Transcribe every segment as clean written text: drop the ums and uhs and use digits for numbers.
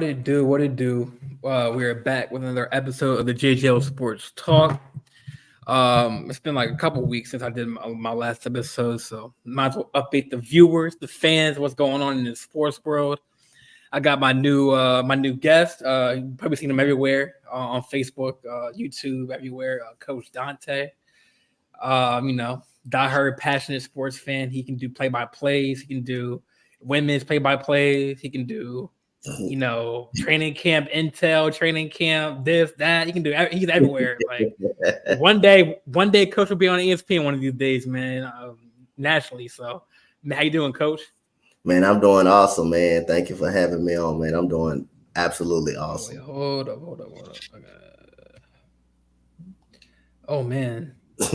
What it do? What it do? We are back with another episode of the JJL Sports Talk. It's been like a couple weeks since I did my last episode, so might as well update the viewers, the fans, what's going on in the sports world. I got my new guest. You've probably seen him everywhere on Facebook, YouTube, everywhere. Coach Dante. Diehard, passionate sports fan. He can do play-by-plays. He can do women's play-by-plays. He can do, training camp intel, training camp this, that. He can do. He's everywhere. Like one day, Coach will be on ESPN one of these days, man, nationally. So, how you doing, Coach? Man, I'm doing awesome, man. Thank you for having me on, man. I'm doing absolutely awesome. Wait, hold up. Oh man. This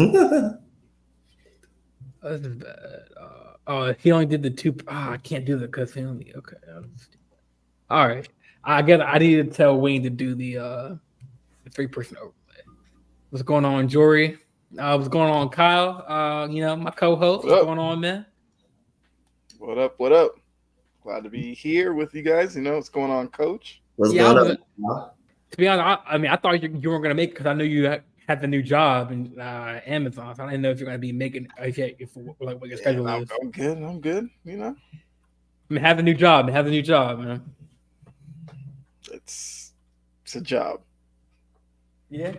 is bad. He only did the two. I can't do the because he only. Okay. All right. I need to tell Wayne to do the 3-person overlay. What's going on, Jory? What's going on, Kyle? My co-host. What's going on, man? What up? Glad to be here with you guys. What's going on, Coach? What's going on? To be honest, I thought you weren't going to make it because I knew you had the new job in Amazon. So I didn't know if you're going to be making what your schedule is. I'm good. Have a new job, man. It's a job. Yeah.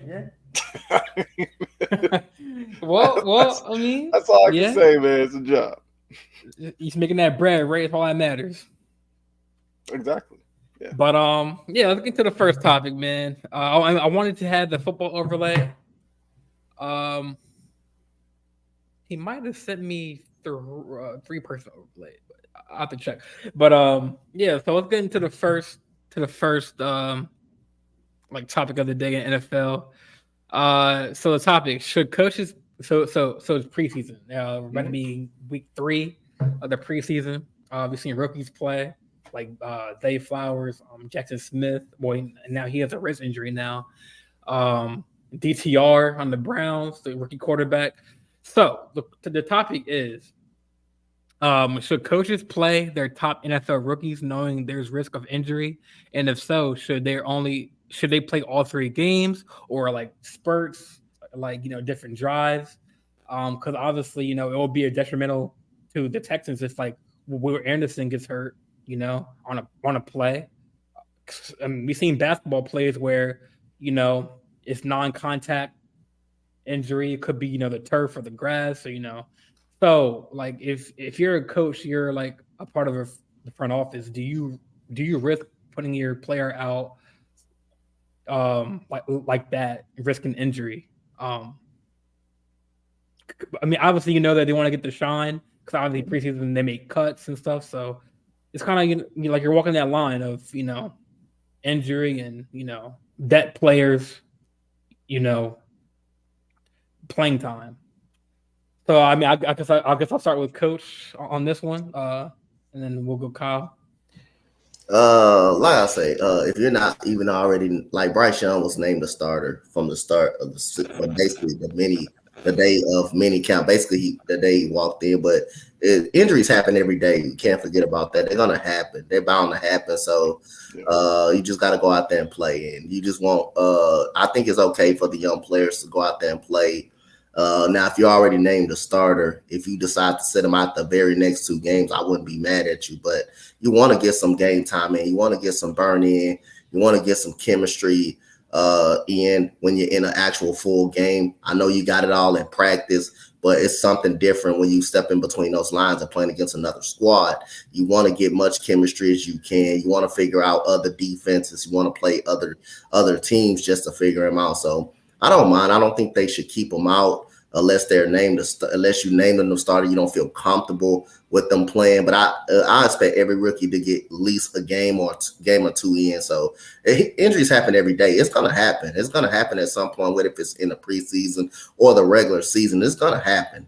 well, I mean, that's all I can say, man. It's a job. He's making that bread, right? It's all that matters. Exactly. Yeah. But let's get to the first topic, man. I wanted to have the football overlay. He might have sent me through 3-person overlay, but I have to check. But so let's get into the first topic of the day in NFL. So the topic: should coaches? So it's preseason. We're going to be week 3 of the preseason. We've seen rookies play like Zay Flowers, Jackson Smith. Boy, now he has a wrist injury now. DTR on the Browns, the rookie quarterback. So the topic is: should coaches play their top NFL rookies knowing there's risk of injury? And if so, should they play all 3 games or like spurts, different drives? Because obviously, it will be a detrimental to the Texans if like Will Anderson gets hurt, on a play. We've seen basketball plays where, it's non-contact injury. It could be, the turf or the grass, or, So, like, if you're a coach, you're like a part of the front office. Do you risk putting your player out, like that, risking injury? Obviously, that they want to get the shine because obviously preseason they make cuts and stuff. So it's kind of like you're walking that line of injury and that players playing time. So I guess I'll start with Coach on this one, and then we'll go Kyle. Like I say, if you're not even already, like Bryce Young was named the starter from the start of basically the day of mini count, basically the day he walked in. But injuries happen every day. You can't forget about that. They're gonna happen. They're bound to happen. So you just got to go out there and play. And you just want. I think it's okay for the young players to go out there and play. Now, if you already named the starter, if you decide to sit him out the very next 2 games, I wouldn't be mad at you. But you want to get some game time in. You want to get some burn in. You want to get some chemistry in when you're in an actual full game. I know you got it all in practice, but it's something different when you step in between those lines and playing against another squad. You want to get much chemistry as you can. You want to figure out other defenses. You want to play other teams just to figure them out. So I don't mind. I don't think they should keep them out unless they're named unless you name them the starter. You don't feel comfortable with them playing. But I expect every rookie to get at least a game or 2 in. So injuries happen every day. It's gonna happen. It's gonna happen at some point. Whether if it's in the preseason or the regular season, it's gonna happen.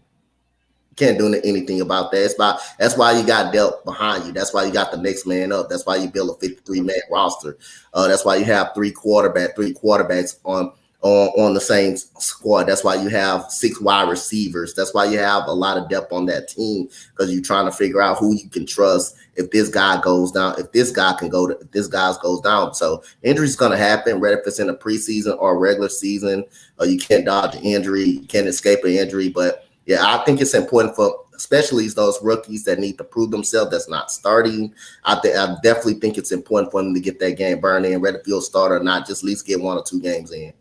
You can't do anything about that. That's why you got dealt behind you. That's why you got the next man up. That's why you build a 53-man roster. That's why you have 3 quarterbacks on on the same squad. That's why you have 6 wide receivers. That's why you have a lot of depth on that team, because you're trying to figure out who you can trust if this guy goes down, if this guy goes down. So injuries going to happen, whether if it's in the preseason or regular season. You can't dodge an injury, you can't escape an injury. But yeah, I think it's important for especially those rookies that need to prove themselves that's not starting. I definitely think it's important for them to get that game burned in, whether field starter or not, just at least get 1 or 2 games in.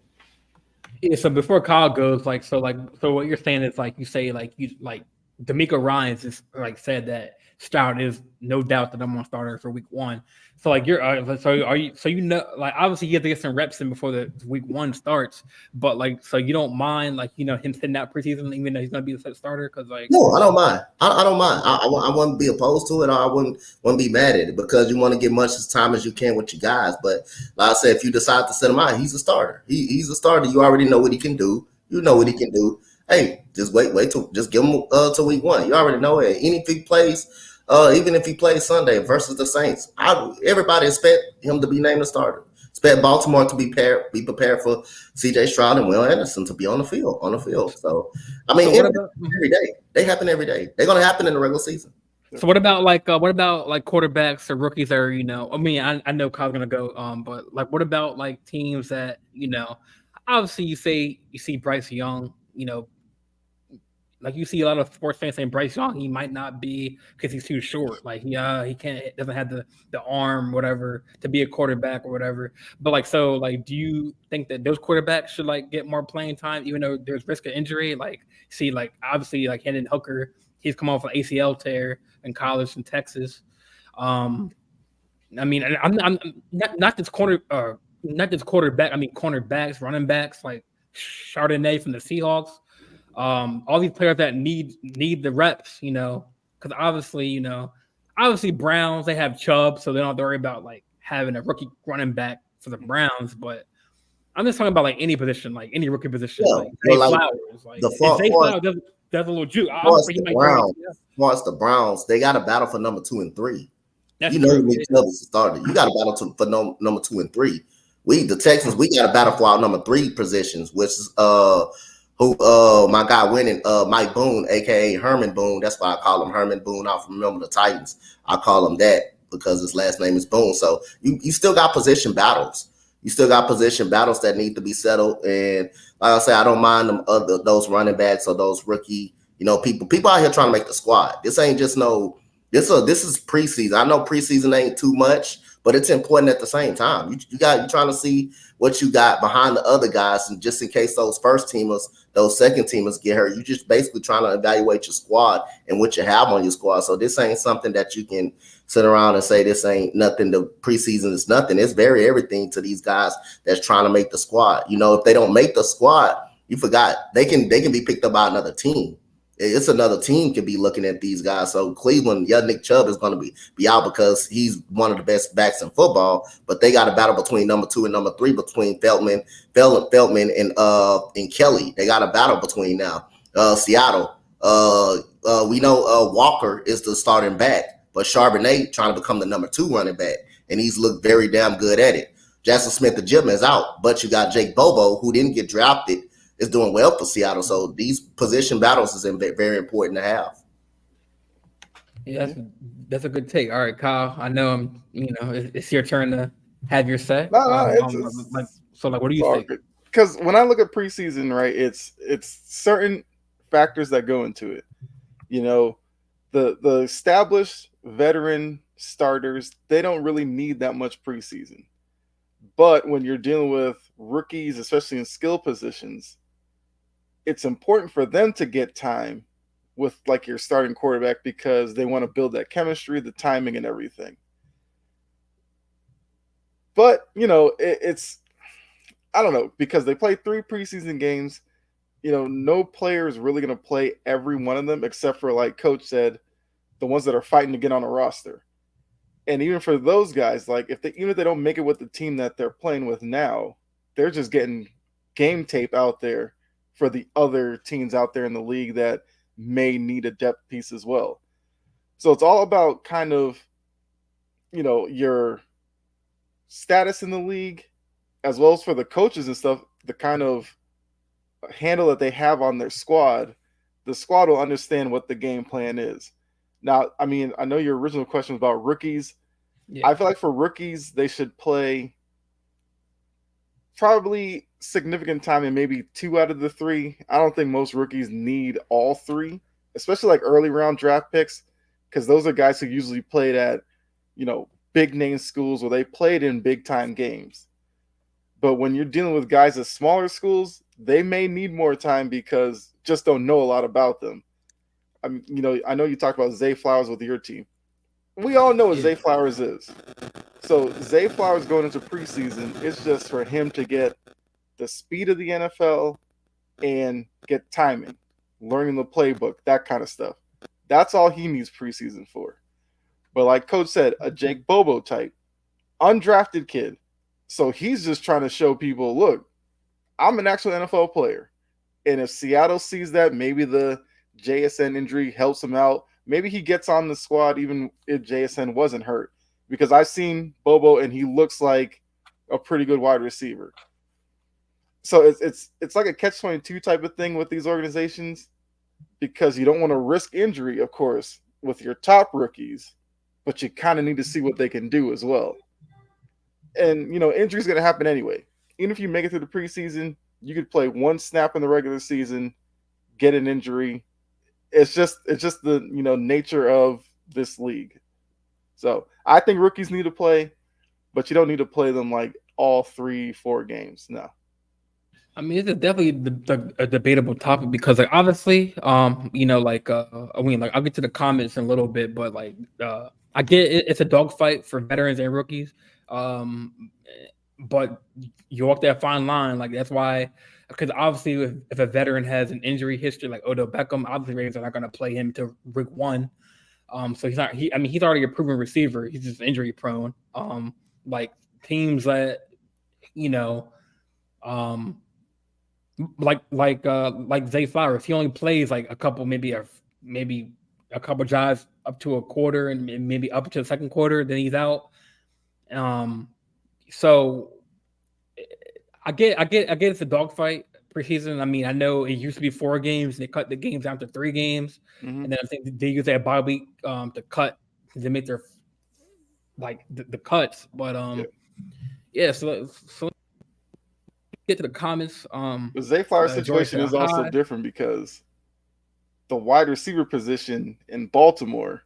Yeah, so before Kyle goes, so what you're saying is like you say like you like D'Amico Ryans just like said that Stroud is no doubt the number 1 starter for week 1. So like you're like obviously you have to get some reps in before the week 1 starts, but like so you don't mind like him sitting out preseason even though he's gonna be the starter because like no, I don't mind. I don't mind. I wouldn't be opposed to it. Or I wouldn't be mad at it because you want to get much as time as you can with your guys. But like I said, if you decide to set him out, he's a starter. He's a starter. You already know what he can do. You know what he can do. Hey, just just give him to week 1. You already know it. Even if he plays, even if he plays Sunday versus the Saints, everybody expect him to be named a starter. Expect Baltimore to be prepared for C.J. Stroud and Will Anderson to be on the field. So I mean, every day they happen every day. They're gonna happen in the regular season. So what about quarterbacks or rookies that are I mean I know Kyle's gonna go but like what about like teams that obviously you see Bryce Young like you see a lot of sports fans saying Bryce Young he might not be because he's too short like he doesn't have the arm whatever to be a quarterback or whatever, but like so like do you think that those quarterbacks should like get more playing time even though there's risk of injury? Like see like obviously like Hendon Hooker, he's come off an ACL tear in college in Texas. I mean, I'm not this quarterback. I mean, cornerbacks, running backs like Chardonnay from the Seahawks. All these players that need the reps, because obviously Browns they have Chubb, so they don't have to worry about like having a rookie running back for the Browns. But I'm just talking about like any position, like any rookie position, like Zay Flowers, like Zay Flowers does a little juke. Once the Browns, they got a battle for number 2 and 3. That's true. Nick Chubb is the starter. You got a battle for number 2 and 3. The Texans, we got a battle for our number 3 positions, which is my guy winning, Mike Boone, aka Herman Boone. That's why I call him Herman Boone. I remember the Titans. I call him that because his last name is Boone. So you still got position battles. You still got position battles that need to be settled. And like I say, I don't mind those running backs or those rookie, people out here trying to make the squad. This ain't just this is preseason. I know preseason ain't too much, but it's important at the same time. You're trying to see what you got behind the other guys, and just in case those first teamers, those second teamers get hurt, you just basically trying to evaluate your squad and what you have on your squad. So this ain't something that you can sit around and say this ain't nothing. The preseason is nothing. It's very everything to these guys that's trying to make the squad. If they don't make the squad, you forgot they can be picked up by another team. It's another team could be looking at these guys. So Cleveland, Nick Chubb is going to be out because he's one of the best backs in football. But they got a battle between number 2 and number 3 between Feldman and Kelly. They got a battle between now. Seattle. We know Walker is the starting back, but Charbonnet trying to become the number 2 running back, and he's looked very damn good at it. Jackson Smith-Njigba is out, but you got Jake Bobo, who didn't get drafted, is doing well for Seattle. So these position battles is very important to have. Yeah, that's a good take. All right, Kyle. I know it's your turn to have your say. So what do you think? Because when I look at preseason, right, it's certain factors that go into it. The established veteran starters, they don't really need that much preseason. But when you're dealing with rookies, especially in skill positions, it's important for them to get time with like your starting quarterback because they want to build that chemistry, the timing, and everything. But, it's I don't know, because they play 3 preseason games, no player is really going to play every one of them except for, like Coach said, the ones that are fighting to get on a roster. And even for those guys, like even if they don't make it with the team that they're playing with now, they're just getting game tape out there for the other teams out there in the league that may need a depth piece as well. So it's all about kind of, your status in the league, as well as for the coaches and stuff. the kind of handle that they have on their squad, the squad will understand what the game plan is. Now, I mean, I know your original question was about rookies. Yeah. I feel like for rookies, they should play probably significant time in maybe 2 out of the 3. I don't think most rookies need all 3, especially like early round draft picks, because those are guys who usually played at, big name schools where they played in big time games. But when you're dealing with guys at smaller schools, they may need more time because just don't know a lot about them. I mean, I know you talked about Zay Flowers with your team. We all know what Zay Flowers is. So Zay Flowers going into preseason, it's just for him to get the speed of the NFL and get timing, learning the playbook, that kind of stuff. That's all he needs preseason for. But like Coach said, a Jake Bobo type, undrafted kid. So he's just trying to show people, look, I'm an actual NFL player. And if Seattle sees that, maybe the JSN injury helps him out. Maybe he gets on the squad even if JSN wasn't hurt. Because I've seen Bobo and he looks like a pretty good wide receiver. So it's like a catch-22 type of thing with these organizations, because you don't want to risk injury, of course, with your top rookies, but you kind of need to see what they can do as well. And, injury's going to happen anyway. Even if you make it through the preseason, you could play one snap in the regular season, get an injury. It's just the, nature of this league. So I think rookies need to play, but you don't need to play them like all 3-4 games. No. I mean, it's definitely a debatable topic because, like, obviously, I'll get to the comments in a little bit, but I get it's a dogfight for veterans and rookies, but you walk that fine line, like that's why, because obviously, if a veteran has an injury history like Odell Beckham, obviously Ravens are not going to play him to week 1. So he's not. He's already a proven receiver. He's just injury prone. Like teams that, like Zay Flowers, he only plays like a couple, maybe a couple drives up to a quarter and maybe up to the second quarter, then he's out. So I get it's a dogfight preseason. I mean, I know it used to be 4 games, they cut the games down to 3 games, and then I think they use that bye week to make their the cuts. But so get to the comments. The Zay Flowers situation is also different because the wide receiver position in Baltimore,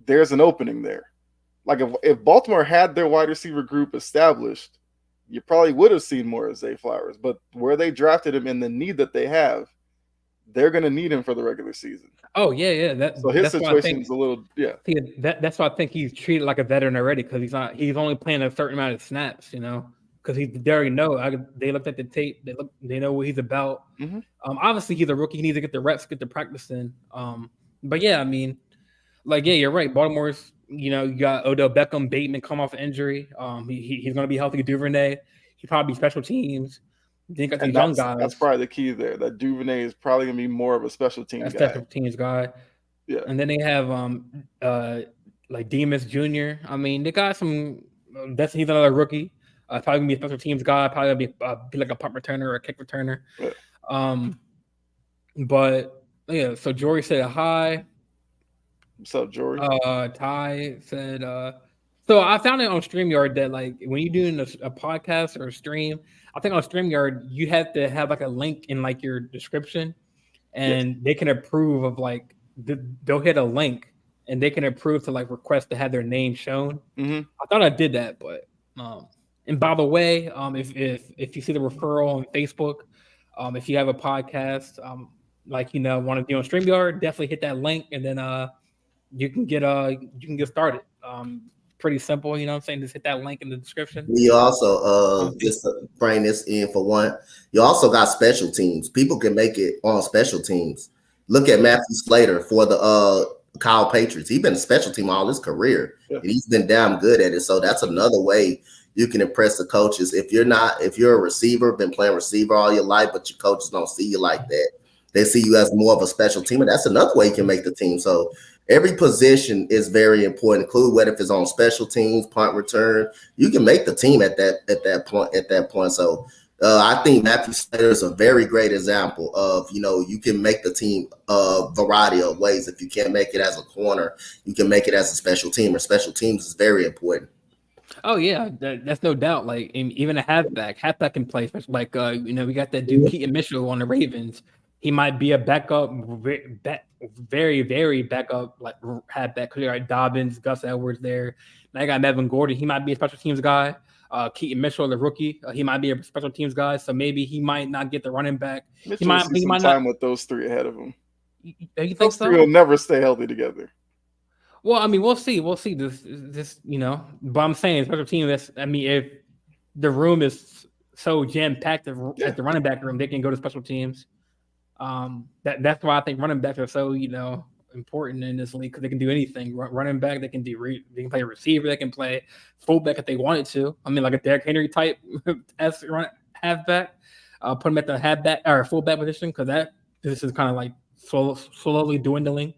there's an opening there. Like if Baltimore had their wide receiver group established, you probably would have seen more of Zay Flowers. But where they drafted him and the need that they have, they're going to need him for the regular season. Oh yeah. So his situation is a little That's why I think he's treated like a veteran already, because he's only playing a certain amount of snaps, because they already know. They looked at the tape. They know what he's about. Obviously, he's a rookie. He needs to get the reps, get the practice in. But yeah, I mean, you're right. Baltimore's, you got Odell Beckham, Bateman come off injury. He's going to be healthy. Duvernay, he probably special teams. Then you got the young guys. That's probably the key there. That Duvernay is probably going to be more of a special teams guy. Yeah. And then they have like Demas Jr. I mean, they got some. He's another rookie. Probably gonna be a special teams guy. Probably gonna be like a punt returner or a kick returner. Yeah. But yeah. So Jory said hi. What's up, Jory? Ty said. So I found it on StreamYard that when you're doing a podcast or a stream, I think on StreamYard you have to have a link in your description, and they can approve of they'll hit a link and they can approve to request to have their name shown. I thought I did that, but and by the way, if you see the referral on Facebook, if you have a podcast, want to be on StreamYard, definitely hit that link, and then you can get started. Pretty simple, you know what I'm saying? Just hit that link in the description. You also just to bring this in for one, you also got special teams. People can make it on special teams. Look at Matthew Slater for the Kyle Patriots. He's been a special team all his career, and he's been damn good at it. So that's another way you can impress the coaches. If you're a receiver, been playing receiver all your life, but your coaches don't see you like that, they see you as more of a special team, and that's another way you can make the team. So every position is very important, including whether if it's on special teams, punt return, you can make the team at that point. So I think Matthew Slater is a very great example of, you can make the team a variety of ways. If you can't make it as a corner, you can make it as a special team, or special teams is very important. Oh yeah, that's no doubt. Like even a halfback can play. Especially like we got that dude Keaton Mitchell on the Ravens. He might be a backup, very, very backup, like halfback. Like Dobbins, Gus Edwards there. Now I got Melvin Gordon. He might be a special teams guy. Keaton Mitchell, the rookie, he might be a special teams guy. So maybe he might not get the running back. Mitchell will see some time with those three ahead of him. You think those so? Three will never stay healthy together. Well, I mean, we'll see. We'll see this, But I'm saying special team. If the room is so jam packed at the running back room, they can go to special teams. That's why I think running backs are so important in this league, because they can do anything. Running back, they can play receiver, they can play fullback if they wanted to. I mean, like a Derrick Henry type as halfback. Put him at the halfback or fullback position, because this is kind of like slowly dwindling.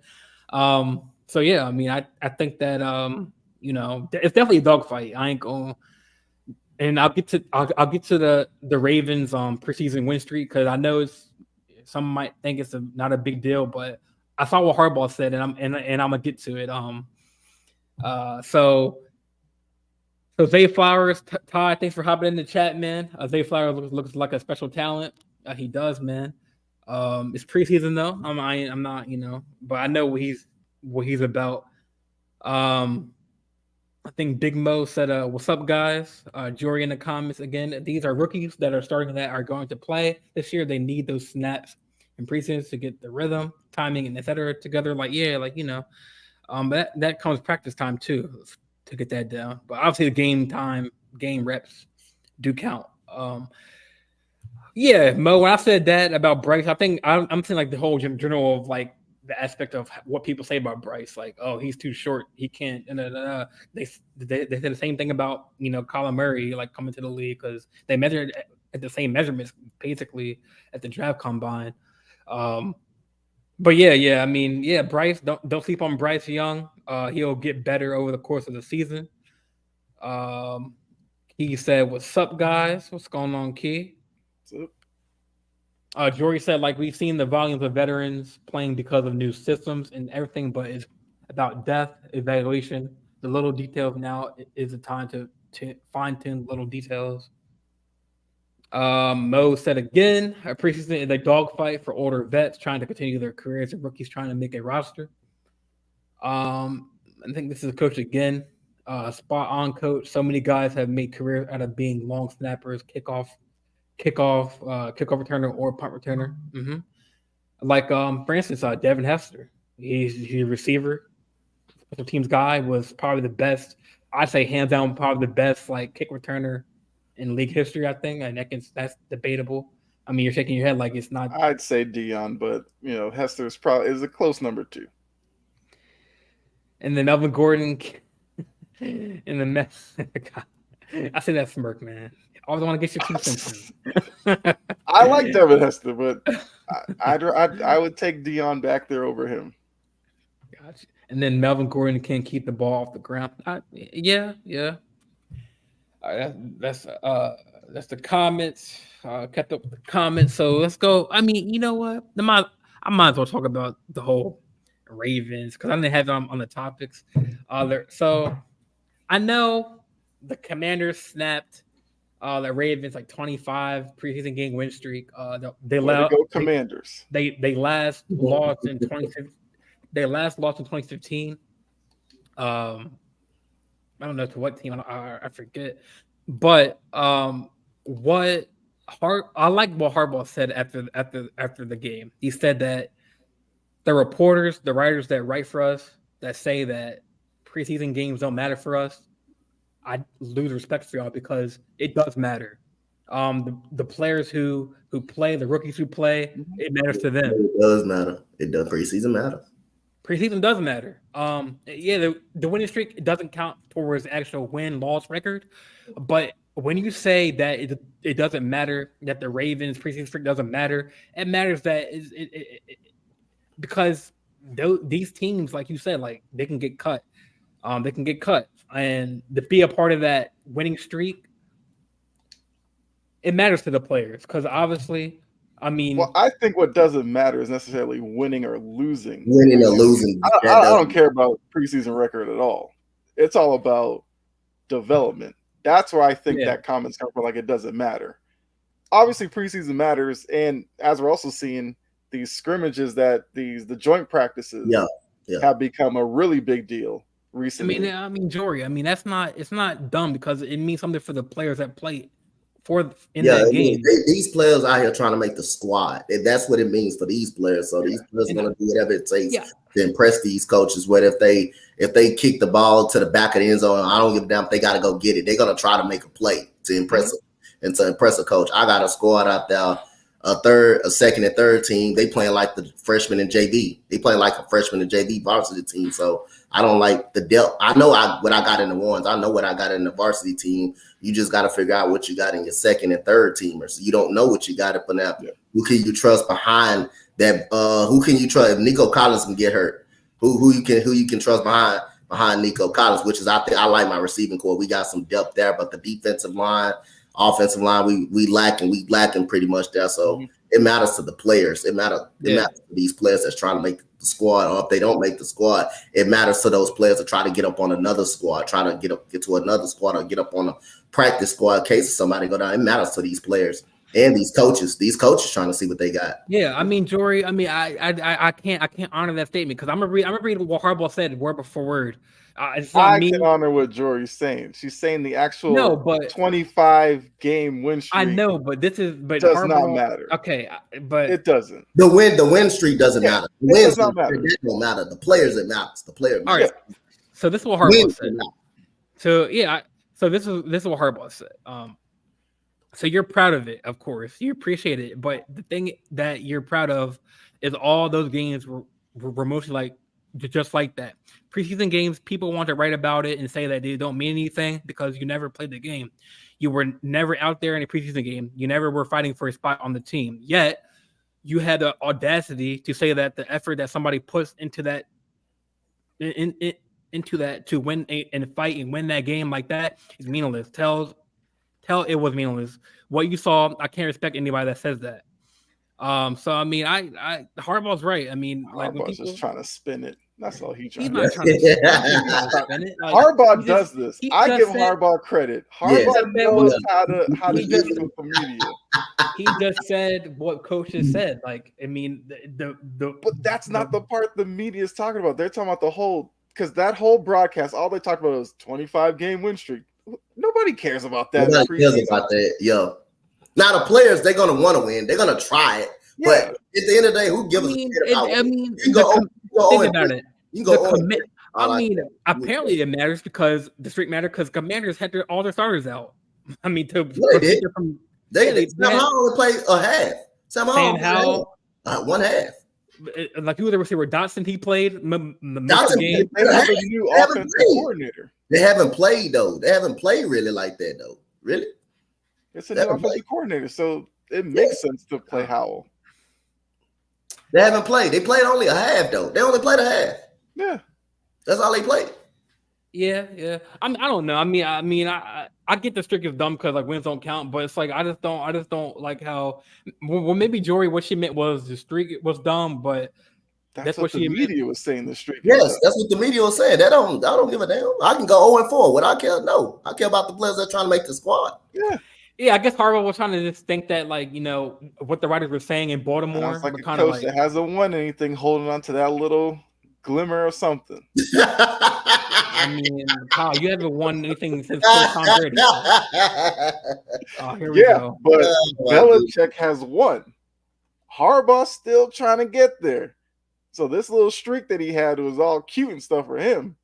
So yeah, I mean, I think that it's definitely a dogfight. I ain't going, and I'll get to the Ravens preseason win streak, because I know some might think it's not a big deal, but I saw what Harbaugh said, and I'm gonna get to it. So Zay Flowers, Todd, thanks for hopping in the chat, man. Zay Flowers looks like a special talent. He does, man. It's preseason though. I'm not, but I know what he's about. I think Big Mo said, "What's up, guys?" Jory in the comments again. These are rookies that are starting that are going to play this year. They need those snaps in preseason to get the rhythm, timing, and etc. together. That comes practice time too to get that down. But obviously, the game reps do count. Yeah, Mo. When I said that about Bryce, I think I'm saying like the whole general of like the aspect of what people say about Bryce, like, oh, he's too short, he can't. They said the same thing about Colin Murray, like coming to the league, because they measured at the same measurements basically at the draft combine. But yeah, I mean, yeah, Bryce, don't sleep on Bryce Young. He'll get better over the course of the season. He said, "What's up, guys? What's going on, Key?" What's up? Jory said, like, we've seen the volumes of veterans playing because of new systems and everything, but it's about depth, evaluation, the little details. Now is the time to fine-tune little details. Mo said again, a preseason is a dogfight for older vets trying to continue their careers and rookies trying to make a roster. I think this is a coach again. Spot on, coach. So many guys have made careers out of being long snappers, kickoff returner, or punt returner. Mm-hmm. Like for instance, Devin Hester. He's a receiver, special teams guy, was probably the best. I'd say hands down, probably the best like kick returner in league history, I think, and that's debatable. I mean, you're shaking your head like it's not. I'd say Dion, but Hester is a close number 2. And then Melvin Gordon in the mess. I say that smirk, man. I always want to get your 2 cents. I like Devin Hester, but I would take Dion back there over him. Gotcha. And then Melvin Gordon can't keep the ball off the ground. Yeah. That's the comments. Kept up with the comments. So let's go. I mean, you know what? I might as well talk about the whole Ravens, because I didn't have them on the topics. So I know the Commanders snapped the Ravens like 25 preseason game win streak. They go Commanders. They last lost in 2015. They last lost in 2015. I don't know to what team. I forget. But I like what Harbaugh said after the game. He said that the reporters, the writers that write for us, that say that preseason games don't matter for us, I lose respect for y'all, because it does matter. The players who play, the rookies who play, it matters to them. It does matter. It does. Preseason matters. Preseason does matter. The winning streak doesn't count towards the actual win-loss record, but when you say that it doesn't matter, that the Ravens preseason streak doesn't matter, it matters that because these teams, like you said, like they can get cut. And to be a part of that winning streak, it matters to the players because obviously, I mean, Well, I think what doesn't matter is necessarily winning or losing. Winning or losing. I don't care about preseason record at all. It's all about development. That's where I think that comments come from. Like it doesn't matter. Obviously, preseason matters, and as we're also seeing, these scrimmages the joint practices have become a really big deal recently. I mean, Jory. I mean, it's not dumb because it means something for the players that play that game. These players out here trying to make the squad. And that's what it means for these players. So these players are going to do whatever it takes to impress these coaches. Whether if they kick the ball to the back of the end zone, I don't give a damn if they got to go get it. They're going to try to make a play to impress them and to impress a coach. I got a squad out there. A second and third team, they playing like the freshman and JV. They playing like a freshman and JV varsity team. So I don't like the depth. I know what I got in the ones. I know what I got in the varsity team. You just got to figure out what you got in your second and third teamers. You don't know what you got up in there. Yeah. Who can you trust behind that? Who can you trust if Nico Collins can get hurt? Who you can trust behind Nico Collins? Which is I think I like my receiving core. We got some depth there, but the defensive line. Offensive line, we lacking pretty much there. So it matters to the players. It matters to these players that's trying to make the squad. Or if they don't make the squad, it matters to those players that try to get up on another squad, try to get to another squad or get up on a practice squad in case somebody go down. It matters to these players and these coaches. These coaches trying to see what they got. Yeah, I mean, Jory. I mean, I can't honor that statement because I'm gonna read what Harbaugh said word for word. I can honor what Jory's saying. She's saying the actual 25-game win streak. I know, but does Harbaugh, not matter. Okay, but it doesn't. The win streak doesn't matter. The win streak don't matter. The players it matters. The players. All right. So this is what Harbaugh said. So so this is what Harbaugh said. So you're proud of it, of course. You appreciate it, but the thing that you're proud of is all those games were mostly like just like that. Preseason games, people want to write about it and say that they don't mean anything because you never played the game. You were never out there in a preseason game. You never were fighting for a spot on the team. Yet you had the audacity to say that the effort that somebody puts into that to win and fight and win that game like that is meaningless. Tell it was meaningless. What you saw, I can't respect anybody that says that. So I mean, I Harbaugh's right. I mean, Harbaugh's just trying to spin it. That's all he's trying to do. Spin it. Harbaugh does this. I give Harbaugh credit. Harbaugh knows how to get with the media. He just said what coaches said. Like, I mean, but that's not the part the media is talking about. They're talking about the whole because that whole broadcast, all they talked about was 25-game win streak. Nobody cares about that. Nobody cares about that, yo. Now the players, they're gonna want to win. They're gonna try it. Yeah. But at the end of the day, who gives a shit about it? I mean, you go think about it. You go apparently it matters because the streak matters because Commanders had all their starters out. I mean, Sam Howell only played a half. Sam Howell, one half. Like who the receiver Dotson, he played. Dotson, game. They have a new offensive coordinator. They haven't played though. They haven't played really like that though. Really. It's a new offensive coordinator, so it makes sense to play Howell. They haven't played. They played only a half, though. They only played a half. Yeah, that's all they played. Yeah. I don't know. I get the streak is dumb because like wins don't count, but it's like I just don't like how. Well, maybe Jory, what she meant was the streak was dumb, but that's what the media was saying. The streak. Yes, that's what the media was saying. I don't give a damn. I can go 0-4. What I care? No, I care about the players that are trying to make the squad. Yeah. Yeah, I guess Harbaugh was trying to just think that, like, you know, what the writers were saying in Baltimore. It's like a coach that hasn't won anything, holding on to that little glimmer of something. I mean, Kyle, you haven't won anything since Tom Brady. Here we go. But Belichick has won. Harbaugh's still trying to get there. So this little streak that he had was all cute and stuff for him.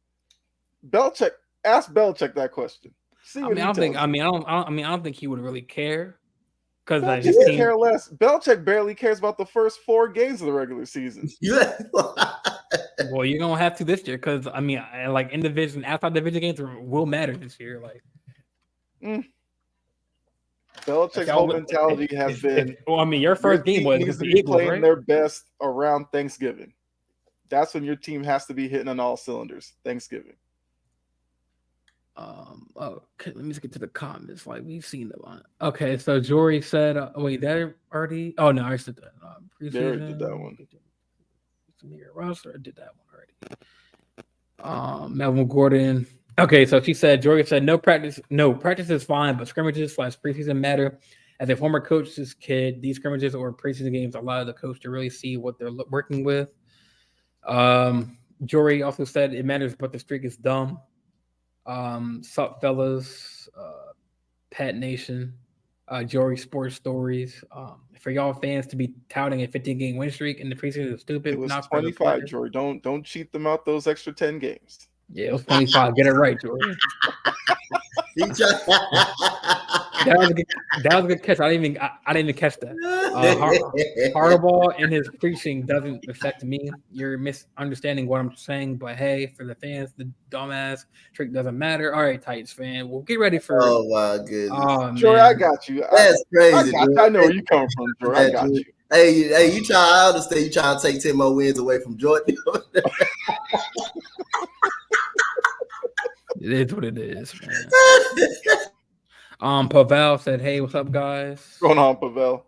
Ask Belichick that question. I don't think he would really care because I just care less. Belichick barely cares about the first 4 games of the regular season. Yeah. Well, you're gonna have to this year because like in division, outside division games will matter this year. Like, Belichick's whole mentality has been. Your first game was the Eagles, playing their best around Thanksgiving. That's when your team has to be hitting on all cylinders. Thanksgiving. Okay, let me just get to the comments. Like we've seen them on. Okay, so Jory said, "Wait, that already? Oh no, I said that. They already did that one. Roster, I did that one already. Melvin Gordon. Okay, so she said, Jory said, no practice is fine, but scrimmages / preseason matter. As a former coach's kid, these scrimmages or preseason games allow the coach to really see what they're working with. Jory also said it matters, but the streak is dumb. Sup, fellas, Pat Nation, Jory Sports Stories. For y'all fans to be touting a 15-game win streak in the preseason is stupid. It was 25, Jory. Don't cheat them out those extra 10 games. Yeah, it was 25. Get it right, Jory. That was a good catch. I didn't even catch that. Hardball and his preaching doesn't affect me. You're misunderstanding what I'm saying, but hey, for the fans, the dumbass trick doesn't matter. All right, Titans fan, we'll get ready for. Oh my goodness, Jory, I got you. That's crazy. I know where you come from, Jory. I got you. Hey, you try. I understand you trying to take 10 more wins away from Jordan. It is what it is, man. Pavel said, "Hey, what's up, guys?" What's going on, Pavel?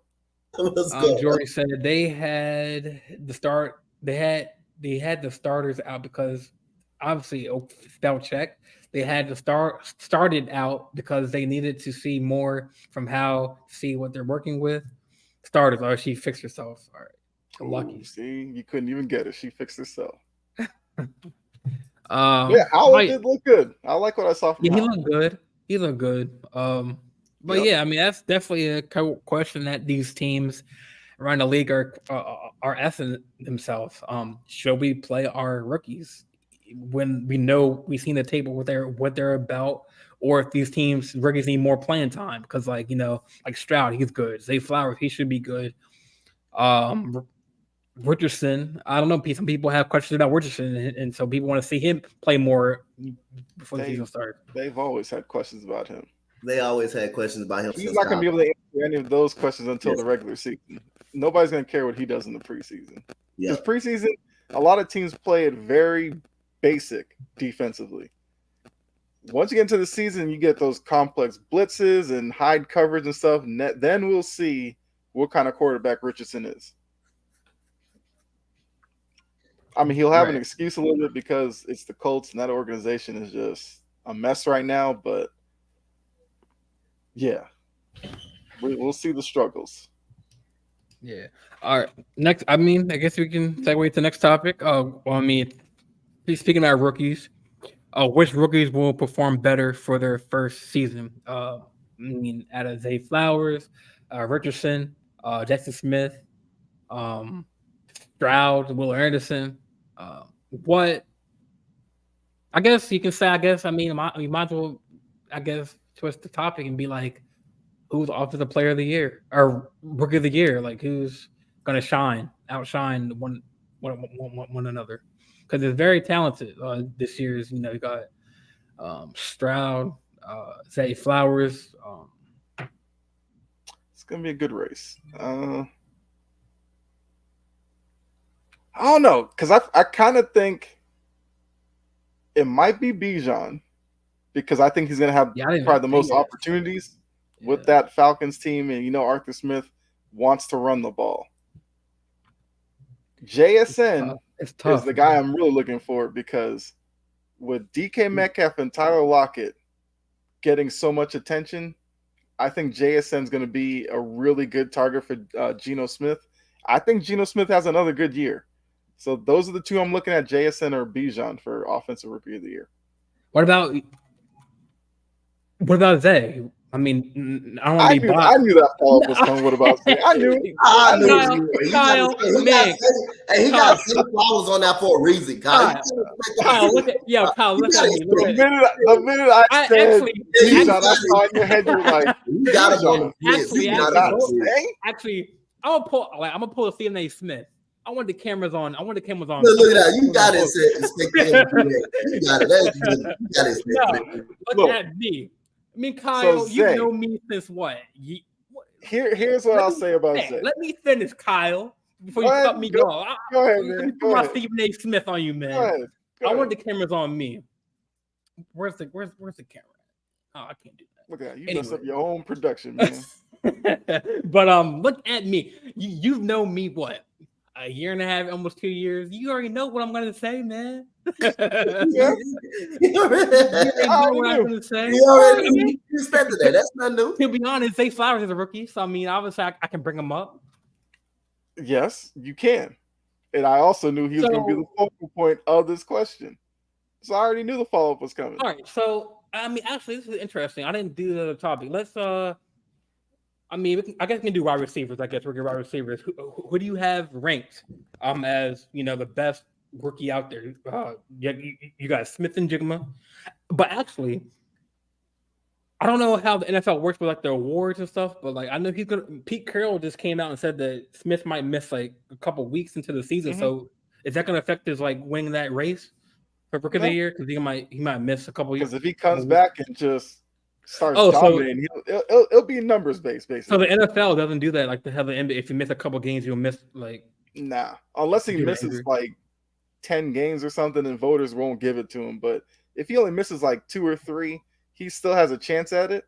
Jory said they had the start. They had the starters out because obviously spell check. They had to started out because they needed to see more from see what they're working with. Starters, or she fixed herself. All right, lucky. See, you couldn't even get it. She fixed herself. Howard did look good. I like what I saw from him. He looked good. But yeah, I mean that's definitely a question that these teams around the league are asking themselves. Should we play our rookies when we know we've seen the table what they're about, or if these rookies need more playing time? Because like Stroud, he's good. Zay Flowers, he should be good. Richardson, I don't know. Some people have questions about Richardson, and so people want to see him play more before the season starts. They've always had questions about him. They always had questions about him. He's not going to be able to answer any of those questions until the regular season. Nobody's going to care what he does in the preseason. Because preseason, a lot of teams play it very basic defensively. Once you get into the season, you get those complex blitzes and hide coverage and stuff. Then we'll see what kind of quarterback Richardson is. I mean, he'll have an excuse a little bit because it's the Colts and that organization is just a mess right now. But yeah, we'll see the struggles. Yeah. All right. Next, I guess we can segue to the next topic. Speaking about rookies, which rookies will perform better for their first season? Out of Zay Flowers, Richardson, Jackson Smith, Stroud, Will Anderson. What I guess you can say, we might as well, twist the topic and be like, who's offensive player of the year or rookie of the year? Like, who's going to outshine one another? Because it's very talented this year's. You got Stroud, Zay Flowers. It's going to be a good race. I don't know, because I kind of think it might be Bijan, because I think he's going to have probably the most opportunities with that Falcons team, and Arthur Smith wants to run the ball. JSN is the guy I'm really looking for, because with DK Metcalf and Tyler Lockett getting so much attention, I think JSN is going to be a really good target for Geno Smith. I think Geno Smith has another good year. So those are the two I'm looking at, JSN or Bijan for Offensive Rookie of the Year. What about Zay? I mean, I don't want to be biased. I knew that follow-up was coming. What about Zay? I knew. Kyle, he got Zay Flowers on that for a reason, Kyle. Kyle, look at me. The minute I said Bijan, I saw in your head, you were like, you got him on the Actually, I'm gonna pull a Stephen A. Smith. I want the cameras on. Look at that. You got it. You got it. You got it. Look at me. I mean, Kyle, so you know me since what? Here's what I'll say about Zay. Let me finish, Kyle, before you cut me off. Go ahead, man. Put my Stephen A. Smith on you, man. Go ahead. I want the cameras on me. where's the camera? Oh, I can't do that. Look at that. You Anyway. messed up your own production, man. But look at me. You've known me what, a year and a half, almost 2 years. You already know what I'm gonna say, man. Yeah. You already know what I'm gonna say. You already expected that. That's not new. To be honest, Zay Flowers is a rookie, so I mean, obviously, I can bring him up. Yes, you can. And I also knew he was going to be the focal point of this question. So I already knew the follow-up was coming. All right. So, I mean, actually, this is interesting. I didn't do the topic. Let's, I mean, I guess we can do wide receivers. I guess we're good wide receivers. Who do you have ranked as, the best rookie out there? You got Smith and Jigma. But actually, I don't know how the NFL works with like the awards and stuff, but like I know Pete Carroll just came out and said that Smith might miss like a couple weeks into the season. Mm-hmm. So is that going to affect his like winning that race for rookie of the year? Because he might miss a couple years. Because if he comes back and just starts dominating, it'll be numbers based basically. So the NFL doesn't do that like the NBA. If you miss a couple games, you'll miss like unless he misses like 10 games or something, and voters won't give it to him. But if he only misses like 2 or 3. He still has a chance at it.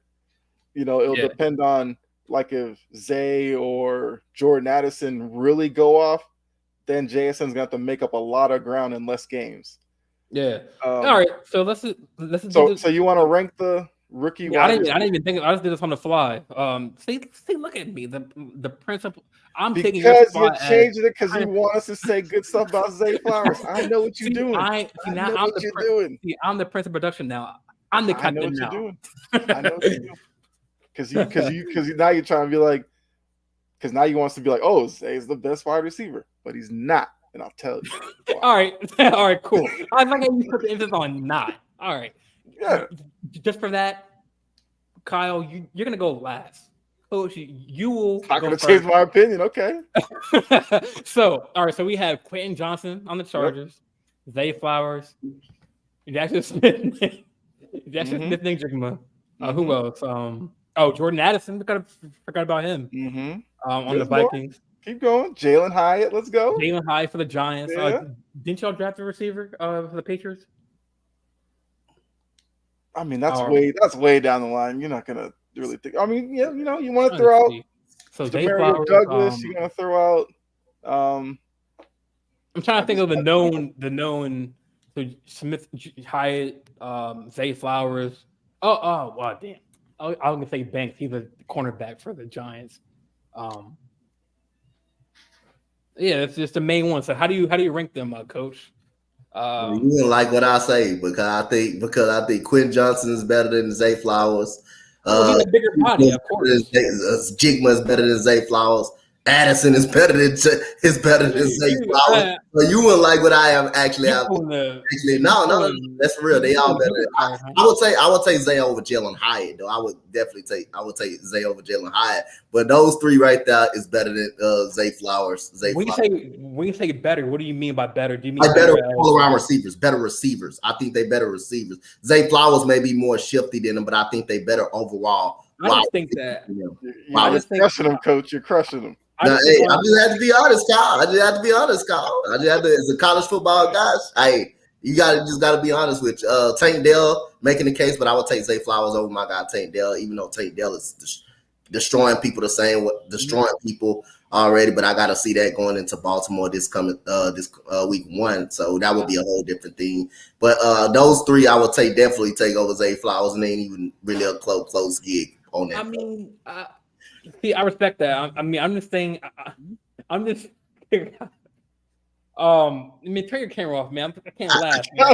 It'll depend on like if Zay or Jordan Addison really go off, then JSN's gonna have to make up a lot of ground in less games. Yeah. All right. So let's. So you want to rank the rookie? Yeah, I didn't even think. I just did this on the fly. See, look at me. The principle. I'm taking because you're changing it because you want us to say good stuff about Zay Flowers. I know what you're doing. I know what you're doing. See, I'm the Prince of Production now. I'm the captain. I know what you're doing. I know what you're doing. Because now you're trying to be like, because now you want us to be like, oh, Zay's the best wide receiver, but he's not, and I'll tell you. All right, cool. I like how you put the emphasis on not. All right, yeah. Just for that, Kyle, you're gonna go last. Coach, you will. Not gonna change my opinion. Okay. So, all right. So we have Quentin Johnson on the Chargers, Zay Flowers, Jackson Smith. Smith, Jigma. Who else? Jordan Addison. Forgot about him. Mm-hmm. On the Vikings. Keep going. Jalen Hyatt. Let's go. Jalen Hyatt for the Giants. Yeah. Didn't y'all draft a receiver for the Patriots? I mean, that's way down the line. You're not gonna really think. I mean, yeah, you want to throw out. So Mario Douglas. You're gonna throw out. I'm trying to think of the known. So Smith, Hyatt, Zay Flowers. Oh, wow, damn. I was gonna say Banks. He's a cornerback for the Giants. Yeah, that's just the main one. So how do you rank them, Coach? You didn't like what I say because I think Quentin Johnson is better than Zay Flowers. He's a bigger body, of course. Jigma is better than Zay Flowers. Addison is better than Zay Flowers. So you wouldn't like what I am actually. No, that's for real. They all better. I would take Zay over Jalen Hyatt though. I would take Zay over Jalen Hyatt. But those 3 right there is better than Zay Flowers. When you say better, what do you mean by better? Do you mean like better all around receivers? Better receivers. I think they better receivers. Zay Flowers may be more shifty than them, but I think they better overall. I just think that. You're crushing them, Coach. You're crushing them. I just have to be honest, Kyle. As a college football guy, you just gotta be honest with Tank Dell making the case, but I would take Zay Flowers over my guy Tank Dell, even though Tank Dell is destroying people people already. But I gotta see that going into Baltimore this week 1, so that would be a whole different thing. But those 3 I would definitely take over Zay Flowers, and they ain't even really a close gig on that. I mean. See, I respect that. I mean, I'm just saying. I'm just. I mean, turn your camera off, man. I can't laugh. You're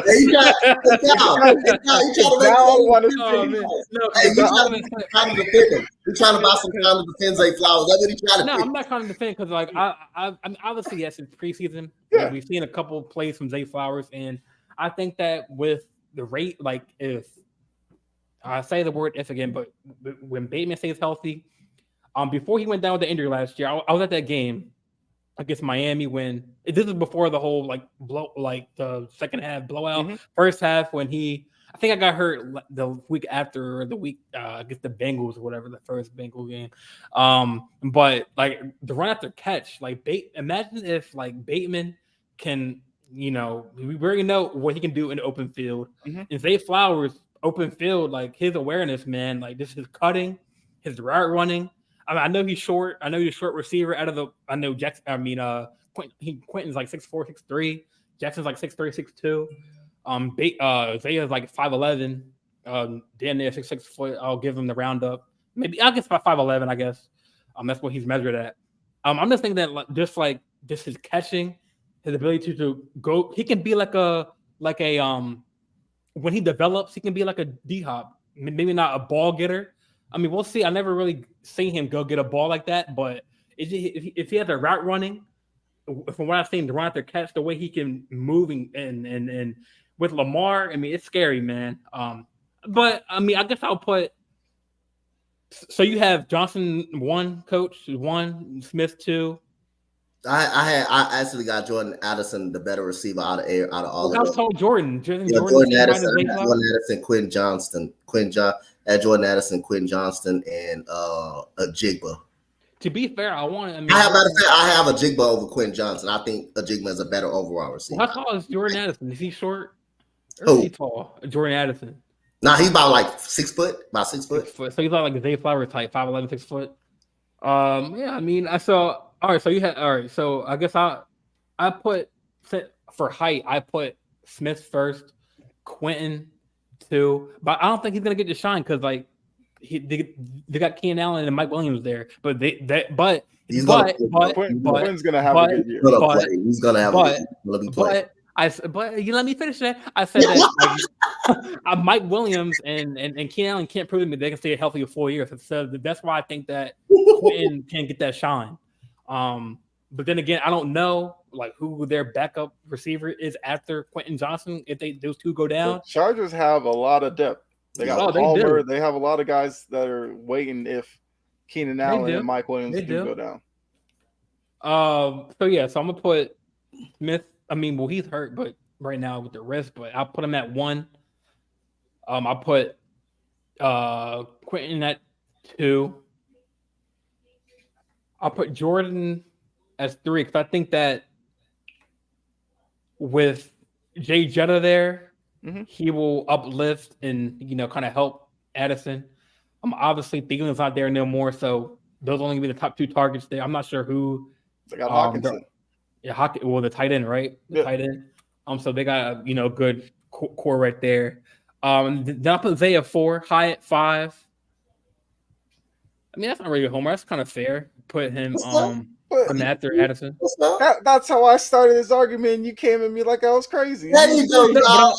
trying to buy some time to defend Zay Flowers. That's what he's trying to do. No, I'm not trying to defend because, like, I mean, obviously, yes, it's preseason. Yeah. We've seen a couple plays from Zay Flowers, and I think that with the rate, like, if I say the word if again, but when Bateman stays healthy. Before he went down with the injury last year, I was at that game against Miami when this is before the whole the second half blowout. Mm-hmm. First half when I think I got hurt the week after the week against the Bengals or whatever, the first Bengal game. But like the run after catch, like imagine if like Bateman can we already know what he can do in the open field. Mhm. And Zay Flowers, open field, like his awareness, man, like this is cutting, his route running. I mean, I know he's short. I know he's a short receiver out of the. I know Jackson. I mean, Quentin's like 6'4", 6'3". Jackson's like 6'3", 6'2". Zay is like 5'11". Dan there 6'6" foot. I'll give him the roundup. Maybe I'll guess about 5'11". I guess. That's what he's measured at. I'm just thinking that just his catching, his ability to go, he can be like a when he develops, he can be like a D-Hop. Maybe not a ball getter. I mean, we'll see. I never really seen him go get a ball like that, but if he has a route running, from what I've seen, to run after catch, the way he can move and with Lamar, I mean, it's scary, man. But I mean, I guess I'll put. So you have Johnson 1, Coach 1, Smith 2. I actually got Jordan Addison, the better receiver out of all of them. I was told Jordan Addison, Quentin Johnston, Jordan Addison, Quentin Johnston, and Ajigba. To be fair, I have a Jigba over Quentin Johnson. I think Ajigba is a better overall receiver. How tall is Jordan Addison? Is he short? Or is he tall? Jordan Addison. Nah, he's about like 6 foot, about 6 foot. So he's like a Zay Flowers type, 5'11", 6 foot. Yeah, I mean, I saw. All right, so I guess I put for height. I put Smith first, Quentin 2, but I don't think he's gonna get the shine because like they got Keenan Allen and Mike Williams there, but Quentin's gonna have a good year. He's gonna have a good year. But you let me finish that. I said that Mike Williams and Keenan Allen can't prove to me they can stay healthy for 4 years. So that's why I think that Quentin can get that shine. But then again, I don't know like who their backup receiver is after Quentin Johnson if those two go down. The Chargers have a lot of depth. They got Palmer. They have a lot of guys that are waiting if Keenan Allen and Mike Williams do go down. So I'm gonna put Smith. I mean, well, he's hurt, but right now with the wrist, but I'll put him at 1. I'll put Quentin at 2. I'll put Jordan as 3 because I think that with Jay Jetta there, he will uplift and kind of help Addison. Obviously Thielen's not there no more, so those only be the top 2 targets there. I'm not sure who. They got Hawkinson. The tight end, right? Tight end. So they got a good core right there. Then I put Zay at 4, Hyatt 5. I mean, that's not really a homer. That's kind of fair. Put him after Addison. That's how I started this argument, and you came at me like I was crazy. There you go, y'all.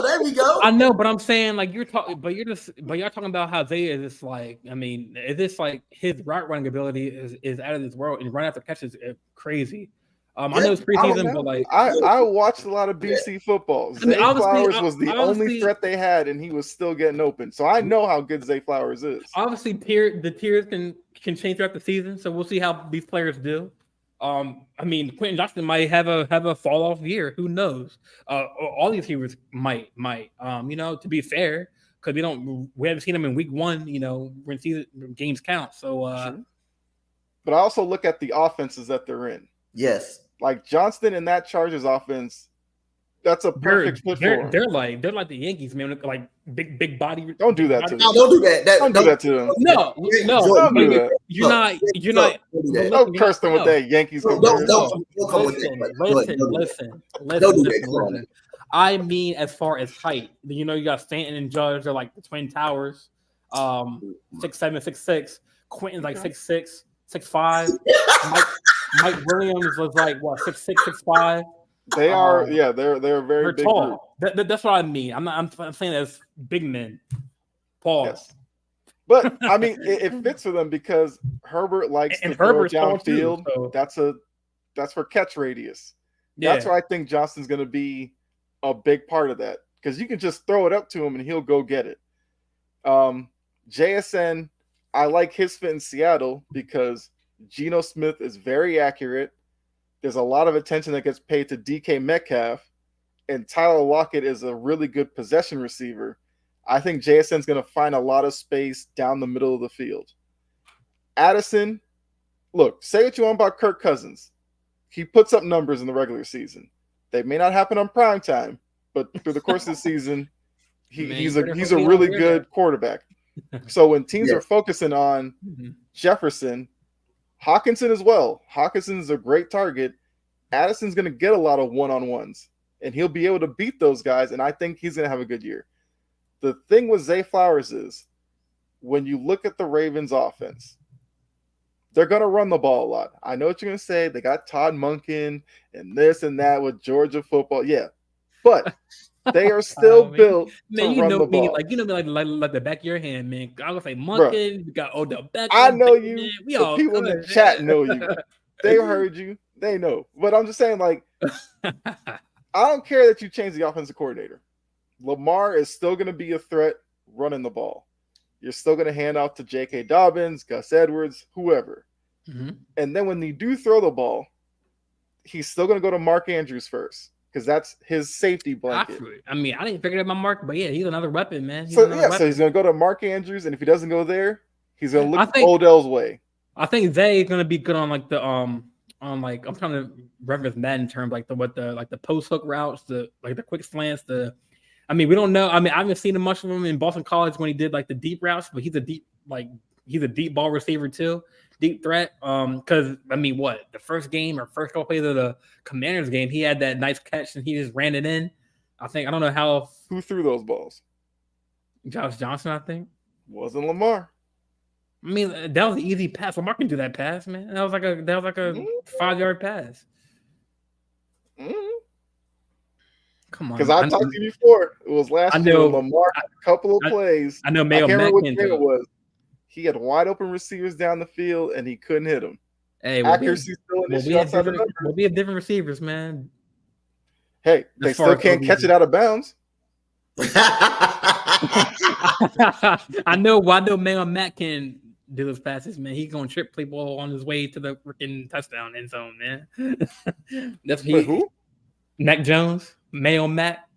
There we go. I know, but I'm saying like you're talking, but y'all talking about how Zay is just like, I mean, is this like his route running ability is out of this world, and run after catches is crazy. I know it's preseason, but like I watched a lot of BC football. Zay Flowers was the only threat they had, and he was still getting open. So I know how good Zay Flowers is. Obviously, the tiers can change throughout the season, so we'll see how these players do. I mean, Quentin Johnson might have a fall off year. Who knows? All these receivers might. To be fair, because we haven't seen them in week 1. When season games count. So, sure. But I also look at the offenses that they're in. Yes. Like Johnston in that Chargers offense, that's a perfect fit for him. They're like the Yankees, man. Like big body. Don't do that to them. No, don't do that. Don't do that to them. No. Don't do that. You're not. Don't curse them with that Yankees. Don't come with that. Listen. I mean, as far as height, you got Stanton and Judge. They're like the Twin Towers. 6'7", 6'6". Quentin's like 6'6", 6'5". Mike Williams was like 6'6", 6'5". They are, they're very big tall. That's what I mean. I'm saying as big men. Pause. Yes. But I mean, it fits for them because Herbert likes to throw downfield. So. That's for catch radius. Yeah. That's where I think Johnston's going to be a big part of that because you can just throw it up to him and he'll go get it. JSN, I like his fit in Seattle because Geno Smith is very accurate. There's a lot of attention that gets paid to DK Metcalf, and Tyler Lockett is a really good possession receiver. I think JSN's going to find a lot of space down the middle of the field. Addison, look, say what you want about Kirk Cousins. he puts up numbers in the regular season. They may not happen on prime time, but through the course of the season, he's a really good quarterback. So when teams are focusing on Jefferson, Hawkinson as well. Hawkinson's a great target. Addison's going to get a lot of one-on-ones, and he'll be able to beat those guys, and I think he's going to have a good year. The thing with Zay Flowers is when you look at the Ravens offense, they're going to run the ball a lot. I know what you're going to say. They got Todd Monken and this and that with Georgia football. Yeah, but they are still built to run the ball. Like the back of your hand, man. I was like Monken. You got Odell Beckham. I know you. Man. We all people in the chat know you. They heard you. They know. But I'm just saying, like, I don't care that you change the offensive coordinator. Lamar is still going to be a threat running the ball. You're still going to hand off to J.K. Dobbins, Gus Edwards, whoever. Mm-hmm. And then when you do throw the ball, he's still going to go to Mark Andrews first because that's his safety blanket. I mean, I didn't figure out my Mark, but yeah, he's another weapon, man. So he's going to go to Mark Andrews, and if he doesn't go there, he's going to look Odell's way. I think Zay is going to be good on like the I'm trying to reference that in terms like the post hook routes, the quick slants, we don't know. I mean, I haven't seen much of him in Boston College when he did like the deep routes, but he's a deep ball receiver too, deep threat. Because the first game or first couple plays of the Commanders game, he had that nice catch and he just ran it in. I don't know how. Who threw those balls? Josh Johnson, I think. Wasn't Lamar. I mean, that was an easy pass. Lamar can do that pass, man. That was like a 5-yard pass. Mm-hmm. Come on. Because I talked to you before. It was last year. Lamar had a couple of plays. I know Mayo Mack it was. He had wide open receivers down the field, and he couldn't hit them. Hey, accuracy still an issue outside the numbers. We'll be have different receivers, man. Hey, they still can't catch it out of bounds. I know Mayo Mack can do those passes, man. He's gonna trip play ball on his way to the freaking touchdown end zone, man. That's who? Mac Jones, Mayo Mack.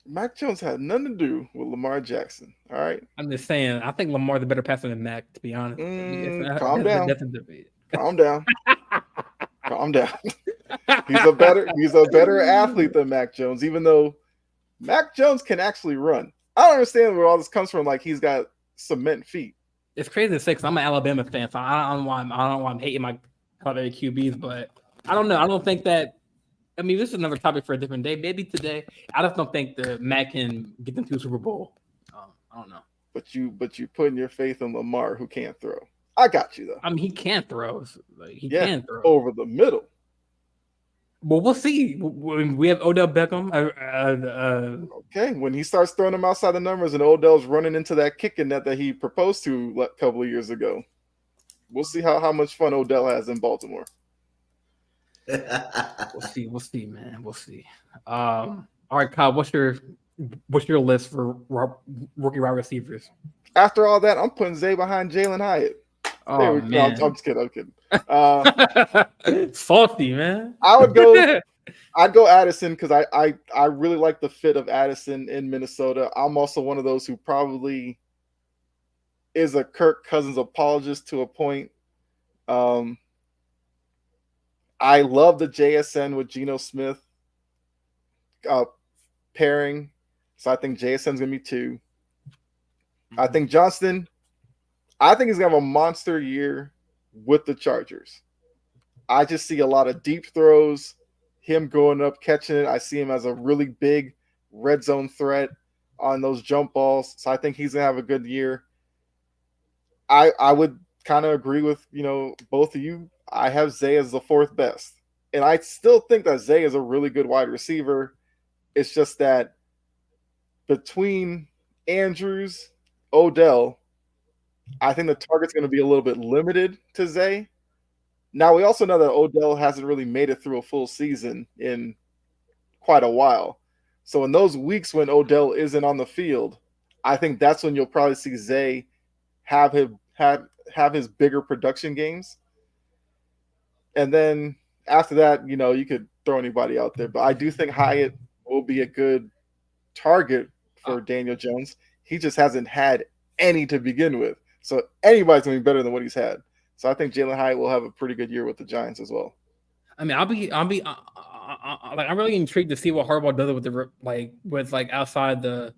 Mac Jones had nothing to do with Lamar Jackson. All right. I'm just saying. I think Lamar's the better passer than Mac, to be honest. Calm down. Calm down. Calm down. He's a better athlete than Mac Jones, even though Mac Jones can actually run. I don't understand where all this comes from. Like he's got cement feet. It's crazy to say because I'm an Alabama fan, so I don't know why I'm hating my other QBs, but I don't know. I don't think that. I mean, this is another topic for a different day. Maybe today. I just don't think that Mac can get them to a Super Bowl. I don't know. But you putting your faith in Lamar, who can't throw. I got you though. I mean, he can throw. He can throw over the middle. Well, we'll see. We have Odell Beckham. Okay, when he starts throwing them outside the numbers and Odell's running into that kicking net that he proposed to a couple of years ago, we'll see how much fun Odell has in Baltimore. We'll see, man. We'll see. All right, Kyle, what's your list for rookie wide receivers? After all that, I'm putting Zay behind Jalen Hyatt. Oh, man. No, I'm just kidding. Salty, man. I'd go Addison because I really like the fit of Addison in Minnesota. I'm also one of those who probably is a Kirk Cousins apologist to a point. I love the JSN with Geno Smith pairing. So I think JSN's going to be 2. I think Johnston, I think he's going to have a monster year with the Chargers. I just see a lot of deep throws, him going up, catching it. I see him as a really big red zone threat on those jump balls. So I think he's going to have a good year. I would kind of agree with, both of you. I have Zay as the 4th best. And I still think that Zay is a really good wide receiver. It's just that between Andrews, Odell, I think the target's going to be a little bit limited to Zay. Now, we also know that Odell hasn't really made it through a full season in quite a while. So in those weeks when Odell isn't on the field, I think that's when you'll probably see Zay have his bigger production games. And then after that, you could throw anybody out there. But I do think Hyatt will be a good target for Daniel Jones. He just hasn't had any to begin with. So anybody's going to be better than what he's had. So I think Jalen Hyatt will have a pretty good year with the Giants as well. I mean, I'm really intrigued to see what Harbaugh does with outside the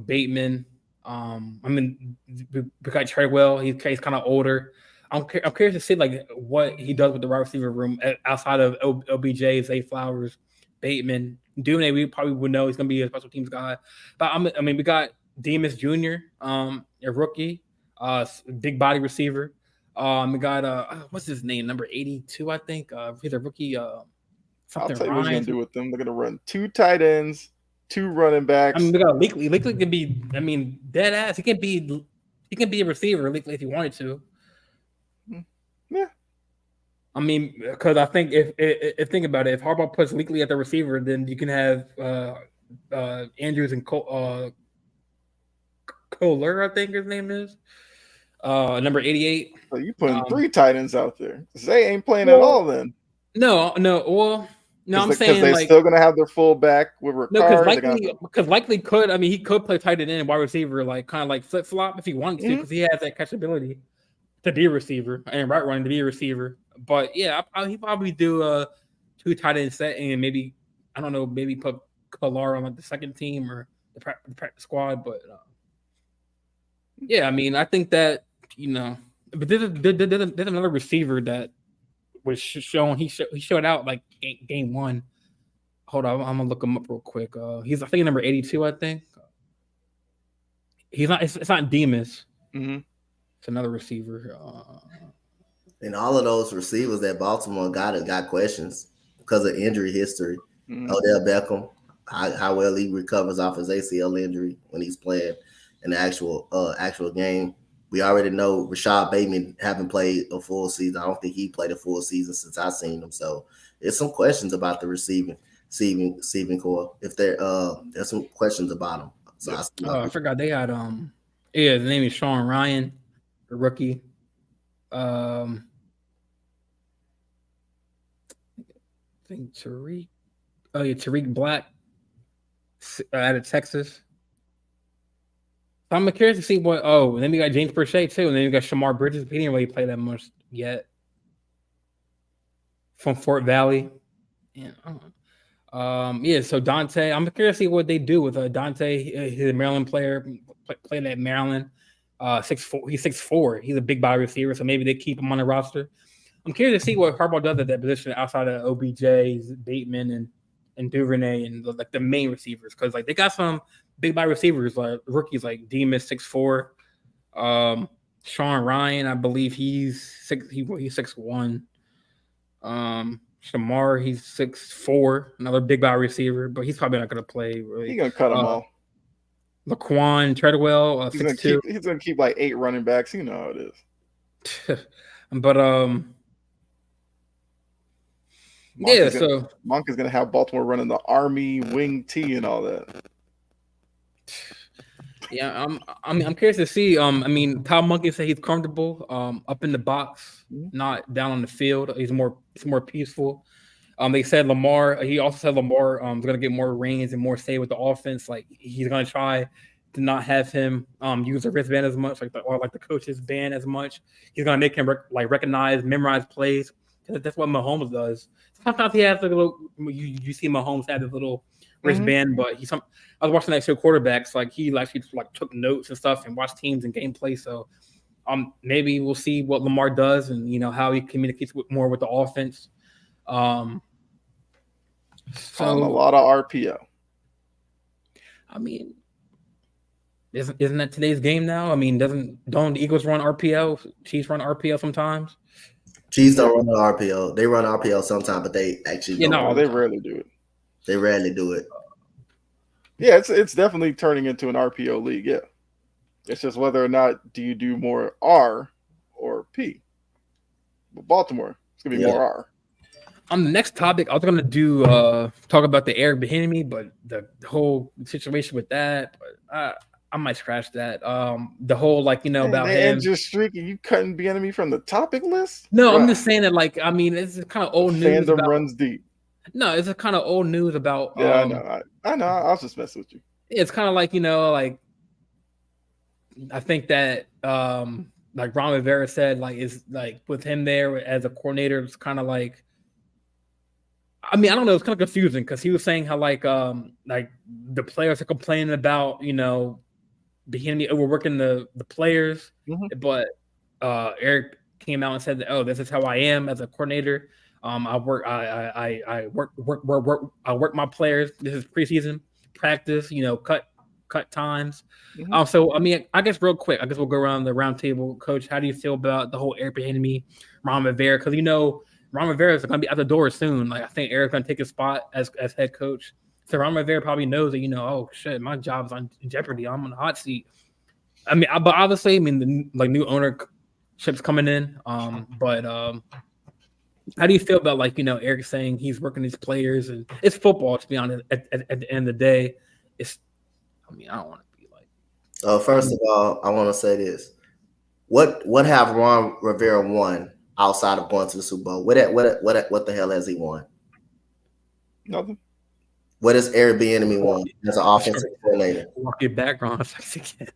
Bateman. I mean, we got Treadwell. He's kind of older. I'm curious to see like what he does with the wide receiver room outside of OBJ, Zay Flowers, Bateman, Duvernay. We probably would know he's going to be a special teams guy. But we got Demas Jr., a rookie, big body receiver. We got what's his name? Number 82, I think. He's a rookie. I'll tell you what he's gonna do with them. They're gonna run 2 tight ends, 2 running backs. I mean, we got Leakley. Leakley can be. I mean, dead ass. He can be a receiver, Leakley, if he wanted to. Yeah. I mean, because I think if think about it, if Harbaugh puts Leakley at the receiver, then you can have Andrews and Kohler, I think his name is. Number 88. So you putting 3 tight ends out there. Zay ain't playing at all then. No. Well, no, I'm saying they're still gonna have their full back with Ricard. No, because likely could. I mean, he could play tight end and wide receiver, like kind of like flip flop if he wanted to, because he has that catchability to be a receiver and right running to be a receiver. But yeah, he probably do a 2 tight end set and maybe I don't know, maybe put Kolar on like the second team or the practice squad. But yeah, I mean, I think that. But there's another receiver that was shown. He showed out like game 1. Hold on, I'm gonna look him up real quick. He's I think number 82. I think he's not. It's not Demas. Mm-hmm. It's another receiver. And all of those receivers that Baltimore got questions because of injury history. Mm-hmm. Odell Beckham, how well he recovers off his ACL injury when he's playing in the actual game. We already know Rashad Bateman haven't played a full season. I don't think he played a full season since I've seen him. So there's some questions about the receiving core. If there's some questions about him. So I forgot they had his name is Sean Ryan, the rookie. I think Tariq. Oh yeah, Tariq Black out of Texas. I'm curious to see what. Oh, and then we got James Prochet too, and then we got Shamar Bridges. He didn't really play that much yet from Fort Valley. Yeah. So Dante, I'm curious to see what they do with Dante. He's a Maryland player, playing at Maryland. 6'4". He's 6'4". He's a big body receiver, so maybe they keep him on the roster. I'm curious to see what Harbaugh does at that position outside of OBJ, Bateman, and Duvernay, and like the main receivers, because like they got some big body receivers, like rookies like Demas 6'4", Sean Ryan, I believe he's 6'1". Shamar, he's 6'4", another big body receiver, but he's probably not going to play. Really, he's gonna cut them all. Laquan Treadwell, 6'2". He's gonna keep like 8 running backs. You know how it is. But Monk is gonna have Baltimore running the Army wing T and all that. Yeah, I'm curious to see. I mean, Kyle Monkey said he's comfortable up in the box, not down on the field. He's more peaceful. They said Lamar. He also said Lamar is going to get more reins and more say with the offense. Like he's going to try to not have him use the wristband as much, like the coach's band as much. He's going to make him recognize, memorize plays. That's what Mahomes does. Sometimes he has like a little. You see Mahomes have this little wristband, but I was watching that show Quarterbacks. Like he actually took notes and stuff and watched teams and gameplay. So maybe we'll see what Lamar does and how he communicates more with the offense. So a lot of RPO. I mean, isn't that today's game now? I mean, don't the Eagles run RPO? Chiefs run RPO sometimes. Chiefs don't run the RPO. They run RPO sometimes, but they actually don't. They rarely do it. They rarely do it. Yeah, it's definitely turning into an RPO league. Yeah, it's just whether or not do you do more R or P. But Baltimore, it's gonna be more R. On the next topic, I was gonna do talk about the Eric Bieniemy, but the whole situation with that. But I might scratch that. The whole about him just streaking. You cutting Bieniemy from the topic list? No, right. I'm just saying that it's kind of old news. Fandom runs deep. No, it's a kind of old news about. Yeah, I know. I was just messing with you. It's kind of I think that like Ron Rivera said, like is like with him there as a coordinator, it's kind of like. I mean, I don't know. It's kind of confusing because he was saying how like the players are complaining about Bieniemy overworking the players, but Eric came out and said that, oh, this is how I am as a coordinator. I work my players. This is preseason practice. Cut times. So I mean, I guess real quick, I guess we'll go around the round table. Coach, how do you feel about the whole Eric Bieniemy, Ron Rivera? Because Ron Rivera is going to be out the door soon. Like I think Eric's going to take his spot as head coach. So Ron Rivera probably knows that oh shit, my job's on jeopardy. I'm on the hot seat. I mean, but obviously, the new ownership's coming in. But how do you feel about Eric saying he's working these players and it's football? To be honest, at the end of the day, it's. I mean, I don't want to be like. First of all, I want to say this: what have Ron Rivera won outside of going to the Super Bowl? What the hell has he won? Nothing. What has Eric Bieniemy won as an offensive coordinator? Walk your background again.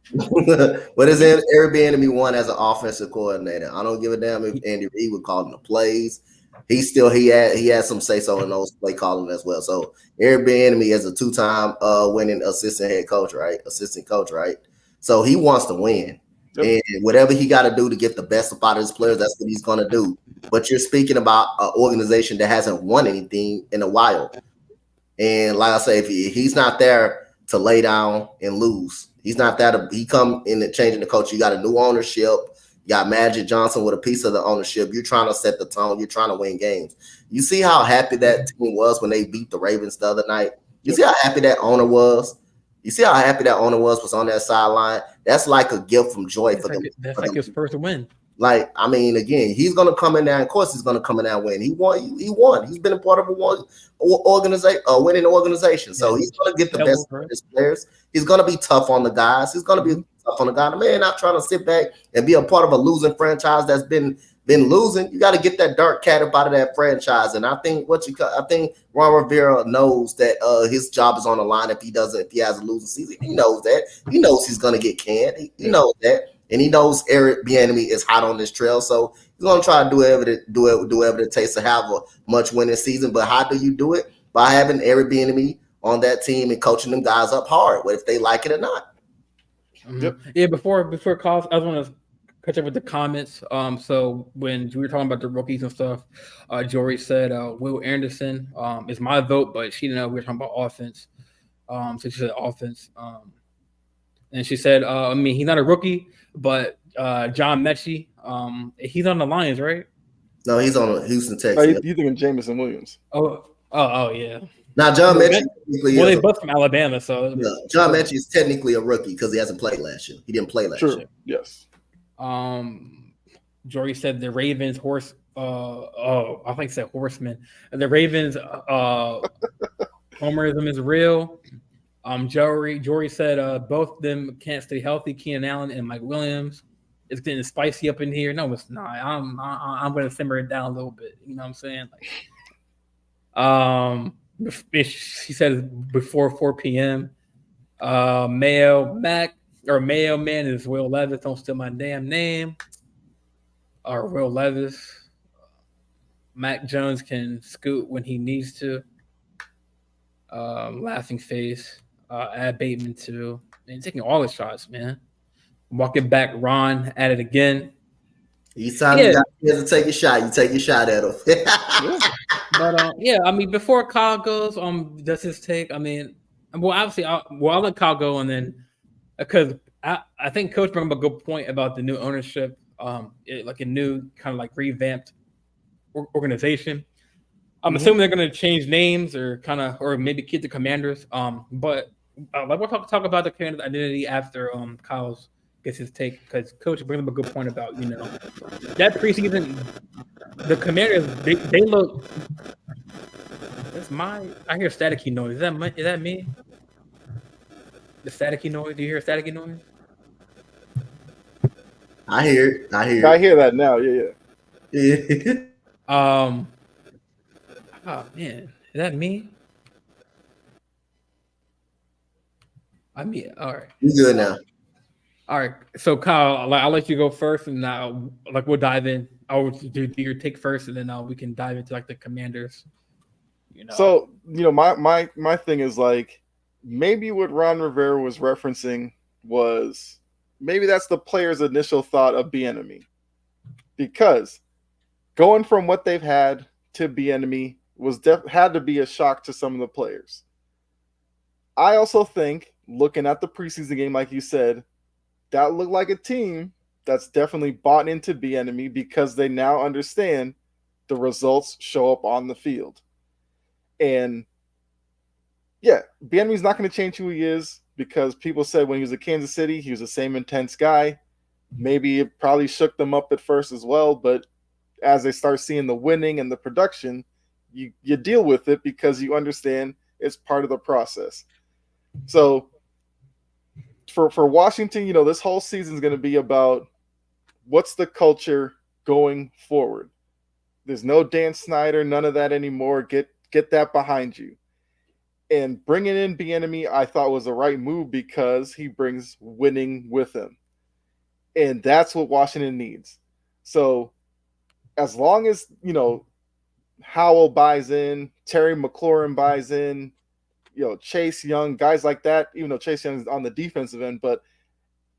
What has Eric Bieniemy won as an offensive coordinator? I don't give a damn if Andy Reid would call the plays. He had some say so in those play calling as well. So Eric Bieniemy is a 2-time winning assistant coach, right? So he wants to win. Yep. And whatever he got to do to get the best out of his players, that's what he's going to do. But you're speaking about an organization that hasn't won anything in a while. And like I say, if he's not there to lay down and lose, he's not there he come in and changing the coach. You got a new ownership. You got Magic Johnson with a piece of the ownership. You're trying to set the tone. You're trying to win games. You see how happy that team was when they beat the Ravens the other night? You see how happy that owner was? You see how happy that owner was on that sideline? That's like a gift from joy for them. That's like his first win. Like, I mean, again, he's going to come in there. Of course, he's going to come in there and win. He won. He's been a part of a winning organization. So he's going to get the best of his players. He's going to be tough on the guys. He's going to be tough on the guy. The man not trying to sit back and be a part of a losing franchise that's been losing. You got to get that dark cat up out of that franchise. And I think Ron Rivera knows that his job is on the line if he has a losing season. He knows that. He knows he's going to get canned. He knows that. And he knows Eric Bieniemy is hot on this trail, so he's going to try to do whatever it takes to have a much winning season. But how do you do it? By having Eric Bieniemy on that team and coaching them guys up hard, whether if they like it or not. Yep. Yeah. Before calls, I want to catch up with the comments. So when we were talking about the rookies and stuff, Jory said Will Anderson is my vote, but she didn't know we were talking about offense. So she said offense. And she said, I mean, he's not a rookie. But John Mechie, he's on the Lions, right? No, he's on Houston Texans. You thinking Jameson Williams? Oh, yeah. Now John Mechie. They both from Alabama, so John Mechie is technically a rookie because he hasn't played last year. He didn't play last year. Yes. Jory said the Ravens I think said horseman. The Ravens homerism is real. Jory said both of them can't stay healthy. Keenan Allen and Mike Williams. It's getting spicy up in here. No, it's not. I'm going to simmer it down a little bit. You know what I'm saying? She said before 4 p.m. Mayo Man is Will Levis. Don't steal my damn name. Or Will Levis. Mac Jones can scoot when he needs to. Laughing face. Add Bateman too. Man, taking all the shots, man. Walking back, Ron at it again. Each time you got to take a shot, you take a shot at him. But I mean, before Kyle goes, does his take? I mean, well, obviously, I'll let Kyle go, and then because I think Coach brought up a good point about the new ownership, like a new kind of like revamped organization. I'm assuming they're going to change names or maybe keep the Commanders. But like we'll talk about the Commanders' identity after Kyle's gets his take, because Coach brings up a good point about that preseason. The Commanders they look. I hear staticky noise. Is that me? The staticky noise. Do you hear a staticky noise? I hear it. I hear that now. Yeah. Oh man, is that me? I mean, all right. You good now? All right. So Kyle, I'll let you go first, and now we'll dive in. I'll do your take first, and then we can dive into like the Commanders. So my thing is like maybe what Ron Rivera was referencing was maybe that's the player's initial thought of Bieniemy, because going from what they've had to Bieniemy had to be a shock to some of the players. I also think looking at the preseason game, like you said, that looked like a team that's definitely bought into Bieniemy because they now understand the results show up on the field. And yeah, Bieniemy's not going to change who he is, because people said when he was at Kansas City, he was the same intense guy. Maybe it probably shook them up at first as well, but as they start seeing the winning and the production, you deal with it because you understand it's part of the process. So for Washington, this whole season is going to be about what's the culture going forward. There's no Dan Snyder, none of that anymore. Get that behind you. And bringing in Bieniemy, I thought was the right move because he brings winning with him. And that's what Washington needs. So as long as, Howell buys in, Terry McLaurin buys in, Chase Young, guys like that, even though Chase Young is on the defensive end, but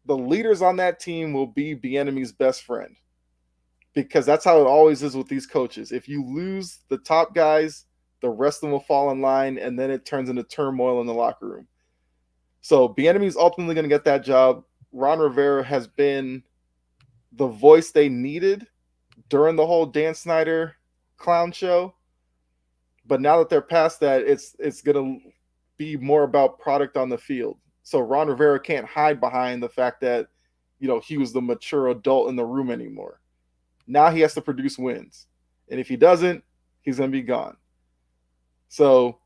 the leaders on that team will be Bieniemy's best friend, because that's how it always is with these coaches. If you lose the top guys, the rest of them will fall in line, and then it turns into turmoil in the locker room. So Bieniemy's ultimately going to get that job. Ron Rivera has been the voice they needed during the whole Dan Snyder clown show. But now that they're past that, it's going to be more about product on the field. So Ron Rivera can't hide behind the fact that, he was the mature adult in the room anymore. Now he has to produce wins. And if he doesn't, he's going to be gone. So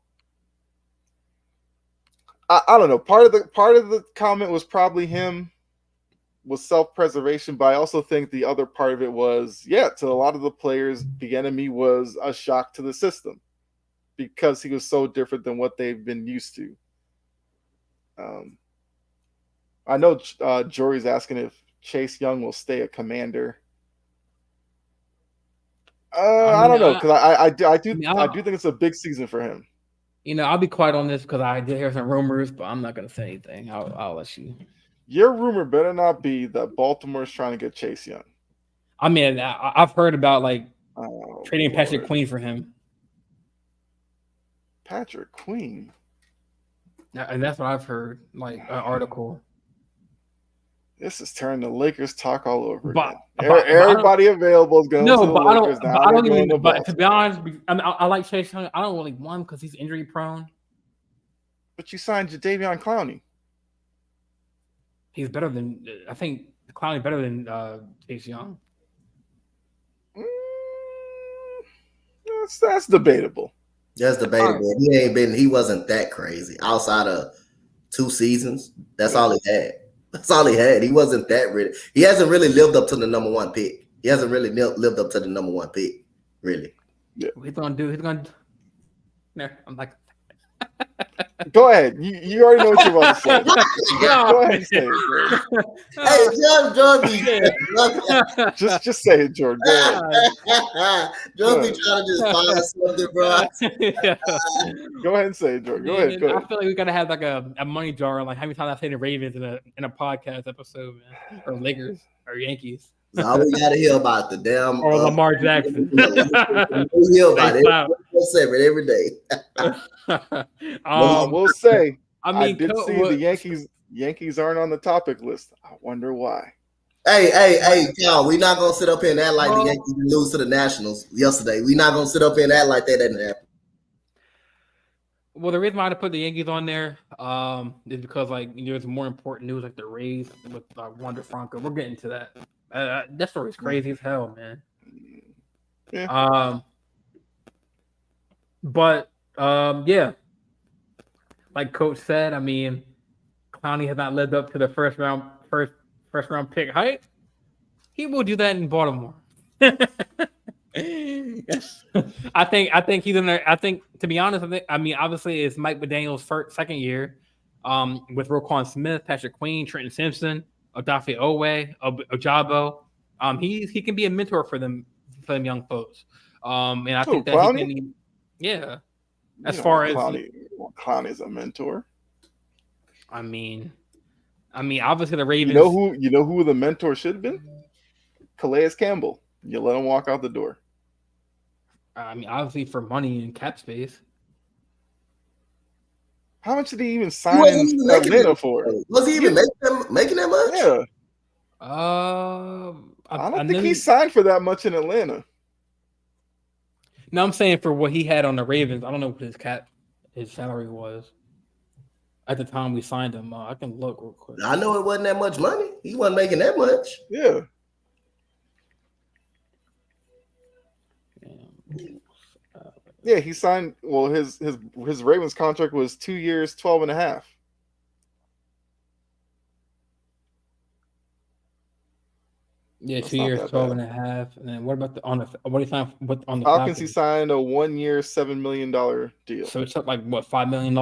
I don't know. Part of the comment was probably him was self-preservation, but I also think the other part of it was, to a lot of the players, Bieniemy was a shock to the system because he was so different than what they've been used to. I know Jory's asking if Chase Young will stay a Commander. I don't know, because I do think it's a big season for him. I'll be quiet on this because I did hear some rumors, but I'm not going to say anything. I'll let you. Your rumor better not be that Baltimore's trying to get Chase Young. I mean, I've heard about trading Patrick Queen for him. Patrick Queen? And that's what I've heard, an article. This is turning the Lakers talk all over again. Everybody available is going to the Lakers now. I don't even. But to be honest, I like Chase Young. I don't really want him because he's injury prone. But you signed Jadeveon Clowney. He's better than I think. Clowney better than Chase Young. That's debatable. That's debatable. He wasn't that crazy outside of 2 seasons. That's all he had. That's all he had. He wasn't that really. He hasn't really lived up to the number 1 pick. He hasn't really lived up to the number 1 pick, really. Yeah. He's gonna. No, I'm like. Go ahead. You already know what you're about to say. Go ahead and say it, Jordan. Hey, Jordan. Just say it, Jordan. Go ahead. Jordan be trying to just find something, bro. Go ahead and say it, Jordan. Go ahead. I feel like we gotta have a money jar, how many times I say the Ravens in a podcast episode, man, or Lakers or Yankees. All we gotta hear about the damn or Lamar Jackson. We hear about it every day. I will say, I did see the Yankees aren't on the topic list. I wonder why. Hey, Cal, we're not gonna sit up here and act like the Yankees lose to the Nationals yesterday. We're not gonna sit up here and act like that didn't happen. Well, the reason why I put the Yankees on there is because there's more important news like the Rays with Wander Franco. We're getting to that. That story's crazy as hell, man. Yeah. Yeah. Like Coach said, I mean, Clowney has not lived up to the first round pick height. He will do that in Baltimore. I think he's in there. I think, to be honest, obviously it's Mike McDaniel's second year with Roquan Smith, Patrick Queen, Trenton Simpson. Odafe Owe, Ojabo. He can be a mentor for them young folks. And I think that Clowney? he can. Yeah. As You know, far as Clowney's a mentor. I mean, obviously the Ravens. You know who the mentor should have been? Calais Campbell. You let him walk out the door. I mean, obviously for money and cap space. How much did he even sign in Atlanta for? Was he even making that much? Yeah. I don't think he signed for that much in Atlanta. No, I'm saying for what he had on the Ravens. I don't know what his salary was at the time we signed him. I can look real quick. I know it wasn't that much money. He wasn't making that much. Yeah. Yeah, he signed. Well, his Ravens contract was 2 years, 12.5. Yeah, that's 2 years, 12.5. And then what about what he signed on the Falcons? He signed a 1 year, $7 million deal. So it's up like what, $5 million?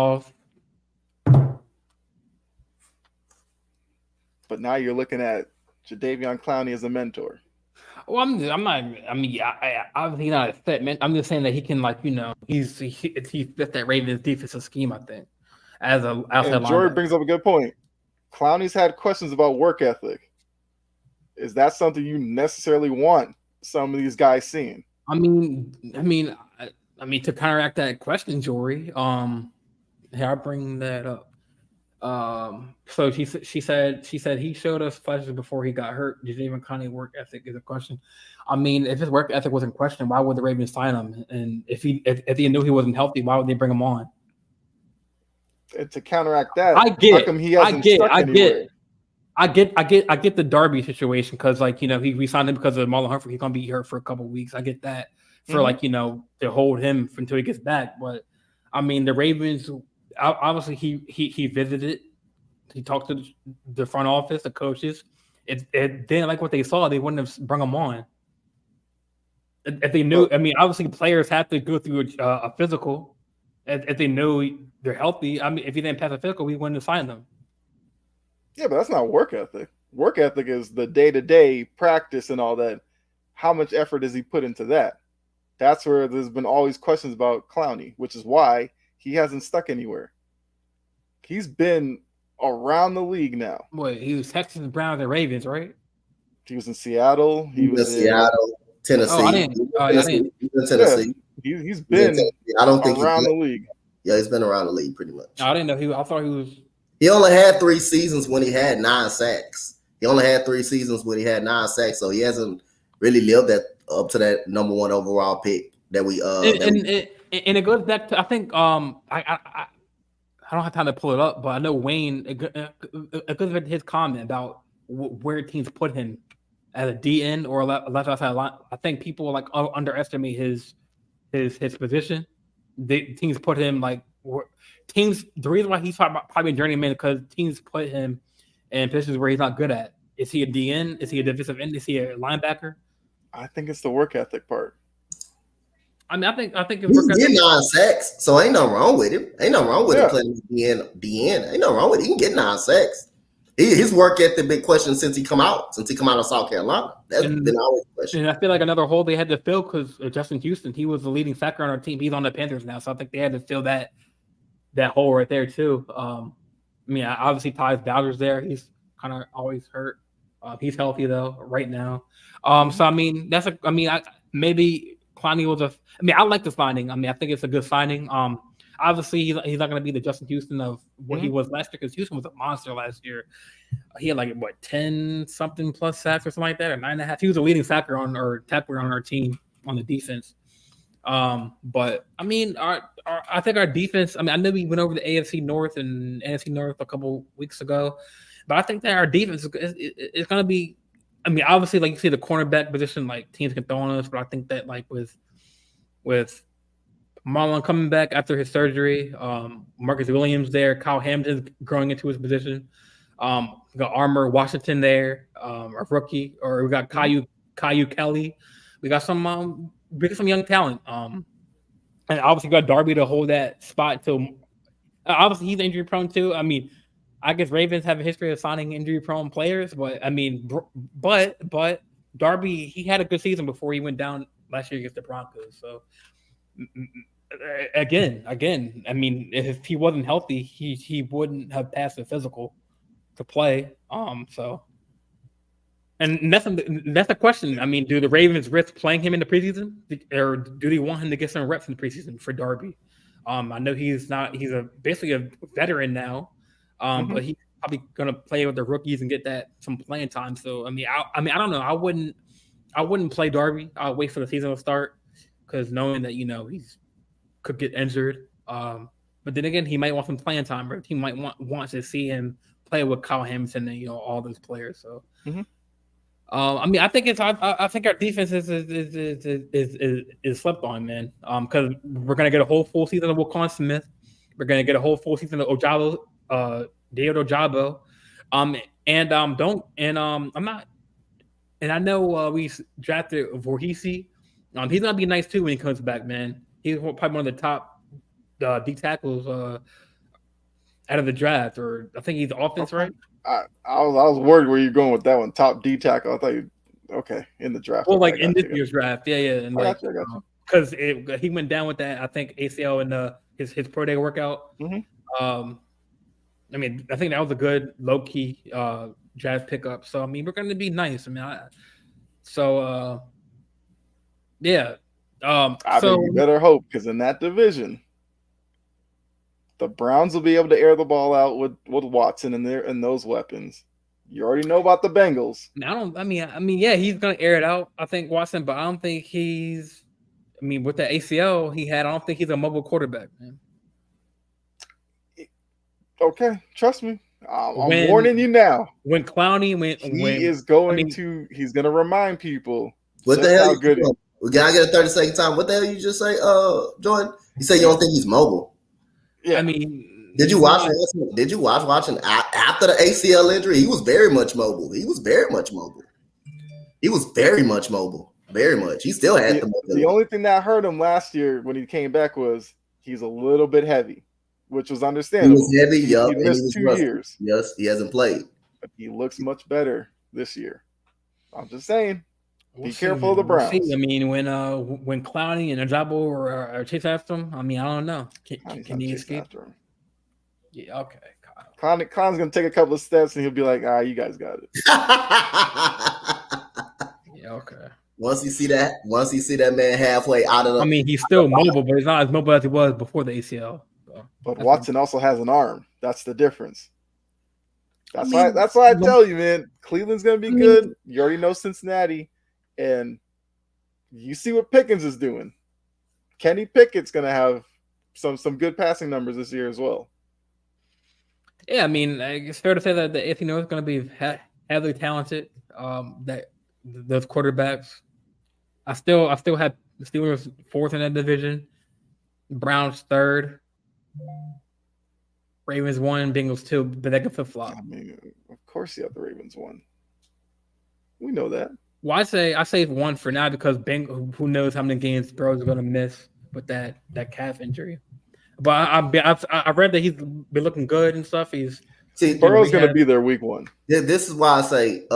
But now you're looking at Jadeveon Clowney as a mentor. Well, I'm not. I mean, I obviously not a fit man. I'm just saying that he can, like, he fit that Ravens defensive scheme. I think as a outside linebacker. Jordan brings up a good point. Clowney's had questions about work ethic. Is that something you necessarily want some of these guys seeing? I mean, to counteract that question, Jory. Here, I'll bring that up. So she said he showed us flashes before he got hurt. Jadeveon Clowney work ethic is a question. I mean, if his work ethic wasn't questioned, why would the Ravens sign him? And if they knew he wasn't healthy, why would they bring him on? And to counteract that, I get the Darby situation because, like, we signed him because of Marlon Humphrey. He's gonna be hurt for a couple of weeks. I get that for to hold him until he gets back. But I mean, the Ravens. Obviously, he visited. He talked to the front office, the coaches. It didn't like what they saw. They wouldn't have brought him on. If they knew, I mean, obviously, players have to go through a physical. If they know they're healthy, I mean, if he didn't pass a physical, we wouldn't have signed them. Yeah, but that's not work ethic. Work ethic is the day-to-day practice and all that. How much effort does he put into that? That's where there's been always questions about Clowney, which is why he hasn't stuck anywhere. He's been around the league now. Wait, he was Texas, Browns, and Ravens, right? He was in Seattle. He was in Seattle, Tennessee. Oh, I didn't. He's in Tennessee. Yeah, he's been I don't think around the league. Yeah, he's been around the league pretty much. I didn't know I thought he was. He only had 3 seasons when he had 9 sacks. He only had 3 seasons when he had 9 sacks, so he hasn't really lived up to that number 1 overall pick that we. And it goes back to, I think I don't have time to pull it up, but I know Wayne. It goes back to his comment about where teams put him as a DN or a left outside line. I think people underestimate his position. Teams put him teams. The reason why he's probably a journeyman because teams put him in positions where he's not good at. Is he a DN? Is he a defensive end? Is he a linebacker? I think it's the work ethic part. I mean, I think he's getting 9 sacks, so ain't nothing wrong with him. Ain't nothing wrong with him playing DN. Ain't nothing wrong with it. He can get 9 sacks. His work ethic been questioned since he come out of South Carolina. That's been always questioned. And I feel like another hole they had to fill because Justin Houston, he was the leading sacker on our team. He's on the Panthers now, so I think they had to fill that hole right there too. I mean, obviously Tyus Bowser's there. He's kind of always hurt. He's healthy though right now. So I mean, maybe Clowney was I like the signing. I mean, I think it's a good signing. Obviously, he's not going to be the Justin Houston of what he was last year because Houston was a monster last year. He had 10 something plus sacks or something like that, or 9.5. He was a leading tackler on our team on the defense. But I mean, I think our defense. I mean, I know we went over the AFC North and NFC North a couple weeks ago, but I think that our defense is going to be. I mean, obviously, like you see, the cornerback position, teams can throw on us, but I think that with Marlon coming back after his surgery, Marcus Williams there, Kyle Hamilton's growing into his position. We got Armor Washington there, a rookie, or we got Caillou Kelly. We got some young talent. And obviously we got Darby to hold that spot until obviously he's injury prone too. I mean, I guess Ravens have a history of signing injury-prone players, but I mean, but Darby, he had a good season before he went down last year against the Broncos. So again, I mean, if he wasn't healthy, he wouldn't have passed the physical to play. So. And that's the question. I mean, do the Ravens risk playing him in the preseason, or do they want him to get some reps in the preseason for Darby? I know he's basically a veteran now, but he's probably gonna play with the rookies and get some playing time. So I mean, I don't know. I wouldn't play Darby. I'll wait for the season to start because knowing that he's could get injured. But then again, he might want some playing time, or he might want to see him play with Kyle Hamilton and all those players. So. I mean, I think our defense is slept on, man. Because we're gonna get a whole full season of Waquan Smith. We're gonna get a whole full season of Ojabo, David Ojabo. I'm not, and I know we drafted Voorhees. He's gonna be nice too when he comes back, man. He's probably one of the top D tackles out of the draft, or I think he's offense, right? I was worried where you're going with that one. Top D tackle. I thought in the draft. Well, like in this year's draft, yeah, and I got you. Because he went down with that, I think ACL in his pro day workout. I mean, I think that was a good low key draft pickup. So I mean, we're gonna be nice. I mean, yeah. So you better hope, because in that division, the Browns will be able to air the ball out with Watson and those weapons. You already know about the Bengals. I mean, yeah, he's gonna air it out. I think Watson, but I don't think he's. I mean, with the ACL he had, I don't think he's a mobile quarterback, man. Okay, trust me. I'm warning you now. When Clowney he's gonna remind people. What the hell? Can I get a 30-second time? What the hell you just say, Jordan? You say you don't think he's mobile? Yeah. I mean, did you watch watching after the ACL injury? He was very much mobile. Very much. He still had the only thing that hurt him last year when he came back was he's a little bit heavy, which was understandable. He was heavy, he missed 2 years. Yes, he hasn't played. But he looks much better this year. I'm just saying. Be careful of the Browns. I mean, when Clowney and Ojabo are chase after him, I mean, I don't know. Can he escape? Yeah, okay. Clown's gonna take a couple of steps and he'll be like, you guys got it. Yeah, okay. Once you see that man halfway out of the, I mean, he's still mobile, but he's not as mobile as he was before the ACL. So but Watson also has an arm. That's the difference. That's why I tell you, man. Cleveland's gonna be good. You already know Cincinnati. And you see what Pickens is doing. Kenny Pickett's going to have some good passing numbers this year as well. Yeah, I mean, it's fair to say that the AFC North is going to be heavily talented. That those quarterbacks. I still have the Steelers 4th in that division, Browns 3rd, Ravens 1, Bengals 2, but they can flip flop. I mean, of course you have the Ravens 1. We know that. Well, I say 1 for now because who knows how many games Burrow's going to miss with that calf injury. But I read that he's been looking good and stuff. Burrow's going to be there week 1. Yeah, this is why I say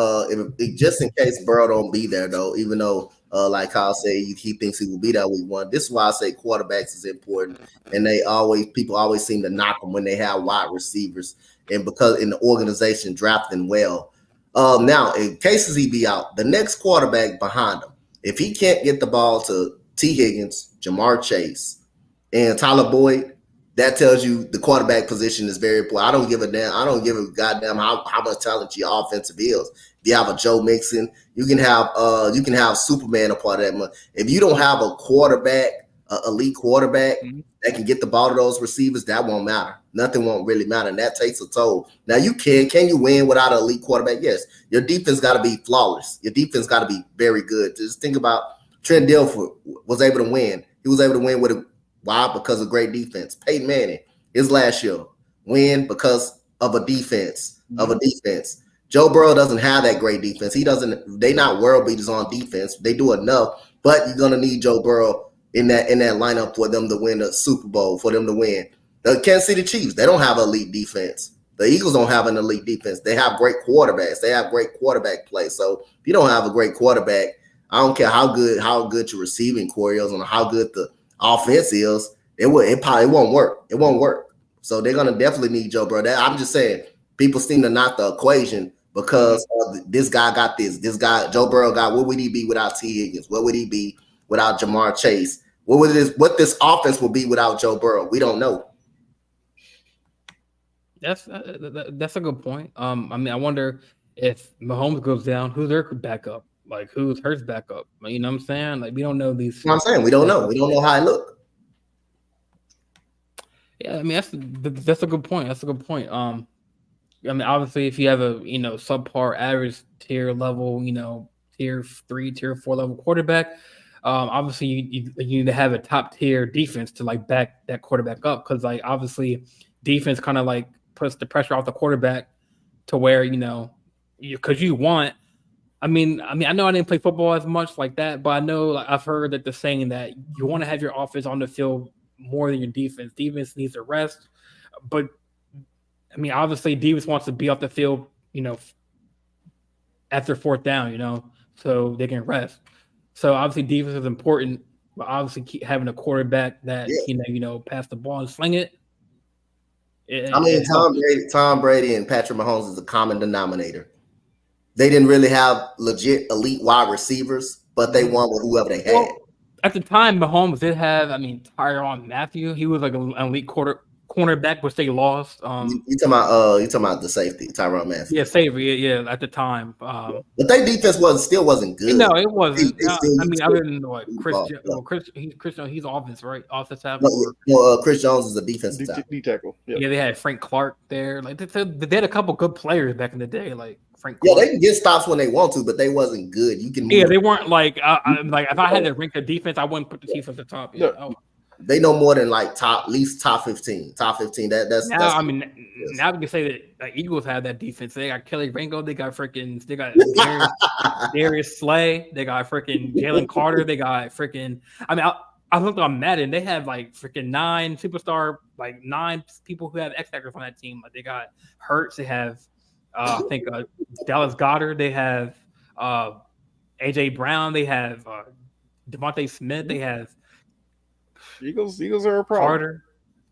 just in case Burrow don't be there though, even though like Kyle said he thinks he will be there week 1. This is why I say quarterbacks is important, and people always seem to knock them when they have wide receivers, and because in the organization drafting well. Now, in cases he be out, the next quarterback behind him, if he can't get the ball to T. Higgins, Jamar Chase, and Tyler Boyd, that tells you the quarterback position is very important. I don't give a damn. I don't give a goddamn how much talent your offensive is. If you have a Joe Mixon, you can have Superman a part of that. If you don't have a quarterback, elite quarterback that can get the ball to those receivers, that won't matter. Nothing won't really matter, and that takes a toll. Now, can you win without an elite quarterback? Yes. Your defense got to be flawless. Your defense got to be very good. Just think about Trent Dilfer was able to win. He was able to win why? Because of great defense. Peyton Manning, his last year, win because of a defense. Joe Burrow doesn't have that great defense. They not world beaters on defense. They do enough, but you're gonna need Joe Burrow in that lineup for them to win the Super Bowl, for them to win. The Kansas City Chiefs, they don't have elite defense. The Eagles don't have an elite defense. They have great quarterbacks. They have great quarterback play. So if you don't have a great quarterback, I don't care how good your receiving core is and how good the offense is, it probably won't work. It won't work. So they're gonna definitely need Joe Burrow. I'm just saying, people seem to knock the equation because this guy got this. This guy, Joe Burrow, got what would he be without T. Higgins? What would he be without Jamar Chase? What this offense will be without Joe Burrow? We don't know. That's a good point. I mean, I wonder if Mahomes goes down, who's their backup? Like, who's Hurts backup? You know what I'm saying? Like, we don't know these. You know what I'm saying? We don't know. We don't know how it look. Yeah, I mean, that's a good point. That's a good point. I mean, obviously, if you have a subpar average tier level, tier 3, tier 4 level quarterback, obviously you need to have a top tier defense to like back that quarterback up, because like obviously defense kind of like puts the pressure off the quarterback to where because you want. I mean, I know I didn't play football as much like that, but I know, like, I've heard that the saying that you want to have your offense on the field more than your defense. Defense needs a rest, but I mean, obviously, defense wants to be off the field, after fourth down, so they can rest. So obviously, defense is important, but obviously, keep having a quarterback that pass the ball and sling it. I mean, Tom Brady and Patrick Mahomes is a common denominator. They didn't really have legit elite wide receivers, but they won with whoever they had. Well, at the time, Mahomes did have, Tyrann Mathieu. He was like an elite cornerback, which they lost. You talking about the safety, Tyrann Mathieu? Yeah, safety. Yeah, at the time. But their defense still wasn't good. No, it wasn't. Other than what Chris, he's offense, right? Offense half. Chris Jones is a defensive tackle. Yeah, they had Frank Clark there. Like they had a couple good players back in the day, like Frank Clark. Yeah, they can get stops when they want to, but they wasn't good. They weren't like like if I had to rank the defense, I wouldn't put the Chiefs at the top. Yeah. No. They know more than like at least top 15. Top 15. Now we can say that the Eagles have that defense. They got Kelly Franco. They got Darius Slay. They got freaking Jalen Carter. They got freaking. I looked on Madden. They have like freaking 9 people who have X factors on that team. Like they got Hurts. They have I think Dallas Goedert. They have AJ Brown. They have Devontae Smith. They have. Eagles are a problem. Carter,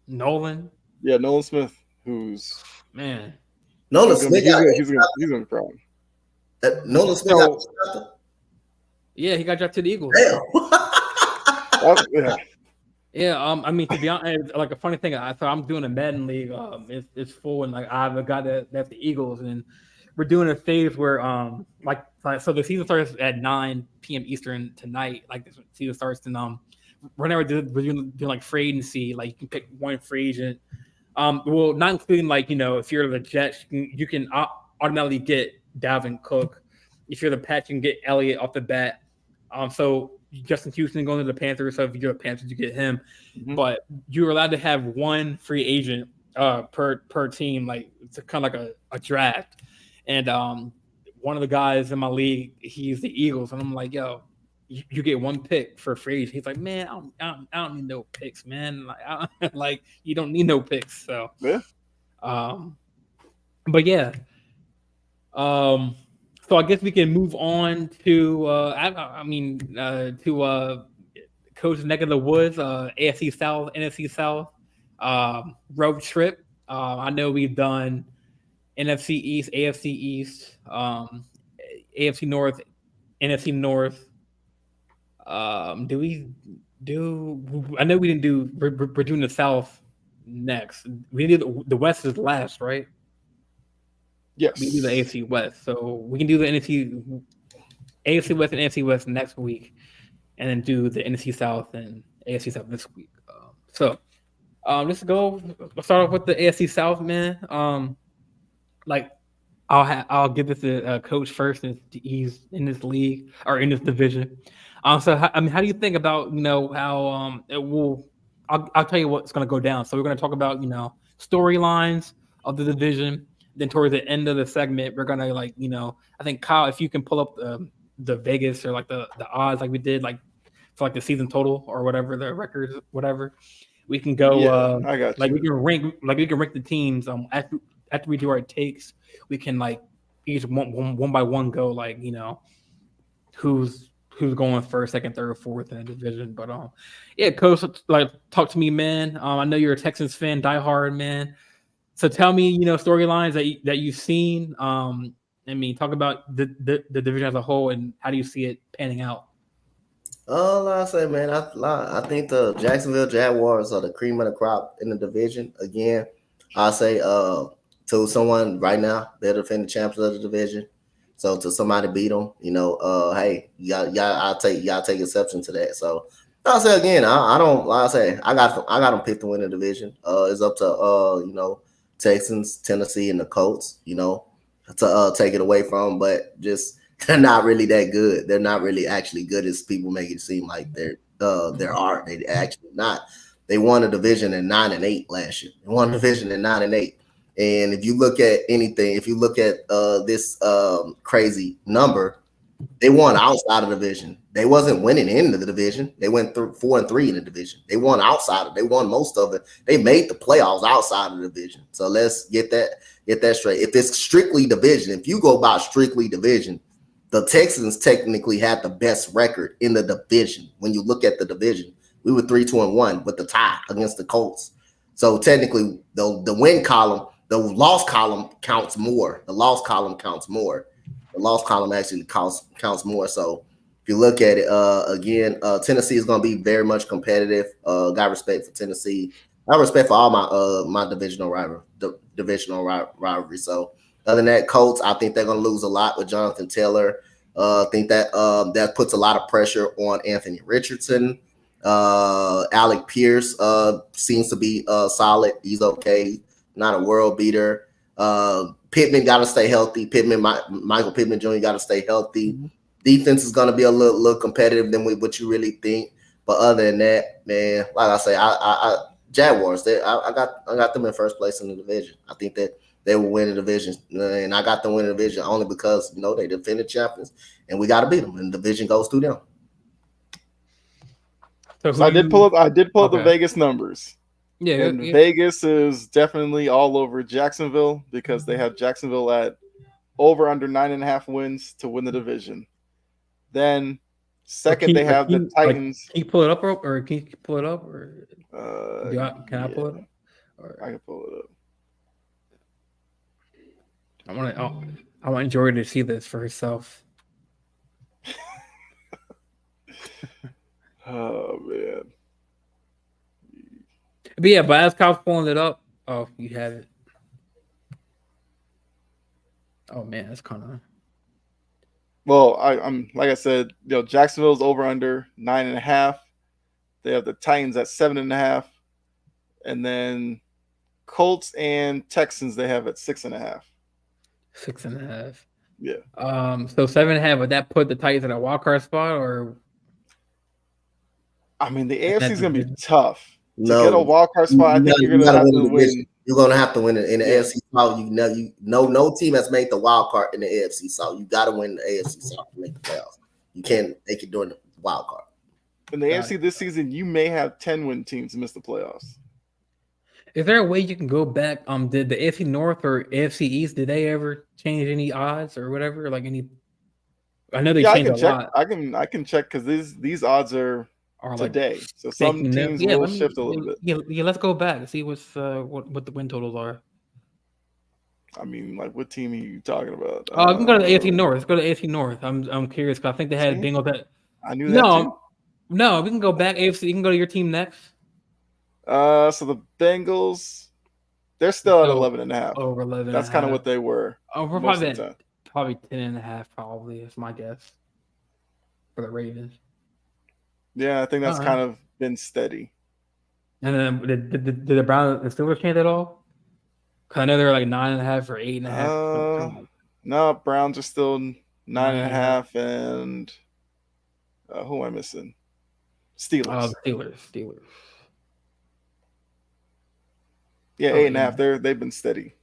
Nolan. Yeah, Nolan Smith, who's man. Nolan Smith, he's gonna be a problem. Nolan Smith. Yeah, he got drafted to the Eagles. Yeah. I mean, to be honest, like a funny thing, I'm doing a Madden league. It's full, and like I have a guy that's the Eagles, and we're doing a phase where so the season starts at 9 p.m. Eastern tonight. Like the season starts in whenever we're doing like free agency, like you can pick one free agent. Well, not including like if you're the Jets, you can automatically get Dalvin Cook. If you're the Pats, you can get Elliott off the bat. So Justin Houston going to the Panthers. So if you're the Panthers, you get him. Mm-hmm. But you're allowed to have one free agent per team, like it's kind of like a draft. And one of the guys in my league, he's the Eagles, and I'm like, yo. You get one pick for free. He's like, man, I don't need no picks, man. Like, you don't need no picks. So, yeah. But yeah. So I guess we can move on to Coach's neck of the woods, AFC South, NFC South, road trip. I know we've done NFC East, AFC East, AFC North, NFC North. Do we do? I know we didn't do. We're doing the South next. We did the West is last, right? Yes. We do the AFC West, so we can do the AFC West and NFC West next week, and then do the NFC South and AFC South this week. Let's go. Let's start off with the AFC South, man. I'll give this to Coach first, since he's in this league or in this division. So how do you think about how it will? I'll tell you what's going to go down. So we're going to talk about storylines of the division. Then towards the end of the segment, we're going to I think Kyle, if you can pull up the Vegas or like the odds like we did like for like the season total or whatever the records whatever, we can go. I got you. We can rank the teams after we do our takes, we can like each one by one go like who's going first, second, third, fourth in the division. But yeah, coach, like talk to me, man. I know you're a Texans fan, diehard, man. So tell me, storylines that you've seen. Talk about the division as a whole and how do you see it panning out? Like I say, man, I think the Jacksonville Jaguars are the cream of the crop in the division. Again, I say to someone right now, they're the defending champions of the division. So to somebody beat them, hey, y'all take exception to that. So I'll say again, I don't. Like I say, I got them picked to win the division. It's up to Texans, Tennessee, and the Colts. To take it away from, but just. They're not really that good. They're not really actually good as people make it seem like they're are. They actually not. They won a division in 9-8 last year. They won a division in 9-8. And if you look at anything, if you look at this crazy number, they won outside of the division. They wasn't winning in the division. They went through 4-3 in the division. They won outside of. They won most of it. They made the playoffs outside of the division. So let's get that straight. If it's strictly division, if you go by strictly division, the Texans technically had the best record in the division. When you look at the division, we were 3-2-1 with the tie against the Colts. So technically, the win column, the loss column counts more. The loss column counts more. The loss column actually counts more. So if you look at it again, Tennessee is going to be very much competitive. Got respect for Tennessee. I respect for all my divisional rivalry. So. Other than that, Colts, I think they're going to lose a lot with Jonathan Taylor. I think that puts a lot of pressure on Anthony Richardson. Alec Pierce seems to be solid. He's okay, not a world beater. Pittman got to stay healthy. Michael Pittman Jr. got to stay healthy. Mm-hmm. Defense is going to be a little competitive than what you really think. But other than that, man, like I say, I Jaguars, I got them in first place in the division. I think that they will win the division, and I got them winning the division only because they defended champions, and we got to beat them, and the division goes through them. So I did pull up the Vegas numbers. Yeah, and Vegas is definitely all over Jacksonville because they have Jacksonville at over under 9.5 wins to win the division. Then second, they have the Titans. Can you pull it up, or can you pull it up, or can I pull it up? Or I can pull it up. I want Jordan to see this for herself. Oh man. But yeah, but as Kyle's pulling it up, oh, you have it. Oh man, that's kind of. Well, I'm like I said, Jacksonville's over under 9.5. They have the Titans at 7.5, and then Colts and Texans they have at 6.5. 6.5. Yeah. So 7.5. Would that put the Titans in a wild card spot, or? I mean, the AFC is going to be tough to get a wild card spot. I think you're going to have to win. You're going to have to win it in the AFC South. No team has made the wild card in the AFC South. You got to win the AFC South to make the playoffs. You can't make it during the wild card. In the AFC this season, you may have 10-win teams miss the playoffs. Is there a way you can go back? Did the AFC North or AFC East, did they ever change any odds or whatever? Like any? I know they changed a lot. I can check because these odds are today. Like so some teams will shift a little bit. Yeah, let's go back and see what the win totals are. I mean, like what team are you talking about? We can go to the AFC North. Let's go to AFC North. I'm curious because I think they had Bengals that. I knew that too. No, we can go back AFC. You can go to your team next. So the Bengals, they're still at 11.5. Over 11. That's kind of what they were. Oh, we're probably 10.5. Probably is my guess for the Ravens. Yeah, I think that's kind of been steady. And then did the Browns and Steelers change at all? Because I know they're like 9.5 or 8.5. No, Browns are still 9.5, and who am I missing? Steelers. Steelers. Yeah, 8.5. They've been steady.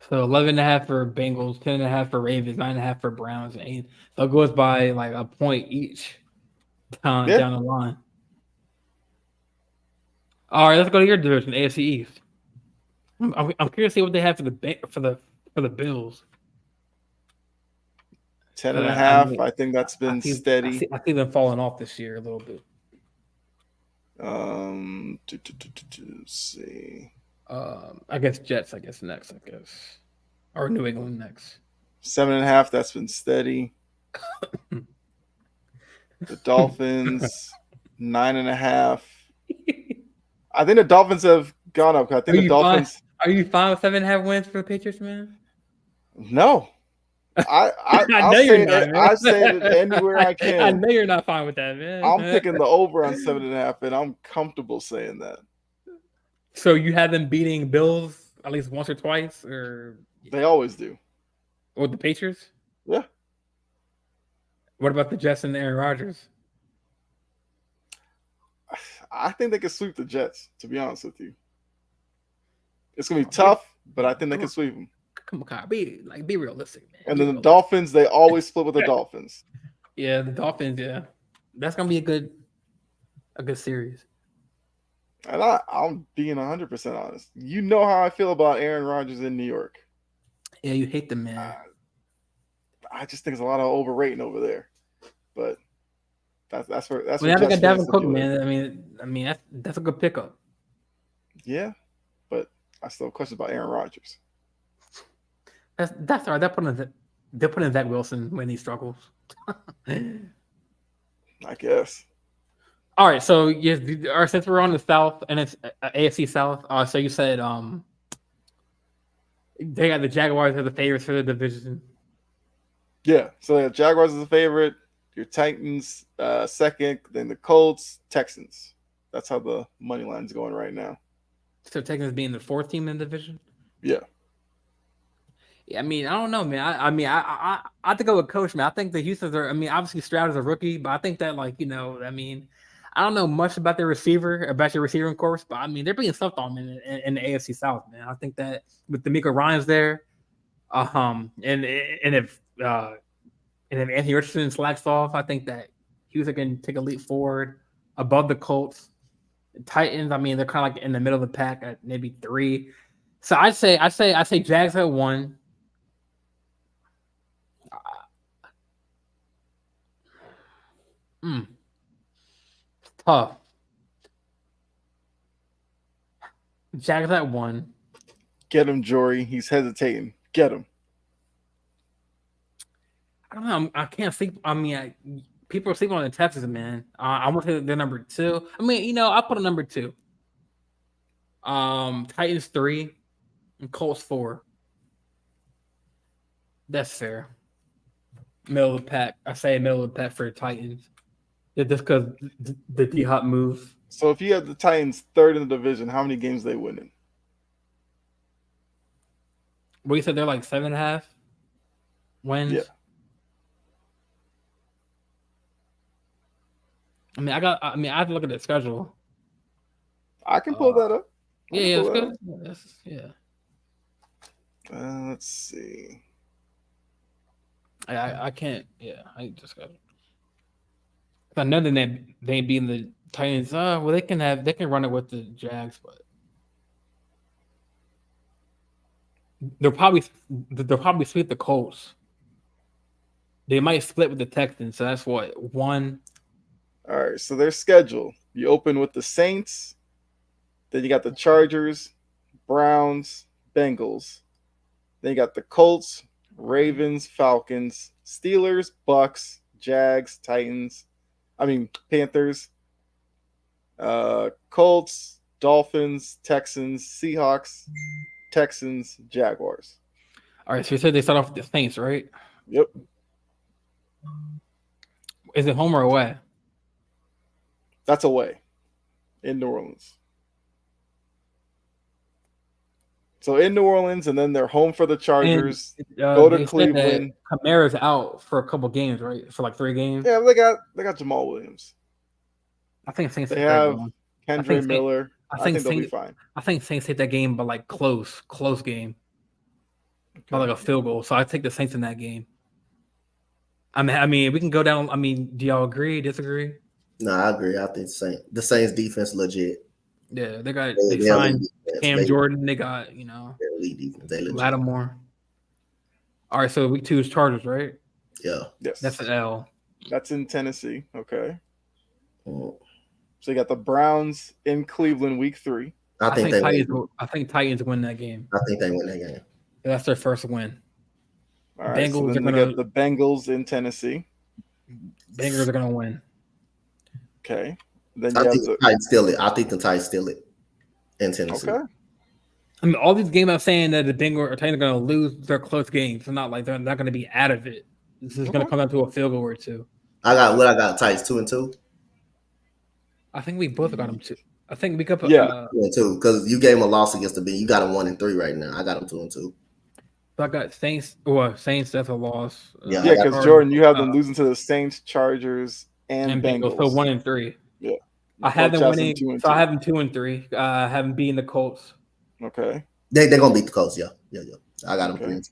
So 11.5 for Bengals, 10.5 for Ravens, 9.5 for Browns, and 8. So it goes by like a point each down the line. All right, let's go to your division, AFC East. I'm curious to see what they have for the Bills. 10.5. I think that's been I steady. I see them falling off this year a little bit. Let's see. I guess Jets. I guess next. I guess or New England next. 7.5. That's been steady. The Dolphins 9.5. I think the Dolphins have gone up. I think the Dolphins. Are you fine with 7.5 wins for the Patriots, man? No. I'll know say you're not, it. man. I say it anywhere I can. I know you're not fine with that, man. I'm picking the over on 7.5, and I'm comfortable saying that. So you have them beating Bills at least once or twice, or They always do. or the Patriots? Yeah. What about the Jets and Aaron Rodgers? I think they can sweep the Jets, to be honest with you. It's going to be tough, but I think they can sweep them. Come on, Kyle, be realistic, man. And then the Dolphins, they always split with the Dolphins. Yeah, the Dolphins, yeah. That's going to be a good series. And I'm being 100% honest. You know how I feel about Aaron Rodgers in New York. Yeah, you hate the man. I just think there's a lot of overrating over there. But that's where Well, now they got Dalvin Cook, man. I mean that's a good pickup. Yeah, but I still have questions about Aaron Rodgers. That's all right. They're putting Zach Wilson when he struggles. I guess. All right, so yes, since we're on the South and it's AFC South, so you said they got the Jaguars as the favorites for the division. Yeah, so the Jaguars is the favorite. Your Titans second, then the Colts, Texans. That's how the money line's going right now. So Texans being the fourth team in the division. Yeah. Yeah, I mean, I don't know, man. I have to go with Coach, man. I think the Houston's are. I mean, obviously Stroud is a rookie, but I think that I don't know much about your receiving course, but I mean, they're being stuffed on in the AFC South, man. I think that with D'Amico Ryans there, and if Anthony Richardson slacks off, I think that Houston can take a leap forward above the Colts. The Titans, I mean, they're kind of like in the middle of the pack at maybe 3. So I say Jags at 1. Tough. Jags at 1. Get him, Jory. He's hesitating. Get him. I don't know. I can't sleep. I mean, people are sleeping on the Texans, man. I want to say they're number 2. I mean, I'll put a number 2. Titans 3 and Colts 4. That's fair. Middle of the pack. I say middle of the pack for the Titans. Just because the D-Hop move. So if you have the Titans third in the division, how many games they winning? Well, you said they're like 7.5 wins. Yeah. I have to look at the schedule. I can pull that up. Yeah, it's good. Let's see. I can't. Yeah, I just got it. I know that they being the Titans. Well, they can run it with the Jags, but they'll probably split the Colts. They might split with the Texans. So that's what 1. All right, so their schedule. You open with the Saints, then you got the Chargers, Browns, Bengals. Then you got the Colts, Ravens, Falcons, Steelers, Bucks, Jags, Panthers, Colts, Dolphins, Texans, Seahawks, Texans, Jaguars. All right, so you said they start off with the Saints, right? Yep. Is it home or away? That's away in New Orleans. So in New Orleans, and then they're home for the Chargers. Go to Cleveland. Kamara's out for a couple games, right? For like 3 games. Yeah, they got Jamal Williams. I think Saints. They have Kendra Miller. I think they'll be fine. I think Saints take that game, but like close game, by like a field goal. So I take the Saints in that game. I mean, we can go down. I mean, do y'all agree? Disagree? No, I agree. I think the Saints defense legit. Yeah, they signed Cam Jordan, they got elite defense. They legit. Lattimore. All right, so week 2 is Chargers, right? Yeah. Yes. That's an L. That's in Tennessee. Okay. Mm. So you got the Browns in Cleveland week 3. I think Titans win that game. I think they win that game. That's their first win. All right. Bengals So then are we got the Bengals in Tennessee. Bengals are gonna win. Okay. Then I you think the Titans steal it. I think the Titans steal it in Tennessee. Okay. I mean, all these games I'm saying that the Bengals are Titans are gonna lose their close games. It's not like they're not gonna be out of it. This is gonna come down to a field goal or two. I got Titans 2-2. I think we both got them 2. I think we could put 2-2 because you gave them a loss against the B. You got them 1-3 right now. I got them 2-2. I got Saints. Well, Saints, that's a loss. Yeah, because Jordan, you have them losing to the Saints, Chargers, and Bengals. So 1-3. Yeah. I have them winning. So I have them 2-3. I have them beating the Colts. Okay. They're gonna beat the Colts. Yeah. I got them 3-2.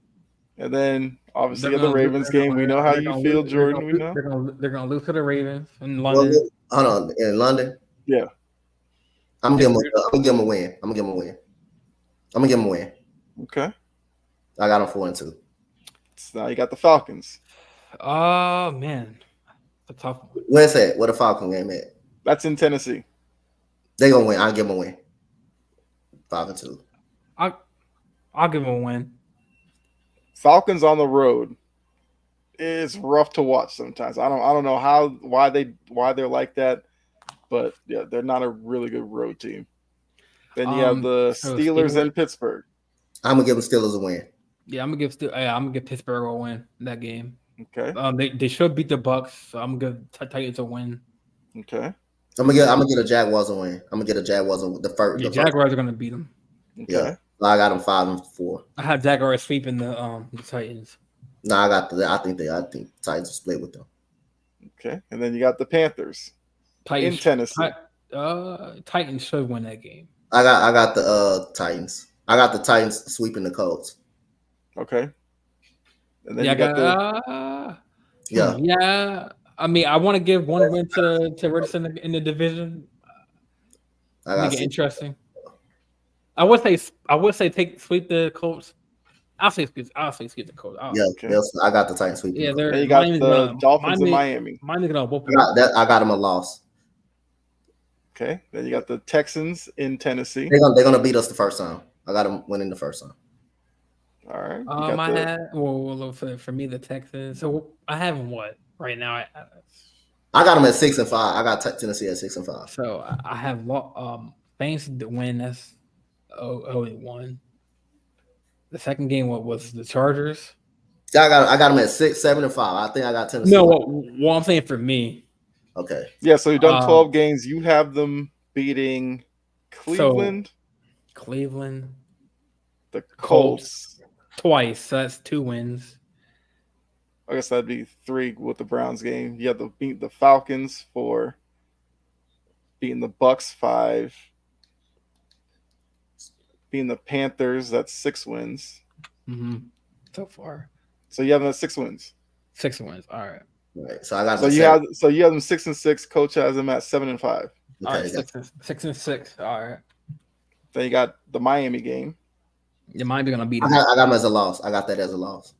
And then obviously the Ravens game. We know how you feel, Jordan. We know they're gonna lose to the Ravens in London. Hold on, in London. Yeah. I'm gonna give them a win. I'm gonna give them a win. Okay. I got them 4-2. So now you got the Falcons. Oh man, a tough one. Where's that? Where the Falcon game at? That's in Tennessee. They gonna win. I'll give them a win. 5-2. I'll give them a win. Falcons on the road is rough to watch sometimes. I don't know why they're like that, but yeah, they're not a really good road team. Then you have the Steelers in Pittsburgh. I'm gonna give the Steelers a win. Yeah, I'm gonna give Pittsburgh a win in that game. Okay. They should beat the Bucks, so I'm gonna give Titans a win. Okay. I'm gonna get the Jaguars a win. I'm gonna get the Jaguars the first. The Jaguars are gonna beat them. Okay. Yeah. I got them 5-4. I have Jaguars sweeping the Titans. No, I think Titans will split with them. Okay. And then you got the Panthers in Tennessee. Titans should win that game. I got the Titans. I got the Titans sweeping the Colts. Okay. And then you got yeah. I mean, I want to give one win to Richardson in the division. Make it interesting. I would say sweep the Colts. I'll say sweep the Colts. I got the Titans sweeping. Yeah, you got the Dolphins in Miami. Miami's gonna whoop them. I got them a loss. Okay. Then you got the Texans in Tennessee. They're gonna beat us the first time. I got them winning the first time. All right. For me the Texans. So I have them what right now? I got them at 6-5. I got Tennessee at 6-5. So I have Saints to win. That's 0-1. The second game, what was the Chargers? I got them at 7-5. I think I got Tennessee. No, what I'm saying for me. Okay. Yeah, so you've done 12 games. You have them beating Cleveland. The Colts. Twice. So that's 2 wins. I guess that'd be 3 with the Browns game. You have to beat the Falcons 4. Beating the Bucks 5. Being the Panthers, that's 6 wins. Mm-hmm. So far. So you have them at 6 wins. 6 wins. All right. Right. So I got you have them 6-6. Coach has them at 7-5. Okay, all right, 6-6. All right. Then you got the Miami game. You might be gonna beat them. I got them as a loss. I got that as a loss.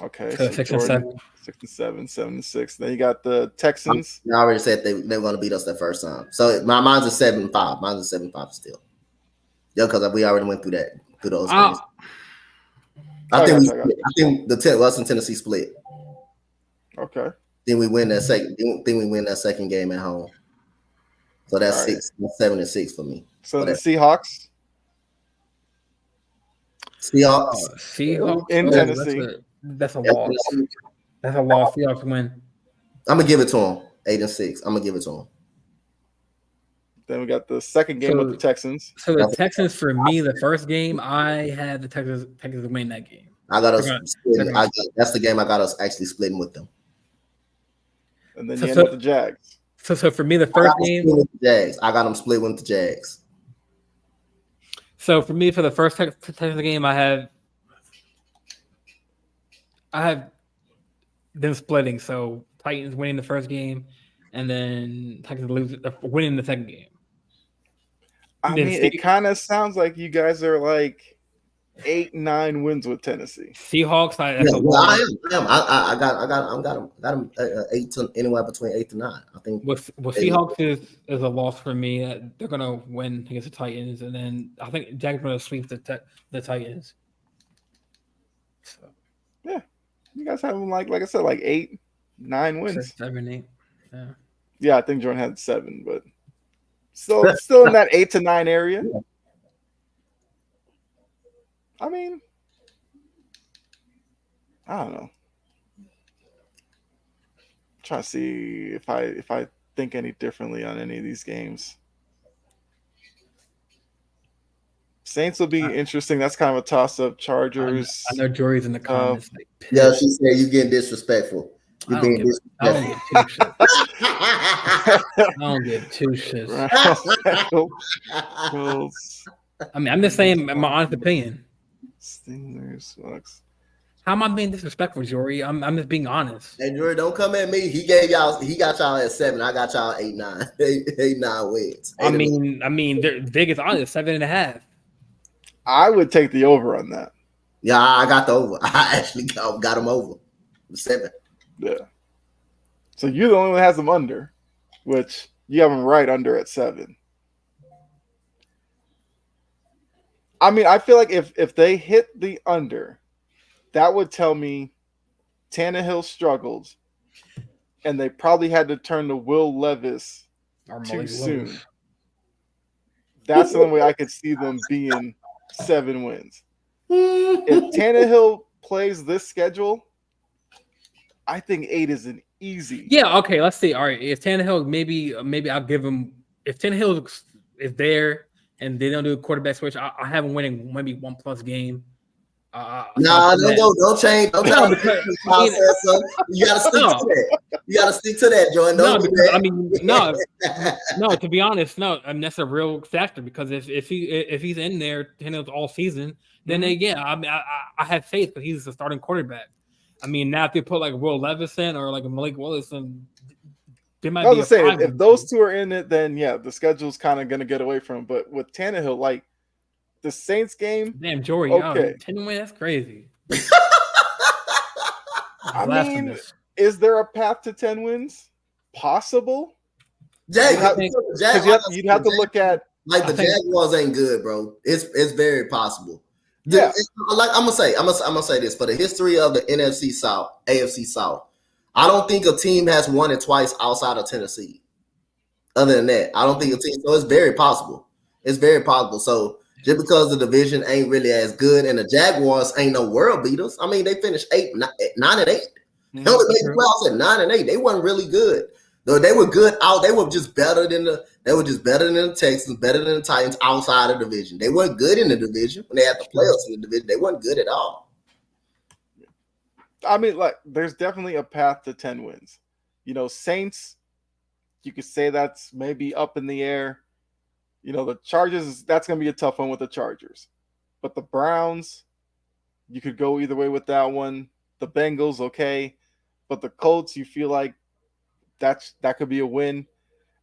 Okay. So 6-7. 6-7, 7-6. Then you got the Texans. I already said they were gonna beat us that first time. So mine's a 7-5. Mine's a 7-5 still. Yeah, because we already went through those games. I think the Western Tennessee split. Okay. Then we win that second game at home. So that's 7-6 for me. So the Seahawks. Seahawks in Tennessee. That's a loss. That's a loss. Seahawks win. I'm gonna give it to them. 8-6. I'm gonna give it to them. Then we got the second game with the Texans. So the Texans, for me, the first game, I had the Texans win that game. I got us. That's the game I got us actually splitting with them. And then you end up the Jags. So for me, the first game with the Jags. I got them split with the Jags. So for me, for the first Texans game, I have them splitting. So Titans winning the first game, and then Texans winning the second game. I mean, it kind of sounds like you guys are like 8-9 wins with Tennessee. Seahawks. I am. I got them 8 to anywhere between 8 to 9. I think. Seahawks is a loss for me. They're gonna win against the Titans, and then I think Jack's gonna sweep the Titans. So yeah, you guys have them like I said, like 8-9 wins. 7, 8. Yeah. Yeah, I think Jordan had 7, but still in that 8 to 9 area. I mean, I don't know. I'm trying to see if I think any differently on any of these games. Saints will be interesting. That's kind of a toss-up. Chargers. I know Jory's in the comments. Yeah, she said you're getting disrespectful. You're being disrespectful. I don't give two shits. I mean, I'm just saying my honest opinion. Steelers, Bucks. How am I being disrespectful, Jory? I'm just being honest. Hey, Jory, don't come at me. He got y'all at 7. I got y'all 8-9. 8-9 wins. I mean, Vegas honest 7.5. I would take the over on that. Yeah, I got the over. I actually got him over 7. Yeah. So you're the only one that has them under, which you have them right under at 7. I mean, I feel like if they hit the under, that would tell me Tannehill struggled, and they probably had to turn to Will Levis too soon. That's the only way I could see them being 7 wins. If Tannehill plays this schedule, I think 8 is an easy. Yeah, okay, let's see. All right, if Tannehill, maybe I'll give him. If Tannehill is there and they don't do a quarterback switch, I have him winning maybe 1+ game. Don't change. Don't you gotta stick to that. You gotta stick to that, Jordan. No. To be honest, no. I mean, that's a real factor because if he's in there Tannehill's all season, then I have faith because he's the starting quarterback. I mean, now if they put like Will Levis in or like Malik Willis, and they might. I was saying if those two are in it, then yeah, the schedule's kind of gonna get away from him. But with Tannehill, like. The Saints game. Damn, Jory. Okay. 10 wins, that's crazy. I mean, is there a path to 10 wins? Possible? You'd have to look at like the Jaguars ain't good, bro. It's very possible. Like I'm gonna say this for the history of the NFC South, AFC South. I don't think a team has won it twice outside of Tennessee. Other than that, I don't think a team. So it's very possible. It's very possible. So. Just because the division ain't really as good, and the Jaguars ain't no world beaters. I mean, they finished 9-8. They only made the playoffs at 9-8. They weren't really good. Though they were good out. They were just better than the Texans, better than the Titans outside of the division. They weren't good in the division when they had the playoffs in the division. They weren't good at all. I mean, like, there's definitely a path to 10 wins. You know, Saints, you could say that's maybe up in the air. You know, the Chargers, that's going to be a tough one with the Chargers. But the Browns, you could go either way with that one. The Bengals, okay. But the Colts, you feel like that could be a win.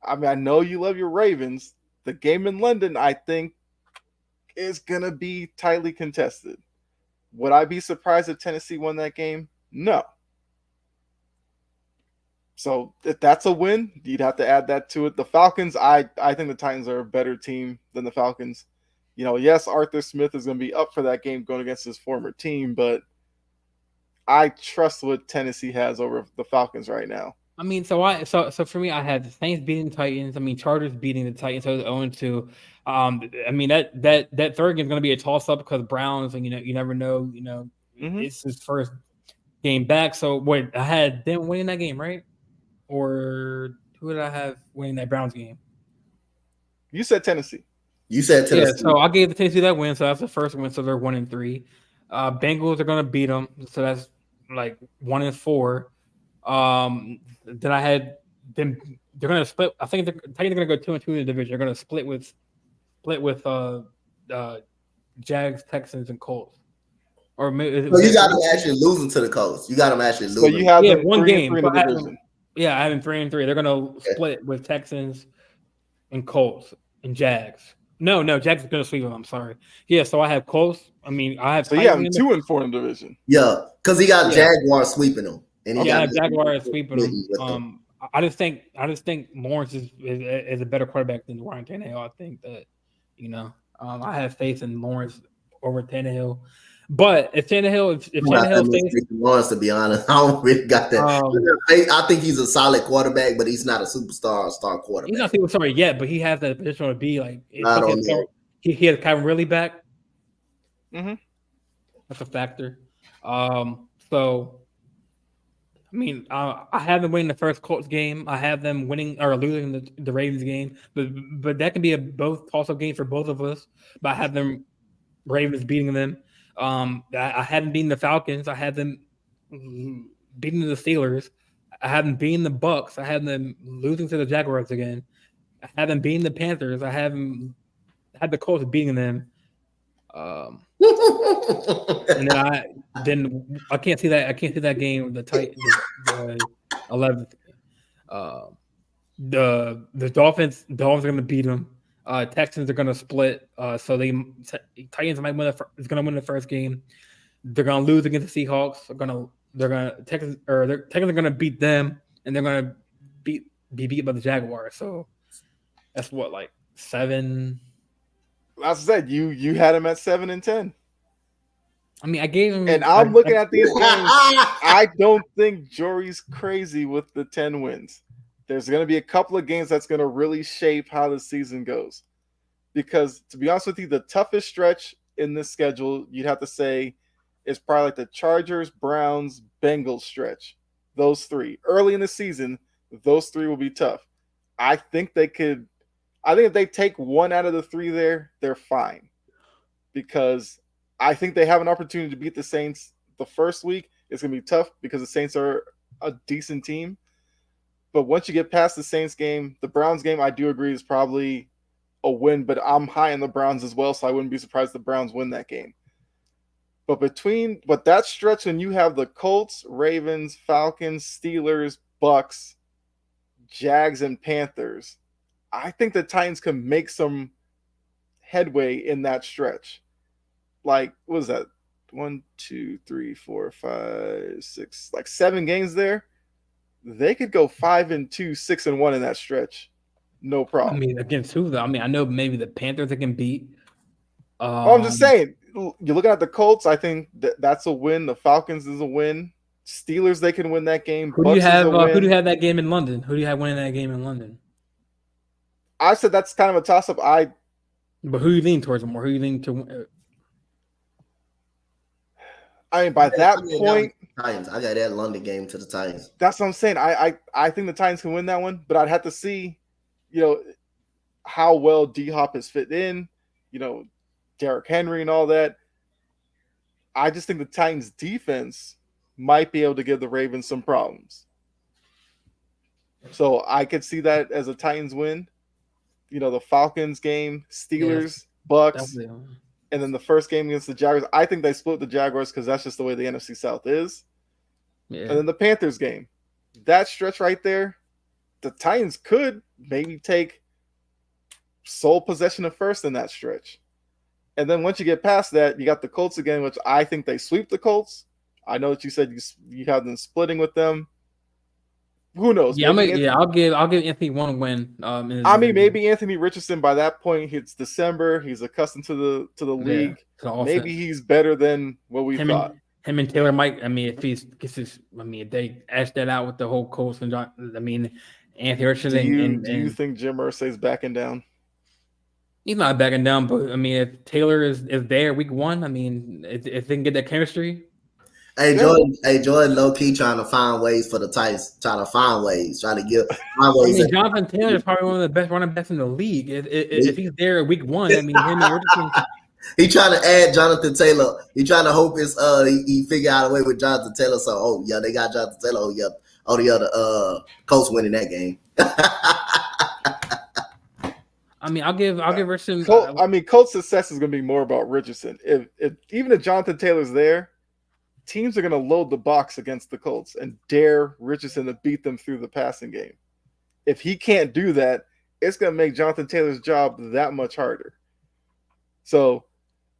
I mean, I know you love your Ravens. The game in London, I think, is going to be tightly contested. Would I be surprised if Tennessee won that game? No. So if that's a win, you'd have to add that to it. The Falcons, I think the Titans are a better team than the Falcons. You know, yes, Arthur Smith is going to be up for that game going against his former team, but I trust what Tennessee has over the Falcons right now. I mean, so for me, I had the Saints beating the Titans. I mean, Chargers beating the Titans. So it was 0-2. I mean, that third game is going to be a toss-up because Browns, and you never know. You know, It's his first game back. So wait, I had them winning that game, right? Or who did I have winning that Browns game? You said Tennessee. Yeah, so I gave the Tennessee that win, so that's the first win. So they're 1-3. Bengals are going to beat them, so that's like 1-4. Then I had them. They're going to split. I think they're going to go 2-2 in the division. They're going to split with Jags, Texans, and Colts. Or maybe, so you got them actually losing to the Colts. You got them actually losing. So you have one game. In the division. Yeah, I have them 3-3. They're going to split with Texans and Colts and Jags. No, Jags is gonna sweep them. I'm sorry. Yeah, so I have Colts. I mean, I have So yeah, Titans I'm in the 2-4 in the division. Yeah, because he got Yeah. Jaguars sweeping him, and he Yeah, I got have Jaguars sweeping them. with them. I just think Lawrence is a better quarterback than Ryan Tannehill. I think that I have faith in Lawrence over Tannehill. But if Tannehill stays, Lawrence, to be honest, I don't really got that. I think he's a solid quarterback, but he's not a superstar or star quarterback. He's not superstar yet, but he has the potential to be like. I don't know. He has Kyron really back. Mm-hmm. That's a factor. So I mean, I have them winning the first Colts game. I have them winning or losing the Ravens game, but that can be a both toss-up game for both of us. But I have them Ravens beating them. I hadn't beaten the Falcons. I had them beating the Steelers. I had them beating the Bucks. I had them losing to the Jaguars again. I had them beating the Panthers. I had the Colts beating them. And then I can't see that. I can't see that game. The 11th. The Dolphins are going to beat them. Texans are going to split. So Titans might is going to win the first game. They're going to lose against the Seahawks. Texans are going to beat them, and they're going to be beat by the Jaguars. So that's what, like 7. As I said, you had him at 7-10. I mean, I gave him, and I'm looking at these games. I don't think Jory's crazy with the 10 wins. There's going to be a couple of games that's going to really shape how the season goes. Because to be honest with you, the toughest stretch in this schedule, you'd have to say, is probably like the Chargers, Browns, Bengals stretch. Those 3 early in the season, those 3 will be tough. I think if they take 1 out of the 3 there, they're fine. Because I think they have an opportunity to beat the Saints the first week. It's going to be tough because the Saints are a decent team. But once you get past the Saints game, the Browns game, I do agree, is probably a win. But I'm high on the Browns as well, so I wouldn't be surprised if the Browns win that game. But that stretch when you have the Colts, Ravens, Falcons, Steelers, Bucks, Jags, and Panthers, I think the Titans can make some headway in that stretch. Like, what is that? 1, 2, 3, 4, 5, 6, like 7 games there. They could go 5-2, 6-1 in that stretch. No problem. I mean, against who though? I mean, I know maybe the Panthers they can beat. I'm just saying, you're looking at the Colts. I think that's a win. The Falcons is a win. Steelers, they can win that game. Who do you have? Who do you have that game in London? Who do you have winning that game in London? I said that's kind of a toss-up. But who you lean towards more? Who you lean to? I mean, by that point, Titans. I got that London game to the Titans. That's what I'm saying. I think the Titans can win that one, but I'd have to see, how well D-Hop is fit in, Derrick Henry and all that. I just think the Titans defense might be able to give the Ravens some problems. So I could see that as a Titans win. The Falcons game, Steelers, Bucks, and then the first game against the Jaguars. I think they split the Jaguars because that's just the way the NFC South is. Yeah. And then the Panthers game. That stretch right there, the Titans could maybe take sole possession of first in that stretch. And then once you get past that, you got the Colts again, which I think they sweep the Colts. I know that you said you have them splitting with them. Who knows? Yeah, I'll give Anthony one win. Maybe Anthony Richardson by that point, it's December. He's accustomed to the league. Maybe he's better than what we thought. Him and Taylor might. I mean, if if they ash that out with the whole Colts and John. I mean, Anthony Richardson. Do you think Jim Irsay's backing down? He's not backing down, but I mean, if Taylor is there week 1, I mean, if they can get that chemistry. Hey Jordan, low key trying to find ways for the Titans. Trying to find ways. Find ways. I mean, Jonathan Taylor is probably one of the best running backs in the league. If he's there week 1, I mean, him and Richardson. He trying to add Jonathan Taylor. He trying to hope he figure out a way with Jonathan Taylor. So they got Jonathan Taylor. The other Colts winning that game. I mean, I'll give Richardson. Colts' success is going to be more about Richardson. If even if Jonathan Taylor's there, teams are going to load the box against the Colts and dare Richardson to beat them through the passing game. If he can't do that, it's going to make Jonathan Taylor's job that much harder. So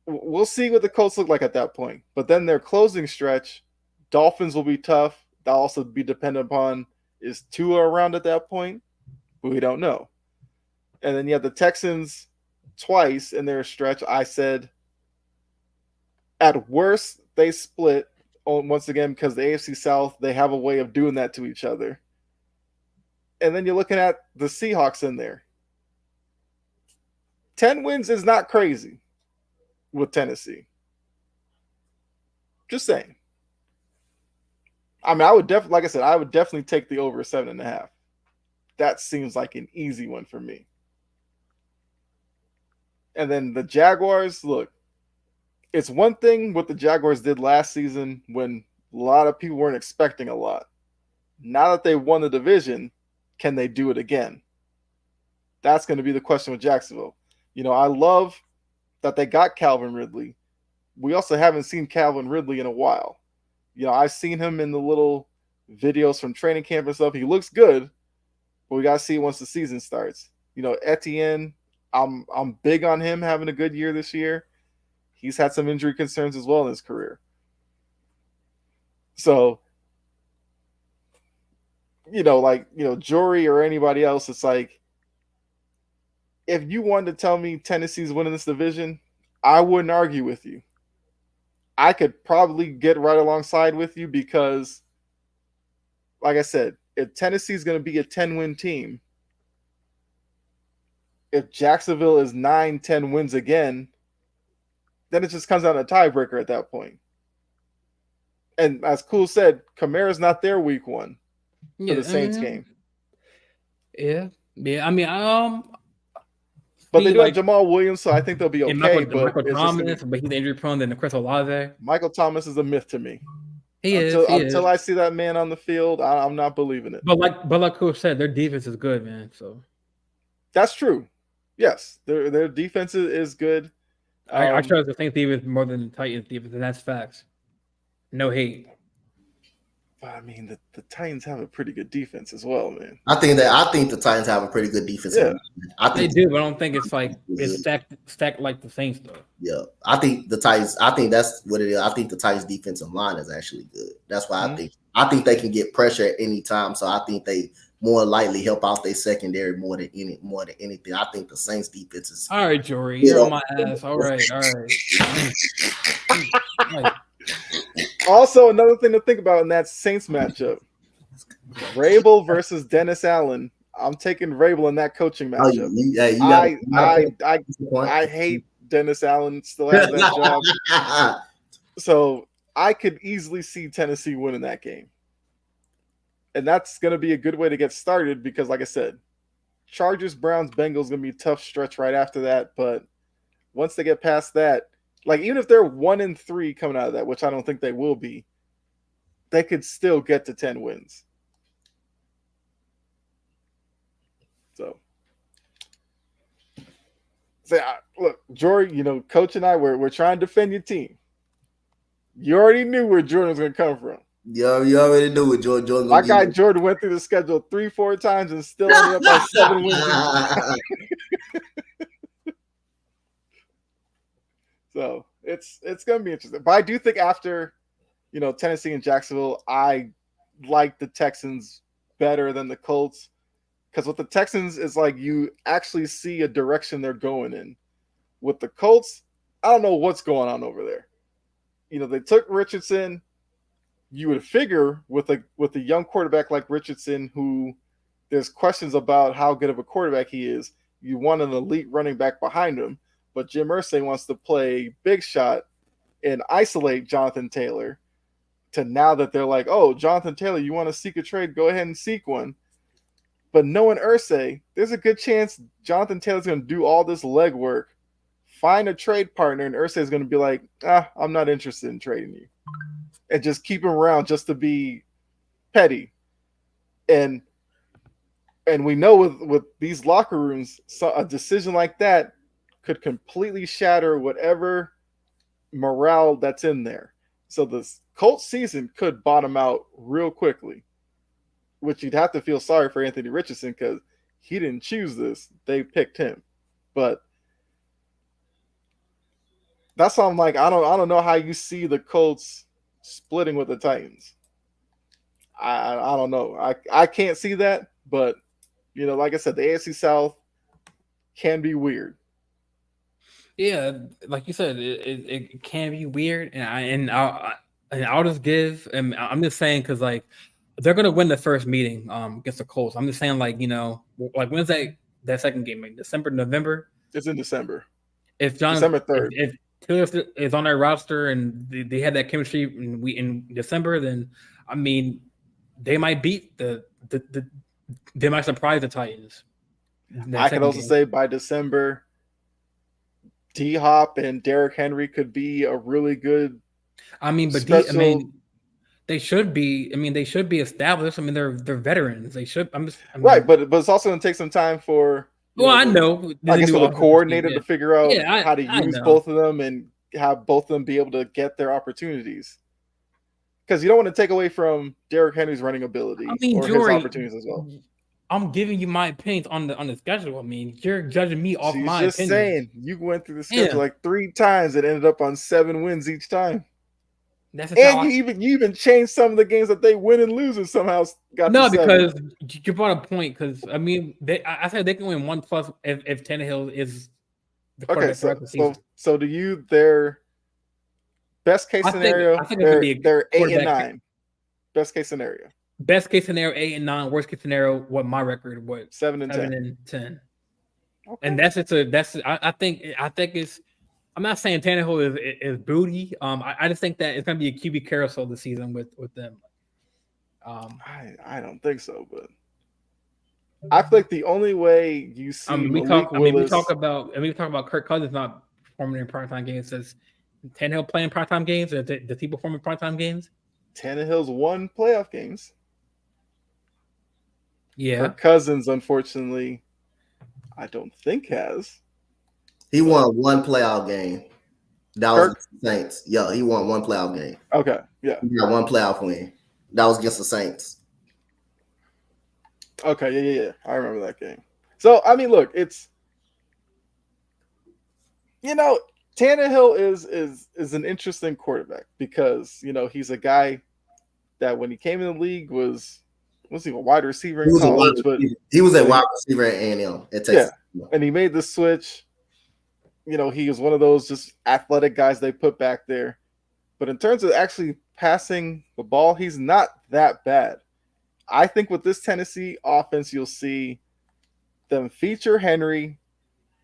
we'll see what the Colts look like at that point. But then their closing stretch, Dolphins will be tough. They'll also be dependent upon is Tua around at that point? We don't know. And then you have the Texans twice in their stretch. I said at worst they split once again because the AFC South, they have a way of doing that to each other. And then you're looking at the Seahawks in there. 10 wins is not crazy with Tennessee. Just saying. I mean, I would definitely, like I said, I would definitely take the over 7.5. That seems like an easy one for me. And then the Jaguars, look, it's one thing what the Jaguars did last season when a lot of people weren't expecting a lot. Now that they won the division, can they do it again? That's going to be the question with Jacksonville. You know, I love that they got Calvin Ridley. We also haven't seen Calvin Ridley in a while. You know, I've seen him in the little videos from training camp and stuff. He looks good, but we got to see once the season starts. You know, Etienne, I'm big on him having a good year this year. He's had some injury concerns as well in his career. So, you know, like, you know, Jory or anybody else, it's like, if you wanted to tell me Tennessee's winning this division, I wouldn't argue with you. I could probably get right alongside with you because, like I said, if Tennessee's going to be a 10-win team, if Jacksonville is 9-10 wins again, then it just comes down to a tiebreaker at that point. And as Cool said, Kamara's not there week one for the Saints game. Yeah. I mean, but they do have Jamal Williams, so I think they'll be okay. Michael Thomas, but he's injury prone than Chris Olave. Michael Thomas is a myth to me. He is. Until I see that man on the field, I'm not believing it. But like Coach said, their defense is good, man. So that's true. Yes, their defense is good. I trust the Saints defense more than the Titans defense, and that's facts. No hate. But I mean, the Titans have a pretty good defense as well, man. I think the Titans have a pretty good defense. Yeah. They do, but I don't think it's like it's stacked like the Saints though. Yeah, I think the Titans. I think that's what it is. I think the Titans' defensive line is actually good. That's why I think they can get pressure at any time. So I think they more likely help out their secondary more than anything. I think the Saints' defense is all right, Jory. You're on my ass. All right. Also, another thing to think about in that Saints matchup: Vrabel versus Dennis Allen. I'm taking Vrabel in that coaching matchup. I hate Dennis Allen still has that job. So I could easily see Tennessee winning that game. And that's going to be a good way to get started because, like I said, Chargers, Browns, Bengals going to be a tough stretch right after that. But once they get past that, like even if they're 1-3 coming out of that, which I don't think they will be, they could still get to 10 wins. So look, Jordan, you know, Coach and I, we're trying to defend your team. You already knew where Jordan was going to come from. Yeah, you already knew what Jordan. My guy Jordan went through the schedule 3-4 times and still ended up by 7 wins. So it's going to be interesting. But I do think after, you know, Tennessee and Jacksonville, I like the Texans better than the Colts. Because with the Texans, it's like you actually see a direction they're going in. With the Colts, I don't know what's going on over there. You know, they took Richardson. You would figure with a young quarterback like Richardson, who there's questions about how good of a quarterback he is, you want an elite running back behind him. But Jim Irsay wants to play big shot and isolate Jonathan Taylor to now that they're like, oh, Jonathan Taylor, you want to seek a trade? Go ahead and seek one. But knowing Irsay, there's a good chance Jonathan Taylor's going to do all this legwork, find a trade partner, and Irsay is going to be like, I'm not interested in trading you. And just keep him around just to be petty. And we know with these locker rooms, so a decision like that could completely shatter whatever morale that's in there. So the Colts season could bottom out real quickly, which you'd have to feel sorry for Anthony Richardson because he didn't choose this. They picked him. But That's why I'm like, I don't know how you see the Colts splitting with the Titans. I don't know. I can't see that, but like I said, the AFC South can be weird. Yeah, like you said, it can be weird, and I'll just give, and I'm just saying because like they're gonna win the first meeting against the Colts. I'm just saying like like when's that second game? Like December, November? It's in December. If December 3rd. if Taylor is on their roster and they had that chemistry in December, then I mean they might beat they might surprise the Titans. I could also say by December, D-Hop and Derrick Henry could be a really good. I mean, but they should be. I mean, they should be established. I mean, they're veterans. They should. Right, but it's also going to take some time for. I know. I guess for the coordinator to figure out how to use both of them and have both of them be able to get their opportunities. Because you don't want to take away from Derrick Henry's running ability or his opportunities as well. I'm giving you my opinions on the schedule. I mean, you're judging me off my opinion. Just saying, you went through the schedule like 3 times and ended up on 7 wins each time. You even changed some of the games that they win and lose and somehow got because you brought a point. Because I mean, I said they can win 1+ if Tannehill is the quarterback. So do you their best case scenario? I think they're 8-9. Best case scenario. Best case scenario 8-9. Worst case scenario, what my record? What 7-10. Okay. And that's I think it's. I'm not saying Tannehill is booty. I just think that it's going to be a QB carousel this season with them. I don't think so, but I feel like the only way you see we talk about Kirk Cousins not performing in primetime games. Does Tannehill playing primetime games, or does he perform in primetime games? Tannehill's won playoff games. Yeah, Kirk Cousins, unfortunately, I don't think has. He won 1 playoff game. That was the Saints. Yeah, he won 1 playoff game. Okay, yeah. He got 1 playoff win. That was against the Saints. Okay, yeah. I remember that game. So, I mean, look, it's Tannehill is an interesting quarterback because he's a guy that when he came in the league was he a wide receiver in college, but he was a wide receiver at A&M at Texas. Yeah, and he made the switch. He was one of those just athletic guys they put back there. But in terms of actually passing the ball, he's not that bad. I think with this Tennessee offense, you'll see them feature Henry,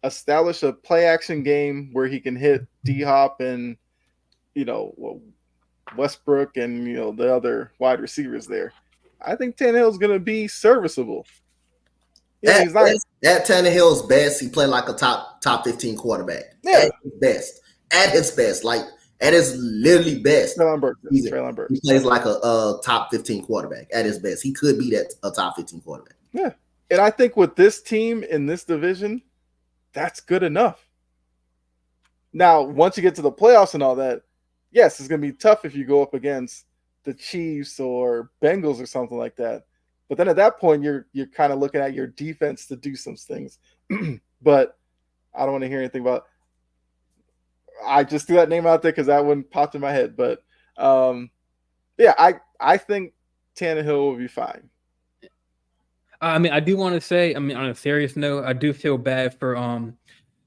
establish a play action game where he can hit D-Hop and, Westbrook and, the other wide receivers there. I think Tannehill's going to be serviceable. At Tannehill's best, he played like a top 15 quarterback. Yeah. At his best, like at his literally best. He plays like a top 15 quarterback at his best. He could be a top 15 quarterback. Yeah. And I think with this team in this division, that's good enough. Now, once you get to the playoffs and all that, yes, it's going to be tough if you go up against the Chiefs or Bengals or something like that. But then at that point, you're kind of looking at your defense to do some things. But I don't want to hear anything about. I just threw that name out there because that one popped in my head. But I think Tannehill will be fine. I mean, I do want to say, on a serious note, I do feel bad for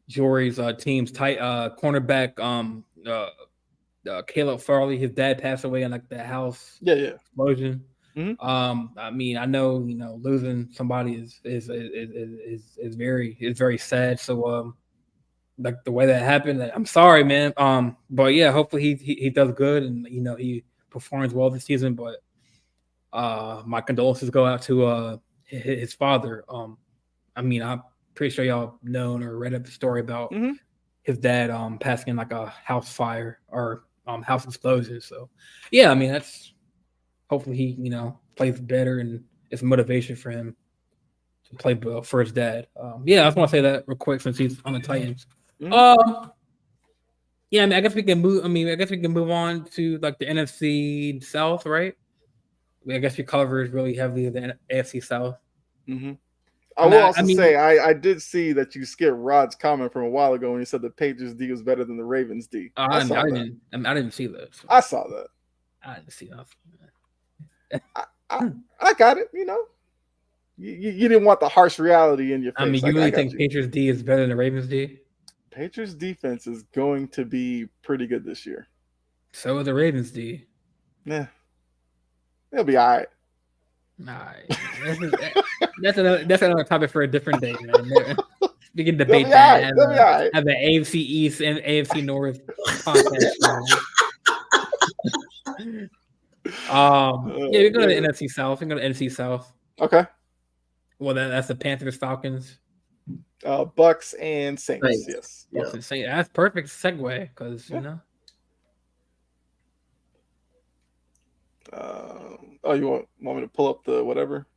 Jory's team's tight cornerback, Caleb Farley. His dad passed away in like the house explosion. Mm-hmm. I mean, I know losing somebody is very sad. So like the way that happened, I'm sorry, man. But yeah, hopefully he does good and he performs well this season. But my condolences go out to his father. I mean, I'm pretty sure y'all known or read up the story about his dad passing in like a house fire or house explosion. So yeah, I mean that's. Hopefully he, plays better and it's motivation for him to play for his dad. I just want to say that real quick since he's on the Titans. I mean, I guess we can move. I guess we can move on to like the NFC South, right? I guess we covered really heavily the AFC South. Mm-hmm. I will also say I did see that you skipped Rod's comment from a while ago when you said the Patriots D was better than the Ravens D. I didn't see this. I saw that. I didn't see nothing. I got it. You know, you didn't want the harsh reality in your face. I mean, you really think Patriots D is better than the Ravens D? Patriots defense is going to be pretty good this year. So is the Ravens D. Yeah, they'll be all right. That's another topic for a different day, man. We can debate that as the AFC East and AFC North podcast. Yeah, we go to the NFC South. We go to NFC South. Okay. Well, that's the Panthers, Falcons, Bucks, and Saints. Yes. Bucks and Saints. That's perfect segue because you know. You want me to pull up the whatever?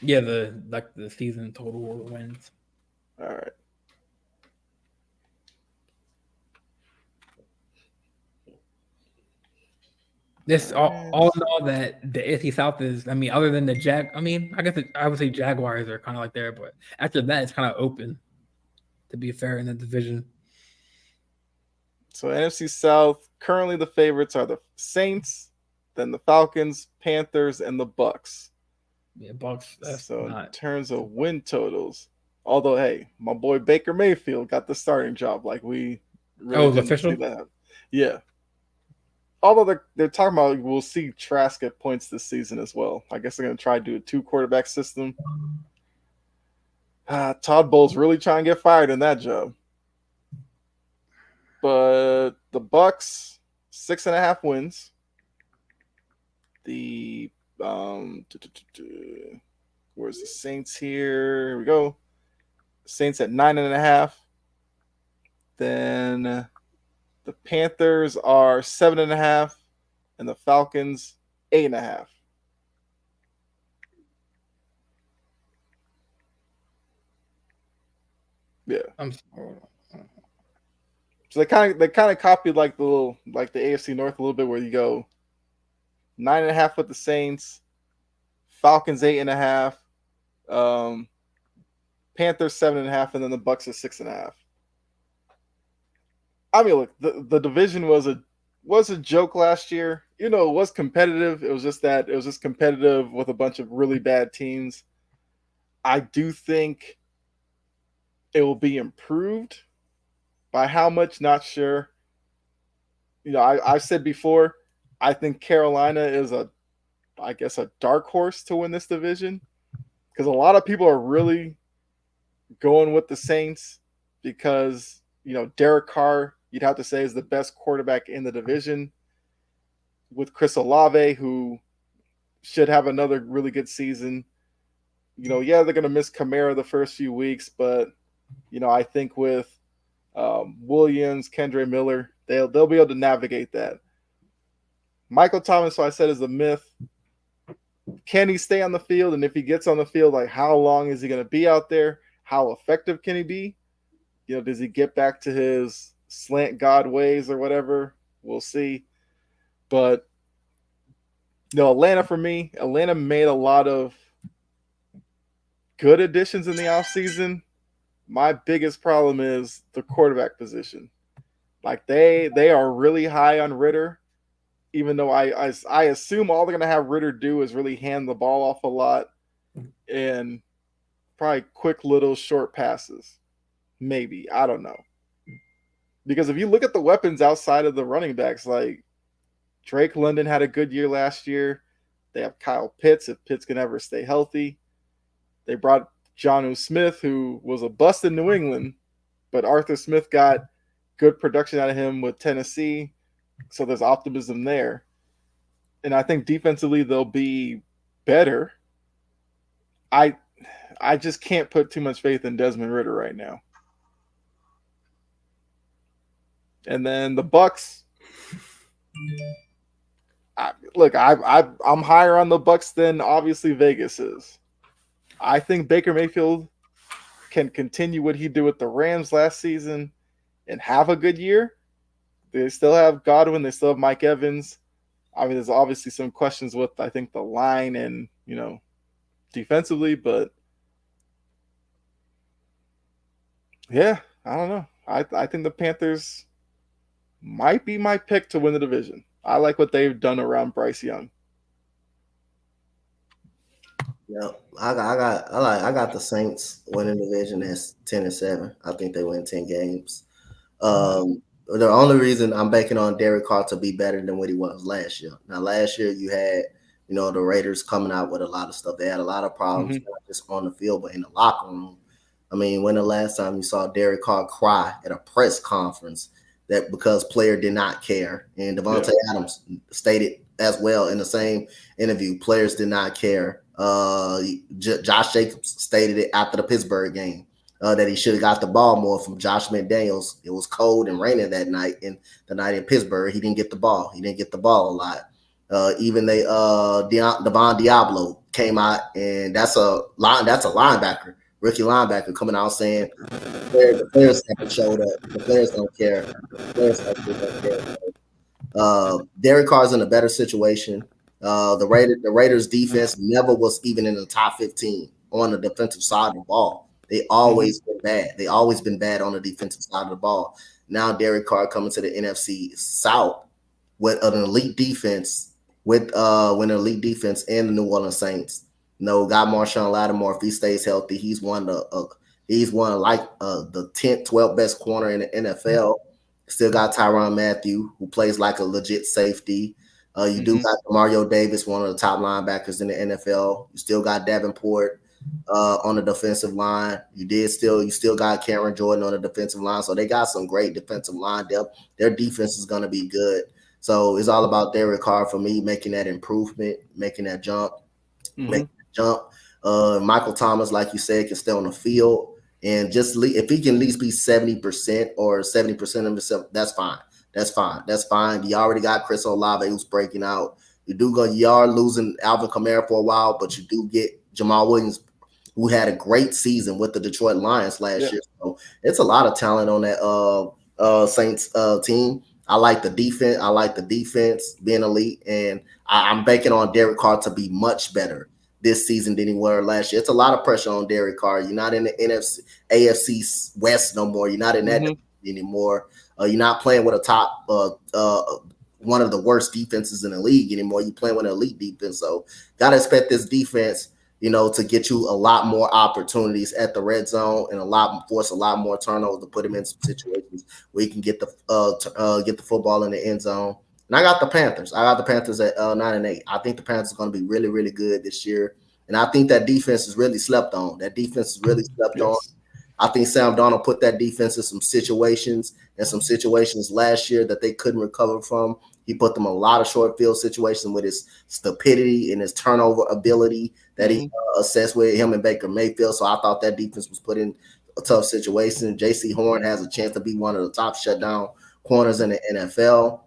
Yeah, the season total wins. All right. This all in all that the AFC South is. I mean, other than the I guess I would say Jaguars are kind of like there, but after that, it's kind of open. To be fair, in the division. So NFC South, currently the favorites are the Saints, then the Falcons, Panthers, and the Bucks. Yeah, Bucks. In terms of win totals, although hey, my boy Baker Mayfield got the starting job. Like we really it's official. Yeah. Although they're talking about we'll see Trask get points this season as well. I guess they're going to try to do a 2-quarterback system. Todd Bowles really trying to get fired in that job. But the Bucks 6.5 wins. The where's the Saints here? Here we go. Saints at 9.5. Then the Panthers are 7.5, and the Falcons 8.5. Yeah. So they kind of copied like the AFC North a little bit, where you go 9.5 with the Saints, Falcons 8.5, Panthers 7.5, and then the Bucks are 6.5. I mean, look, the division was a joke last year. You know, it was competitive. It was just competitive with a bunch of really bad teams. I do think it will be improved. By how much, not sure. You know, I've said before, I think Carolina is a dark horse to win this division, because a lot of people are really going with the Saints because, you know, Derek Carr, you'd have to say, is the best quarterback in the division, with Chris Olave, who should have another really good season. You know, yeah, they're going to miss Kamara the first few weeks, but, you know, I think with Williams, Kendre Miller, they'll be able to navigate that. Michael Thomas, so I said, is a myth. Can he stay on the field? And if he gets on the field, like, how long is he going to be out there? How effective can he be? You know, does he get back to his slant God ways or whatever? We'll see. But, you know, Atlanta made a lot of good additions in the offseason. My biggest problem is the quarterback position. Like, they are really high on Ritter, even though I assume all they're going to have Ritter do is really hand the ball off a lot and probably quick little short passes. Maybe. I don't know. Because if you look at the weapons outside of the running backs, like Drake London had a good year last year. They have Kyle Pitts, if Pitts can ever stay healthy. They brought Jonnu Smith, who was a bust in New England, but Arthur Smith got good production out of him with Tennessee. So there's optimism there. And I think defensively they'll be better. I just can't put too much faith in Desmond Ridder right now. And then the Bucks. I'm higher on the Bucks than obviously Vegas is. I think Baker Mayfield can continue what he did with the Rams last season and have a good year. They still have Godwin. They still have Mike Evans. I mean, there's obviously some questions with, I think, the line and, you know, defensively, but Yeah, I don't know. I think the Panthers might be my pick to win the division. I like what they've done around Bryce Young. Yeah, I got the Saints winning the division as 10-7. I think they win 10 games. The only reason I'm banking on Derek Carr to be better than what he was last year. Now, last year you had, the Raiders coming out with a lot of stuff. They had a lot of problems, not just on the field, but in the locker room. I mean, when the last time you saw Derek Carr cry at a press conference that because player did not care, and Devontae Adams stated as well in the same interview, players did not care. Josh Jacobs stated it after the Pittsburgh game. That he should have got the ball more from Josh McDaniels. It was cold and raining that night, and the night in Pittsburgh, he didn't get the ball. He didn't get the ball a lot. Even Devon Diablo came out, and that's a linebacker, rookie linebacker, coming out saying the players haven't showed up. The players don't care. The players don't care. Derek Carr's in a better situation. The Raiders defense never was even in the top 15 on the defensive side of the ball. They always been bad. They always been bad on the defensive side of the ball. Now Derek Carr coming to the NFC South with an elite defense, with an elite defense and the New Orleans Saints. Got Marshawn Lattimore. If he stays healthy, he's one of the 10th, 12th best corner in the NFL. Still got Tyrann Mathieu, who plays like a legit safety. You do got Mario Davis, one of the top linebackers in the NFL. You still got Davenport on the defensive line. You still got Cameron Jordan on the defensive line. So they got some great defensive line depth. Their defense is going to be good. So it's all about Derek Carr for me, making that improvement, making that jump, Michael Thomas, like you said, can stay on the field. And if he can at least be 70% or 70% of himself, that's fine. That's fine. You already got Chris Olave who's breaking out. You are losing Alvin Kamara for a while, but you do get Jamal Williams, who had a great season with the Detroit Lions last year. So it's a lot of talent on that Saints team. I like the defense. I like the defense being elite, and I'm banking on Derek Carr to be much better this season than he was last year. It's a lot of pressure on Derek Carr. You're not in the AFC West no more. You're not in that anymore. You're not playing with a top one of the worst defenses in the league anymore. You're playing with an elite defense. So gotta expect this defense, to get you a lot more opportunities at the red zone and force a lot more turnovers to put him in some situations where he can get the football in the end zone. And I got the Panthers. At 9-8. I think the Panthers are going to be really, really good this year. And I think that defense is really slept on. On. I think Sam Darnold put that defense in some situations last year that they couldn't recover from. He put them in a lot of short field situations with his stupidity and his turnover ability that he assessed with him and Baker Mayfield. So I thought that defense was put in a tough situation. J.C. Horn has a chance to be one of the top shutdown corners in the NFL.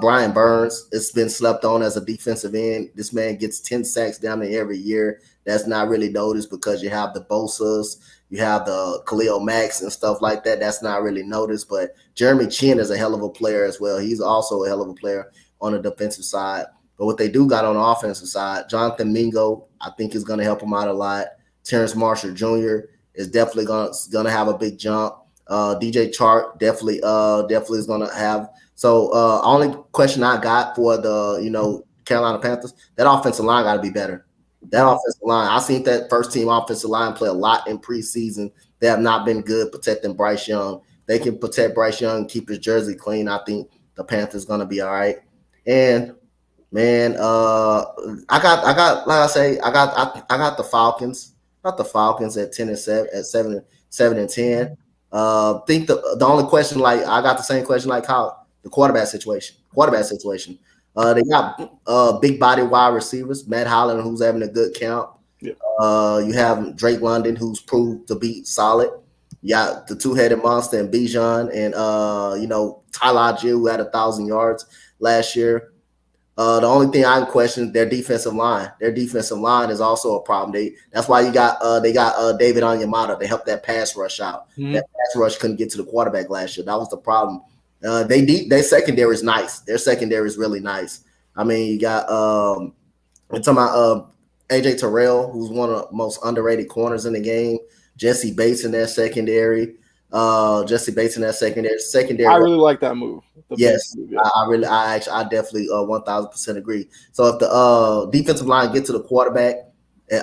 Brian Burns, it's been slept on as a defensive end. This man gets 10 sacks down there every year. That's not really noticed because you have the Bosas, you have the Khalil Max and stuff like that. That's not really noticed. But Jeremy Chin is a hell of a player as well. He's also a hell of a player on the defensive side. But what they do got on the offensive side, Jonathan Mingo, I think is going to help him out a lot. Terrence Marshall Jr. is definitely going to have a big jump. DJ Chark definitely is going to have. So only question I got for the Carolina Panthers, that offensive line got to be better. That offensive line, I seen that first team offensive line play a lot in preseason. They have not been good protecting Bryce Young. They can protect Bryce Young and keep his jersey clean. I think the Panthers going to be all right. And man, I got like I say, I got the Falcons. I got the Falcons at 10-7, at 7-10. Think the only question, like I got the same question like how the quarterback situation. They got big body wide receivers, Matt Holland, who's having a good count. Yep. You have Drake London, who's proved to be solid. You got the two-headed monster and Bijan, and Tyler Gill, who had 1,000 yards last year. The only thing I can question their defensive line. Their defensive line is also a problem. That's why they got David Onyemata to help that pass rush out. That pass rush couldn't get to the quarterback last year. That was the problem. Their secondary is nice. Their secondary is really nice. I mean, you got we're talking about AJ Terrell, who's one of the most underrated corners in the game. Jesse Bates in their secondary. Jesse Bates in that secondary. I really like that move. Yes, move, yeah. I definitely 1000% agree. So if the defensive line get to the quarterback,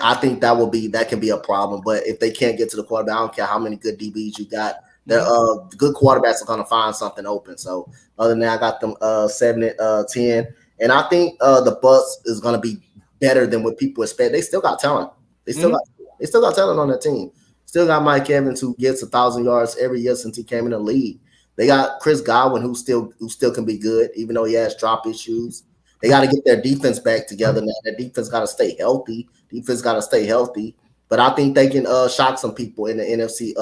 I think that can be a problem. But if they can't get to the quarterback, I don't care how many good DBs you got. The good quarterbacks are gonna find something open. So other than that, I got them 7-10, and I think the Bucks is gonna be better than what people expect. They still got talent. They still got talent on their team. Still got Mike Evans, who gets 1,000 yards every year since he came in the league. They got Chris Godwin, who still can be good, even though he has drop issues. They got to get their defense back together now. Their defense got to stay healthy. But I think they can shock some people in the NFC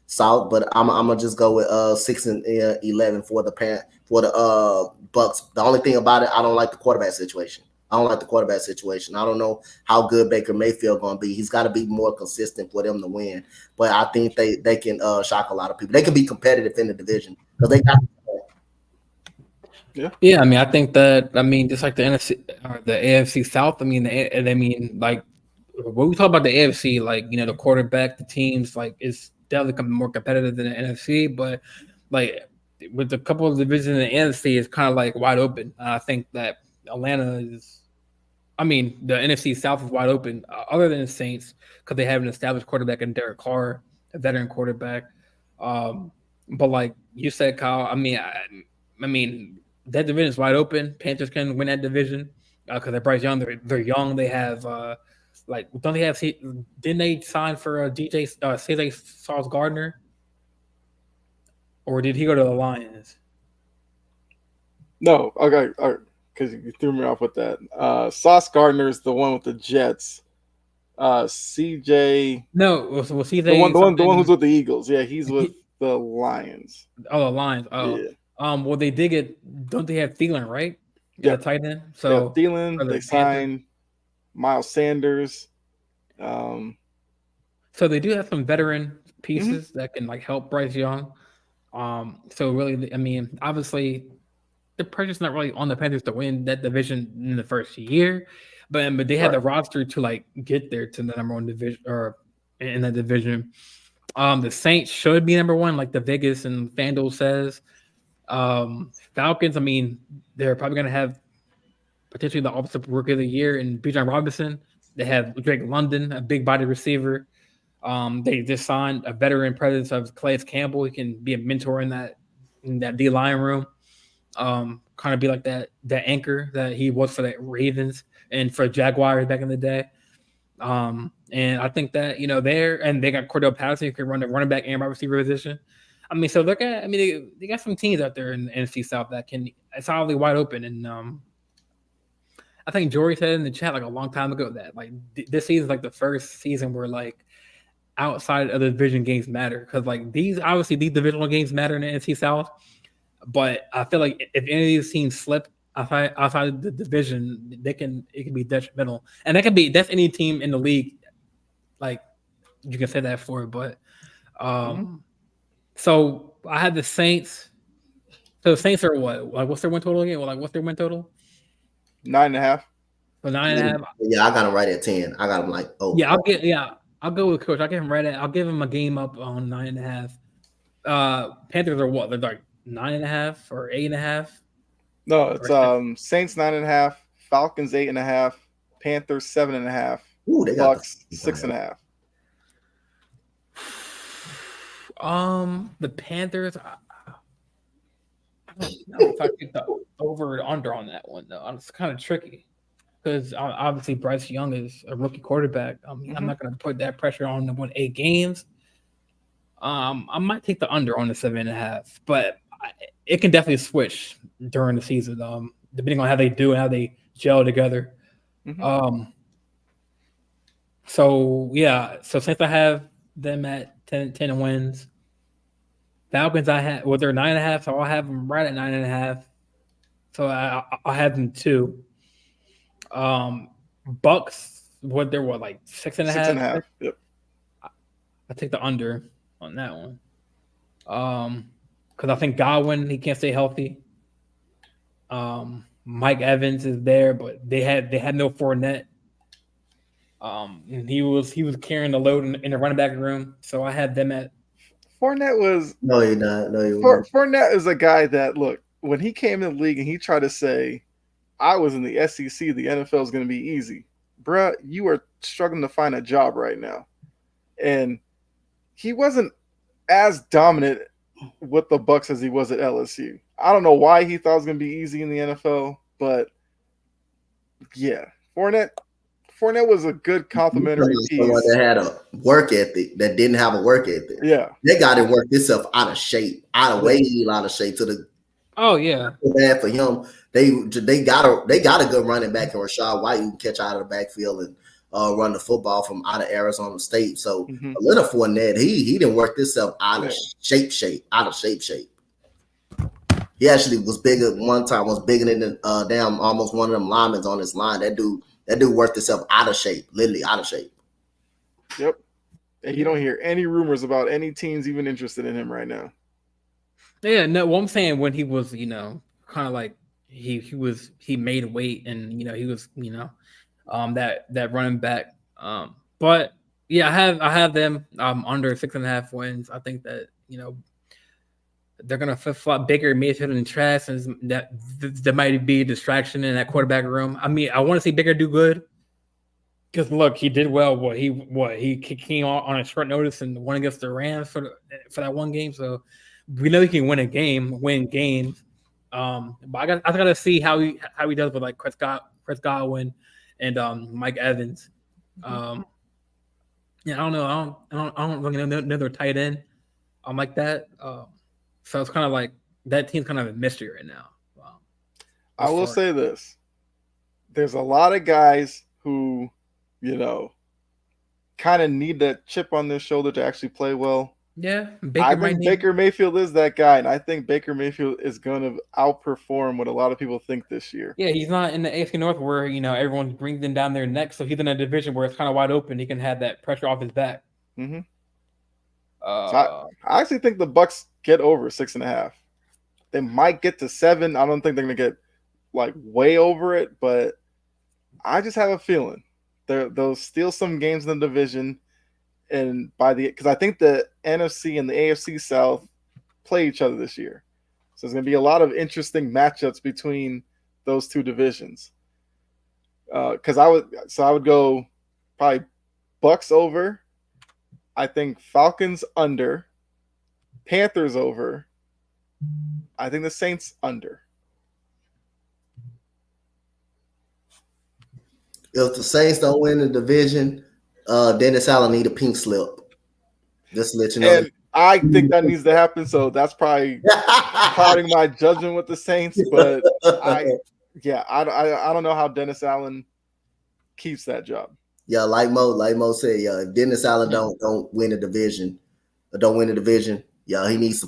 South. But I'm gonna just go with 6-11 for the Bucks. The only thing about it, I don't like the quarterback situation. I don't know how good Baker Mayfield going to be. He's got to be more consistent for them to win. But I think they can shock a lot of people. They can be competitive in the division because they got. Yeah. I mean, I think that. I mean, just like the NFC or the AFC South. I mean, like when we talk about the AFC, like the quarterback, the teams, like it's definitely more competitive than the NFC. But like with a couple of divisions in the NFC, it's kind of like wide open. I think that Atlanta is. I mean, the NFC South is wide open, other than the Saints, because they have an established quarterback in Derek Carr, a veteran quarterback. But like you said, Kyle, I mean, that division is wide open. Panthers can win that division because they're Bryce Young. They're young. They have don't they have? Didn't they sign for CJ Sauce Gardner, or did he go to the Lions? No, okay. Because you threw me off with that. Sauce Gardner is the one with the Jets. CJ. No, was CJ the one who's with the Eagles? Yeah, he's with the Lions. Oh, the Lions. Oh, yeah. Well, they did get. Don't they have Thielen, right? Yeah, tight end. So Thielen. They signed Miles Sanders. So they do have some veteran pieces that can help Bryce Young. So really, I mean, obviously. The pressure's not really on the Panthers to win that division in the first year, but they had the roster to get there to the number one division or in that division. The Saints should be number one, like the Vegas and FanDuel says. Falcons, I mean, they're probably going to have potentially the offensive rookie of the year in Bijan Robinson. They have Drake London, a big body receiver. They just signed a veteran presence of Calais Campbell. He can be a mentor in that D line room. Kind of be like that anchor that he was for the Ravens and for Jaguars back in the day. And I think that they got Cordell Patterson who can run the running back and wide receiver position. I mean, so they got some teams out there in the NFC South that can solidly wide open. And I think Jory said in the chat a long time ago that this season is the first season where outside of the division games matter, because these divisional games matter in the NFC South. But I feel like if any of these teams slip outside of the division, it can be detrimental, and that's any team in the league. You can say that for, but so I had the Saints. So the Saints are what? What's their win total again? What's their win total? 9.5. So 9.5. Yeah, I got them right at 10. I got them I'll go with Coach. I'll give him a game up on 9.5. Panthers are what? They're 9.5 or 8.5. No, it's Saints 9.5, Falcons 8.5, Panthers 7.5, Bucks 6.5. The Panthers. I don't know if I get the over or under on that one though. It's kind of tricky because obviously Bryce Young is a rookie quarterback. I'm not going to put that pressure on them 8 games. I might take the under on the 7.5, but it can definitely switch during the season, depending on how they do and how they gel together. So since I have them at 10 wins, Falcons they're 9.5, so I'll have them right at 9.5. So I'll have them 2. Bucks, they're 6.5? 6.5. Yep. I take the under on that one. Because I think Godwin, he can't stay healthy. Mike Evans is there, but they had no Fournette. And he was carrying the load in the running back room. So I had them at Fournette was No, you're not. No, you're not. Fournette is a guy that, look, when he came in the league and he tried to say, I was in the SEC, the NFL is going to be easy. Bruh, you are struggling to find a job right now. And he wasn't as dominant with the Bucs as he was at LSU. I don't know why he thought it was going to be easy in the NFL, but yeah, Fournette was a good complimentary piece. Someone that had a work ethic that didn't have a work ethic. Yeah, they got to work themselves out of shape, way out of shape. To the bad for him. They got a good running back in Rashad White who can catch out of the backfield and run the football from out of Arizona State. So Leonard Fournette, he didn't work himself out of shape. He actually was bigger one time, was bigger than almost one of them linemen on his line. That dude worked himself out of shape, literally out of shape. Yep. And you don't hear any rumors about any teams even interested in him right now. Yeah, no, what I'm saying when he was, kind of like he made weight and he was, that running back. But yeah, I have them under 6.5 wins. I think that, they're gonna flip-flop Baker Mayfield and Trask, and that might be a distraction in that quarterback room. I mean, I want to see Baker do good because look, he did well. He came on a short notice and won against the Rams for that one game. So we know he can win games. But I gotta see how he does with like Chris Godwin and Mike Evans. I don't know. I don't really know another tight end like that. So it's kind of like that team's kind of a mystery right now. I will say this. There's a lot of guys who, kind of need that chip on their shoulder to actually play well. Yeah. Baker Mayfield is that guy, and I think Baker Mayfield is going to outperform what a lot of people think this year. Yeah, he's not in the AFC North where, everyone's bringing them down their neck, so he's in a division where it's kind of wide open. He can have that pressure off his back. Mm-hmm. So I actually think the Bucs get over 6.5. They might get to 7. I don't think they're going to get like way over it, but I just have a feeling they'll steal some games in the division, and because I think the NFC and the AFC South play each other this year, so there's going to be a lot of interesting matchups between those two divisions. Because I would go probably Bucs over. I think Falcons under, Panthers over. I think the Saints under. If the Saints don't win the division, Dennis Allen need a pink slip. Just to let you know. And I think that needs to happen. So that's probably clouding my judgment with the Saints. But I don't know how Dennis Allen keeps that job. Yeah, like Mo said, if Dennis Allen don't win the division, he needs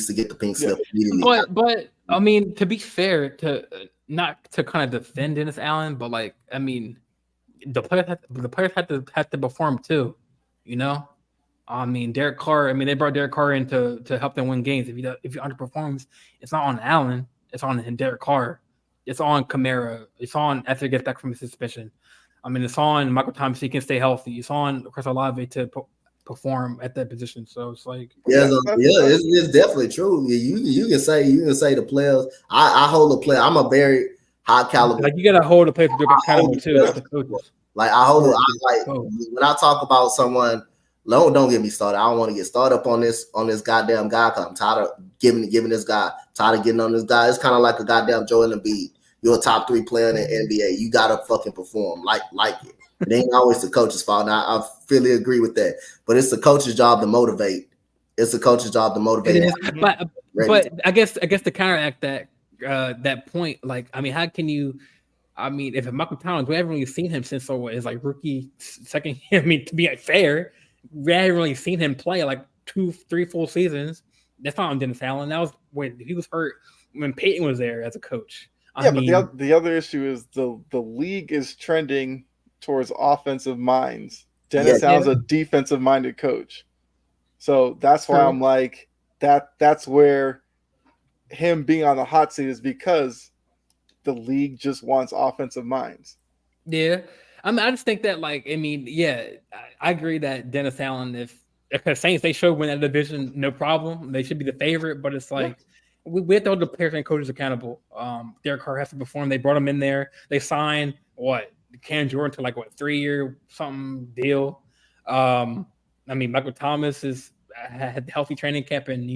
to get the pink slip immediately. But I mean, to be fair, to not to kind of defend Dennis Allen, but like I mean, the players have to perform too, I mean, Derek Carr. I mean, they brought Derek Carr in to help them win games. If he underperforms, it's not on Allen. It's on Derek Carr. It's on Kamara. It's on after he gets back from his suspension. I mean, it's on Michael Thomas so he can stay healthy. It's on Chris Olave to perform at that position. So it's like it's definitely true. You can say the players. I hold a player. I'm a very high caliber. Like you gotta hold the players to be accountable too. The coaches. Like I hold when I talk about someone. Don't get me started. I don't want to get started up on this goddamn guy because I'm tired of giving this guy. Tired of getting on this guy. It's kind of like a goddamn Joel Embiid. You're a top 3 player in the NBA. You gotta fucking perform like it. It ain't always the coach's fault. Now I fully agree with that. But it's the coach's job to motivate. It's the coach's job to motivate. But I guess to counteract that point, like I mean, how can you? I mean, if Michael Thomas, we haven't really seen him since his like rookie second year. I mean, to be fair, we haven't really seen him play like 2-3 full seasons. That's not on Dennis Allen. That was when he was hurt when Peyton was there as a coach. But the other issue is the league is trending towards offensive minds. Dennis Allen's a defensive minded coach. So that's why I'm like that's where him being on the hot seat is because the league just wants offensive minds. Yeah. I mean, I just think that I agree that Dennis Allen, if because Saints, they should win that division, no problem. They should be the favorite, but it's like we have to hold the players and coaches accountable. Derek Carr has to perform. They brought him in there. They signed Cam Jordan to 3-year something deal. Michael Thomas had healthy training camp and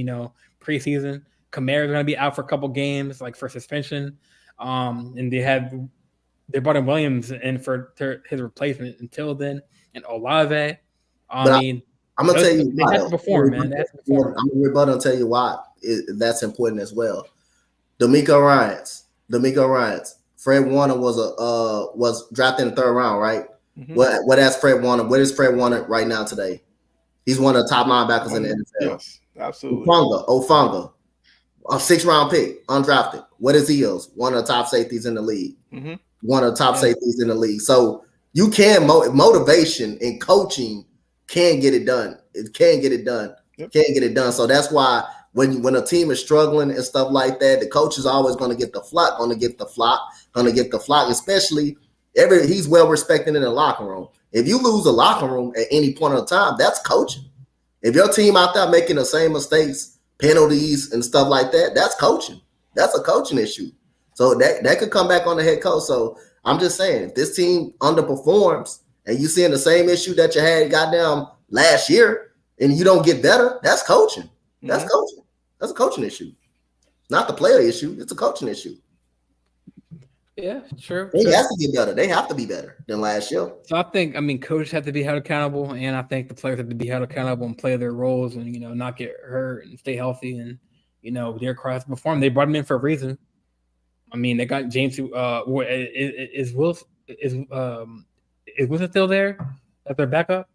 preseason. Kamara's going to be out for a couple games, for suspension. And they brought in Williams in for his replacement until then, and Olave. I'm gonna tell you, they have to perform, man. They have to perform. I'm gonna tell you why that's important as well. D'Amico Ryans. Fred Warner was drafted in the 3rd round, right? Mm-hmm. What has Fred Warner? What is Fred Warner right now today? He's one of the top linebackers in the NFL. Yes, absolutely. Ofunga, a 6th round pick, undrafted. What is he? One of the top safeties in the league. Mm-hmm. One of the top safeties in the league. So you can motivation and coaching can get it done. It can get it done. Yep. Can get it done. So that's why when a team is struggling and stuff like that, the coach is always going to get the flock. Especially he's well respected in the locker room. If you lose the locker room at any point in time, that's coaching. If your team out there making the same mistakes, penalties and stuff like that, that's coaching. That's a coaching issue. So that could come back on the head coach. So I'm just saying, if this team underperforms and you seeing the same issue that you had goddamn last year and you don't get better, that's coaching. That's coaching. That's a coaching issue. Not the player issue. It's a coaching issue. Yeah, sure. They have to get better. They have to be better than last year. So I think, coaches have to be held accountable, and I think the players have to be held accountable and play their roles and, not get hurt and stay healthy. And, Derek Carr has to perform. They brought him in for a reason. They got James. Is Wilson still there? As their backup?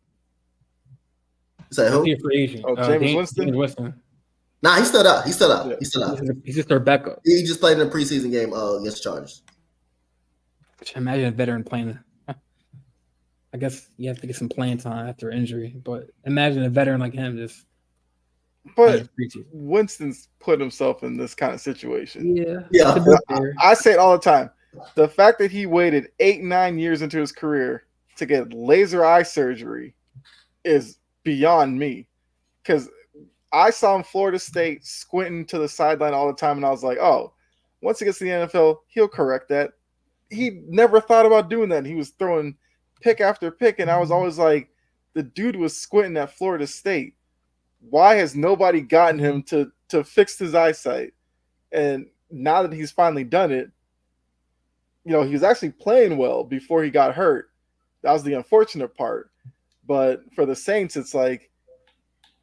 Say who? James Winston. James Winston. Nah, he's still out. Yeah. He's still out. He's just their backup. He just played in a preseason game against the Chargers. Imagine a veteran playing. I guess you have to get some playing time after injury, but imagine a veteran like him just. But Winston's put himself in this kind of situation. Yeah. I say it all the time. The fact that he waited 8-9 years into his career to get laser eye surgery is beyond me. Because I saw him Florida State squinting to the sideline all the time, and I was like, oh, once he gets to the NFL, he'll correct that. He never thought about doing that. He was throwing pick after pick, and I was always like, the dude was squinting at Florida State. Why has nobody gotten him to fix his eyesight? And now that he's finally done it, he was actually playing well before he got hurt. That was the unfortunate part. But for the Saints, it's like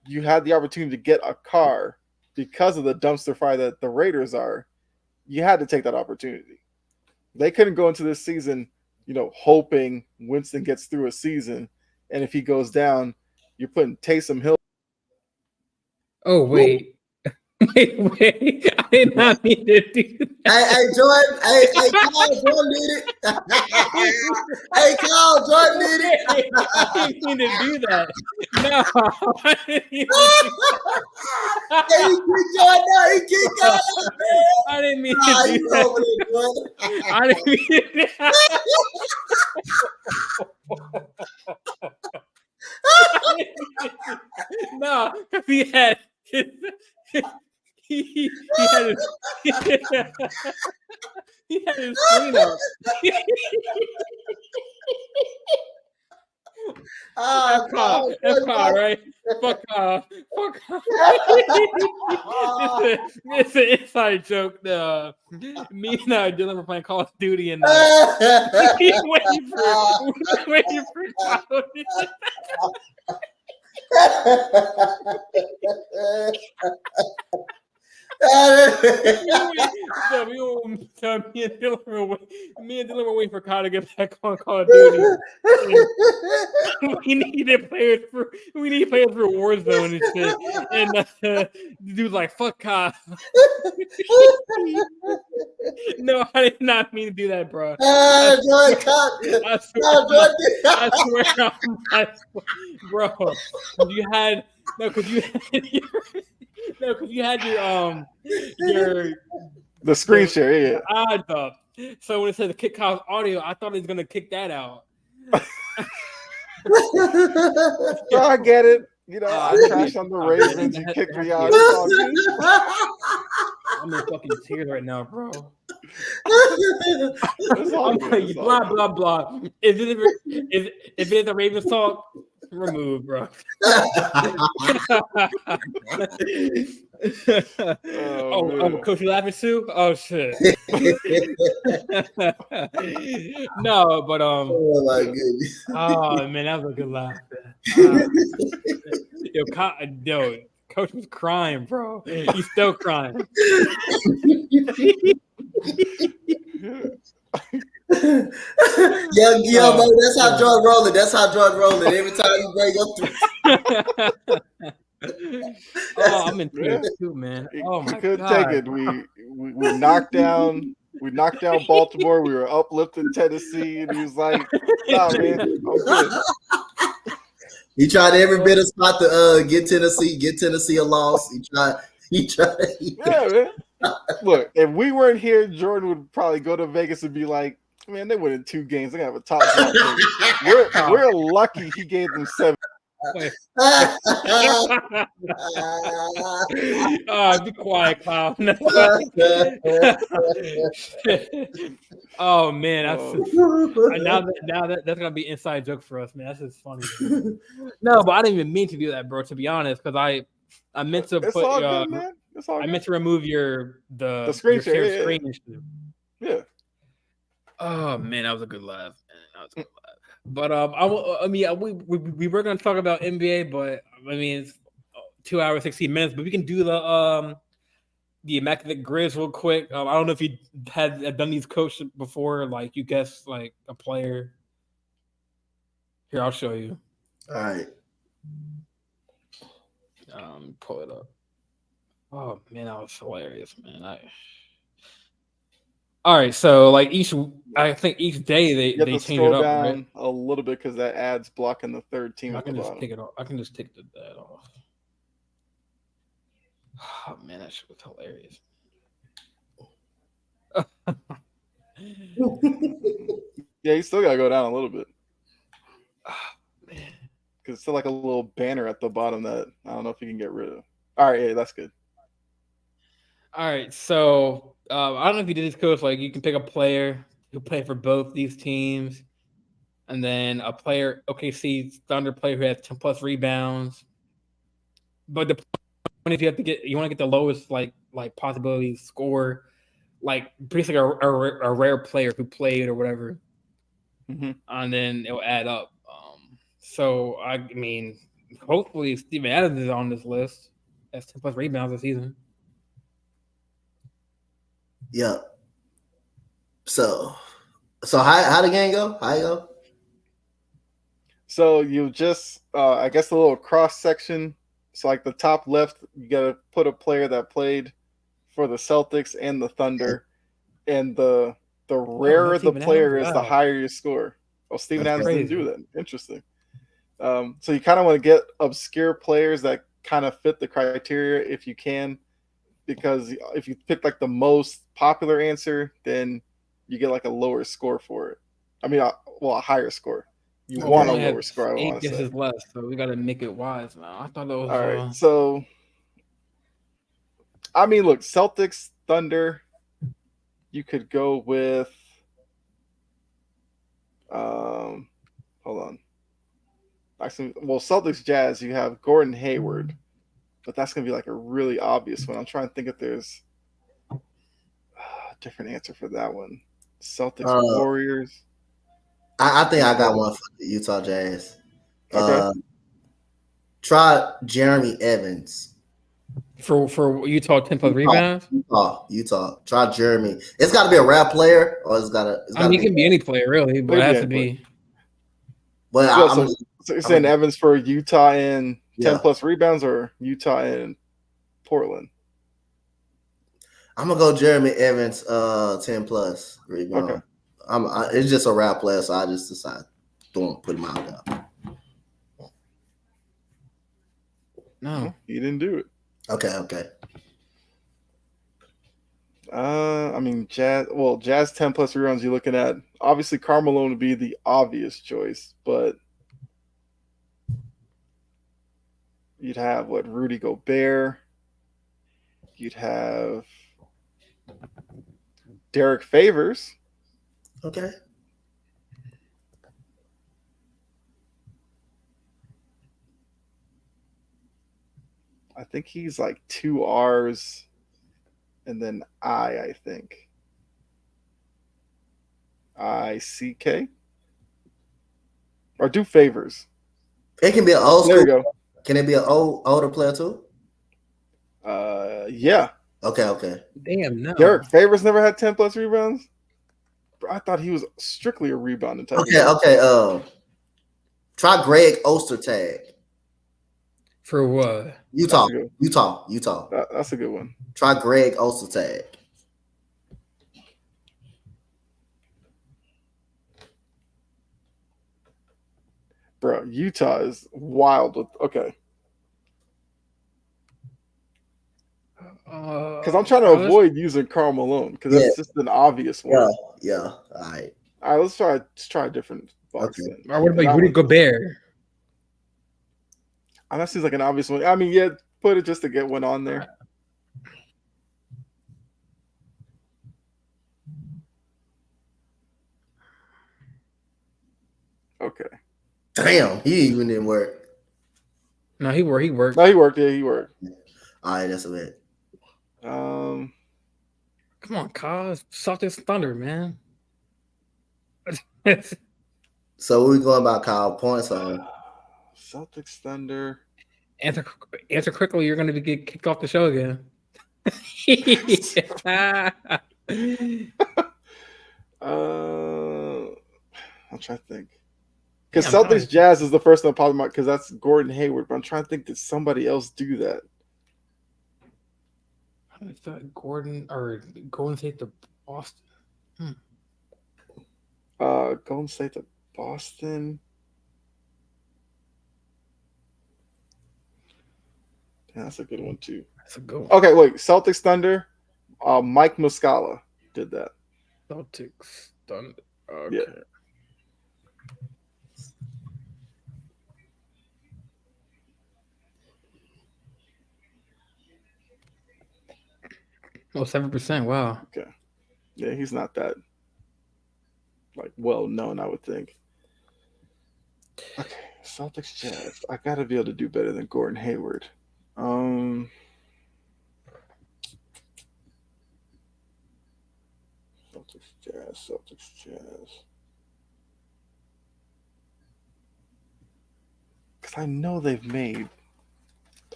you had the opportunity to get a car because of the dumpster fire that the Raiders are. You had to take that opportunity. They couldn't go into this season, hoping Winston gets through a season. And if he goes down, you're putting Taysom Hill. Oh, wait. Wait. I did not mean to do that. Hey, Jordan. Hey, Carl, Jordan did it. Hey, Carl, Jordan did it. I didn't mean to do that. No. I didn't mean to do Hey, he kicked Jordan out. He kicked out. I didn't mean to do that. I didn't mean to do that. No, because he had he had his screen up. That's Kyle, right? Fuck Kyle. It's an inside joke. Me and Dylan were playing Call of Duty, and he's waiting for Kyle. Me and Dylan were waiting for Kyle to get back on Call of Duty. We need players for Warzone and shit. And the dude's like, "Fuck Kyle." No, I did not mean to do that, bro. I swear, bro. Because you had your the screen share, yeah. Odds up. So when it said to kick Kyle's audio, I thought he was gonna kick that out. I get it. I trashed on the Ravens. You kicked me out. It's all good. I'm in fucking tears right now, bro. It's all I'm good. like, It's all blah good. blah blah. If it is a Ravens talk, remove, bro. Oh, Coach, you laughing too? Oh shit. No, but Oh my goodness. Oh man, that was a good laugh. Yo, Coach was crying, bro. He's still crying. Yeah, bro. That's how George rolling. That's how George rolling. Every time you bring up I'm in tears too, man. Oh my couldn't god. take it. We knocked down Baltimore. We were uplifting Tennessee, and he was like, "Nah, man, I'm good." He tried every bit of spot to get Tennessee a loss. He tried. Yeah, man. Look, if we weren't here, Jordan would probably go to Vegas and be like, "Man, they win in 2 games. They have a top draft pick." We're lucky he gave them 7. Be quiet, Kyle. Oh man, that's gonna be inside joke for us, man. That's just funny. No, but I didn't even mean to do that, bro. To be honest, because I meant to put good, man. It's all I good. meant to remove the screen share. screen. Yeah. Oh man, that was a good laugh. But we were gonna talk about NBA, but I mean it's 2 hours 16 minutes. But we can do the Immaculate Grizz real quick. I don't know if you had done these coaches before. Like you guessed like a player. Here, I'll show you. All right. Pull it up. Oh man, that was hilarious, man. All right, so like I think each day they change it up, down right? A little bit because that ad's blocking the third team. I can just take it off. I can just take that off. Oh man, that shit was hilarious. Yeah, you still gotta go down a little bit. Oh, man, because it's still like a little banner at the bottom that I don't know if you can get rid of. All right, yeah, that's good. All right, so I don't know if you did this, coach. Like, you can pick a player who play for both these teams, and then a player, OKC Thunder player who has 10 plus rebounds. But the point is, you want to get the lowest like possibility score, like basically a rare player who played or whatever, and then it'll add up. So I mean, hopefully Steven Adams is on this list. That's 10 plus rebounds this season. Yeah. So how the game go? How you go? So you just, I guess, a little cross section. So like the top left, you got to put a player that played for the Celtics and the Thunder, and the rarer the player is, the higher your score. Oh, Steven Adams didn't do that. Interesting. So you kind of want to get obscure players that kind of fit the criteria if you can, because if you pick like the most popular answer, then you get like a lower score for it. I mean, a higher score. You want a lower score. I want to say. Less, so we got to make it wise now. I thought that was all right. So, I mean, look, Celtics, Thunder. You could go with. Hold on. Actually, well, Celtics, Jazz. You have Gordon Hayward, but that's gonna be like a really obvious one. I'm trying to think if there's a different answer for that one. Celtics, Warriors. I think I got one for the Utah Jazz. Okay. Try Jeremy Evans. For Utah 10 plus rebounds? Utah. Try Jeremy. It's got to be a rap player, or it's got to. I mean, it can be any player really, but it has to be. Well, so you're saying Evans for Utah and 10 plus rebounds, or Utah and Portland? I'm gonna go Jeremy Evans, 10 plus rebound. Okay. It's just a rap player, so I just decided to put him out there. No, he didn't do it. Okay. I mean, Jazz 10 plus rebounds. You're looking at, obviously Karl would be the obvious choice, but You'd have Rudy Gobert. You'd have Derek Favors. Okay. I think he's like 2 R's and then I think. ICK? Or do Favors. It can be an old There school. you go. Can it be an older player too? Yeah. Okay. Damn, no. Derek Favors never had 10 plus rebounds. I thought he was strictly a rebounding type. Okay. Try Greg Ostertag. For what? Utah. That's a good one. Try Greg Ostertag. Bro, Utah is wild with because I'm trying to avoid using Karl Malone because that's just an obvious one. Yeah. All right. Let's try a different box. Okay. Then. Or what about Rudy Gobert? That seems like an obvious one. I mean, yeah, put it just to get one on there. Okay. Damn, he even didn't work. No, he worked. No, he worked. Yeah, he worked. All right, that's a bit. Come on, Kyle. Celtics Thunder, man. So what we going about, Kyle? Points on Celtics Thunder. Answer quickly. You're going to get kicked off the show again. I'm trying to think. Because Celtics Jazz is the first one popping out because that's Gordon Hayward. But I'm trying to think, did somebody else do that? I thought Golden State to Boston. Golden State to Boston. Yeah, that's a good one too. That's a good one. Okay, wait. Celtics Thunder. Mike Muscala did that. Celtics Thunder. Okay. Yeah. Oh, 7%. Wow. Okay. Yeah, he's not that well known, I would think. Okay, Celtics Jazz. I gotta be able to do better than Gordon Hayward. Celtics Jazz. Because I know they've made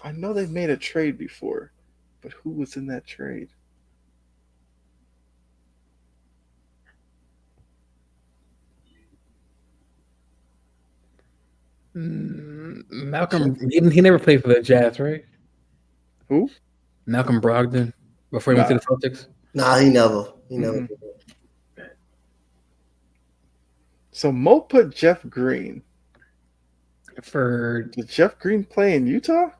a trade before, but who was in that trade? Malcolm, he never played for the Jazz, right? Who? Malcolm Brogdon before he went to the Celtics. Nah, he never. Mm-hmm. So Mo put Jeff Green. Did Jeff Green play in Utah?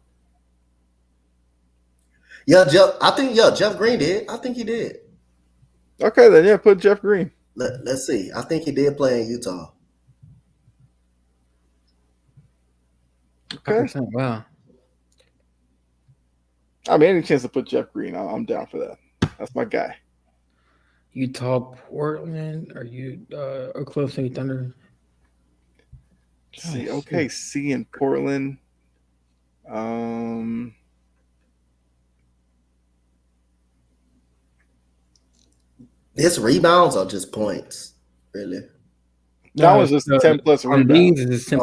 Yeah, Jeff Green did. I think he did. Okay, then yeah, put Jeff Green. Let's see. I think he did play in Utah. Okay. Wow. I mean, any chance to put Jeff Green, I'm down for that. That's my guy. Utah, Portland, are you Oklahoma City Thunder? See, okay, C in Portland. This rebounds or just points, really? That was just 10 plus rebounds. 10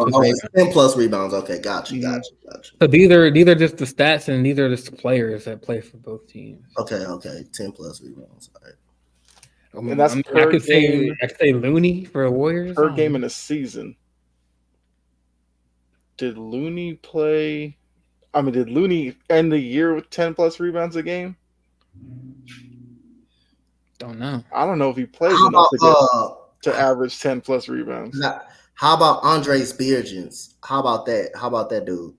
plus rebounds. Okay, got you. So these are just the stats, and these are just the players that play for both teams. Okay, 10 plus rebounds. All right. And that's I could say Looney for the Warriors. Per game in a season. Did Looney end the year with 10 plus rebounds a game? Don't know. I don't know if he plays enough to average 10 plus rebounds. How about Andres Biergens? How about that dude?